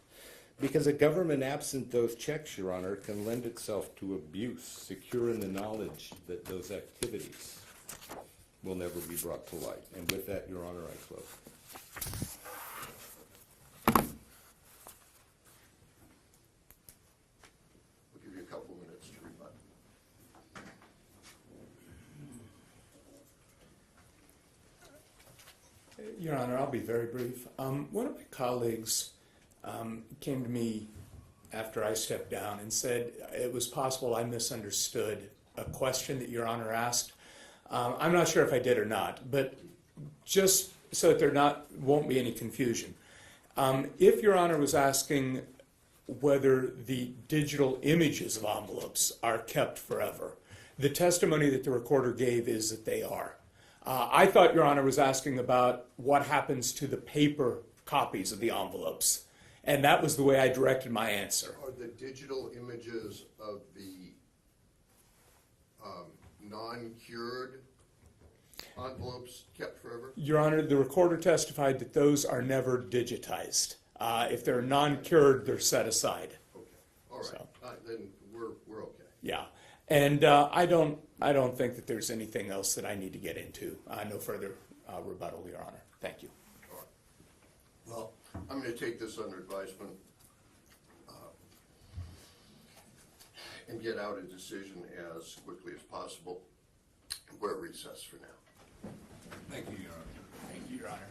Because a government absent those checks, Your Honor, can lend itself to abuse, secure in the knowledge that those activities will never be brought to light. And with that, Your Honor, I close. We'll give you a couple minutes to rebut. Your Honor, I'll be very brief. One of my colleagues came to me after I stepped down and said it was possible I misunderstood a question that Your Honor asked. I'm not sure if I did or not, but just so that there won't be any confusion. If Your Honor was asking whether the digital images of envelopes are kept forever, the testimony that the recorder gave is that they are. I thought Your Honor was asking about what happens to the paper copies of the envelopes, and that was the way I directed my answer. Are the digital images of the non-cured envelopes kept forever? Your Honor, the recorder testified that those are never digitized. If they're non-cured, they're set aside. Okay, all right. So. Then we're okay. Yeah, and I don't think that there's anything else that I need to get into. No further rebuttal, Your Honor. Thank you. All right. Well, I'm going to take this under advisement and get out a decision as quickly as possible. We're at recess for now. Thank you, Your Honor. Thank you, Your Honor.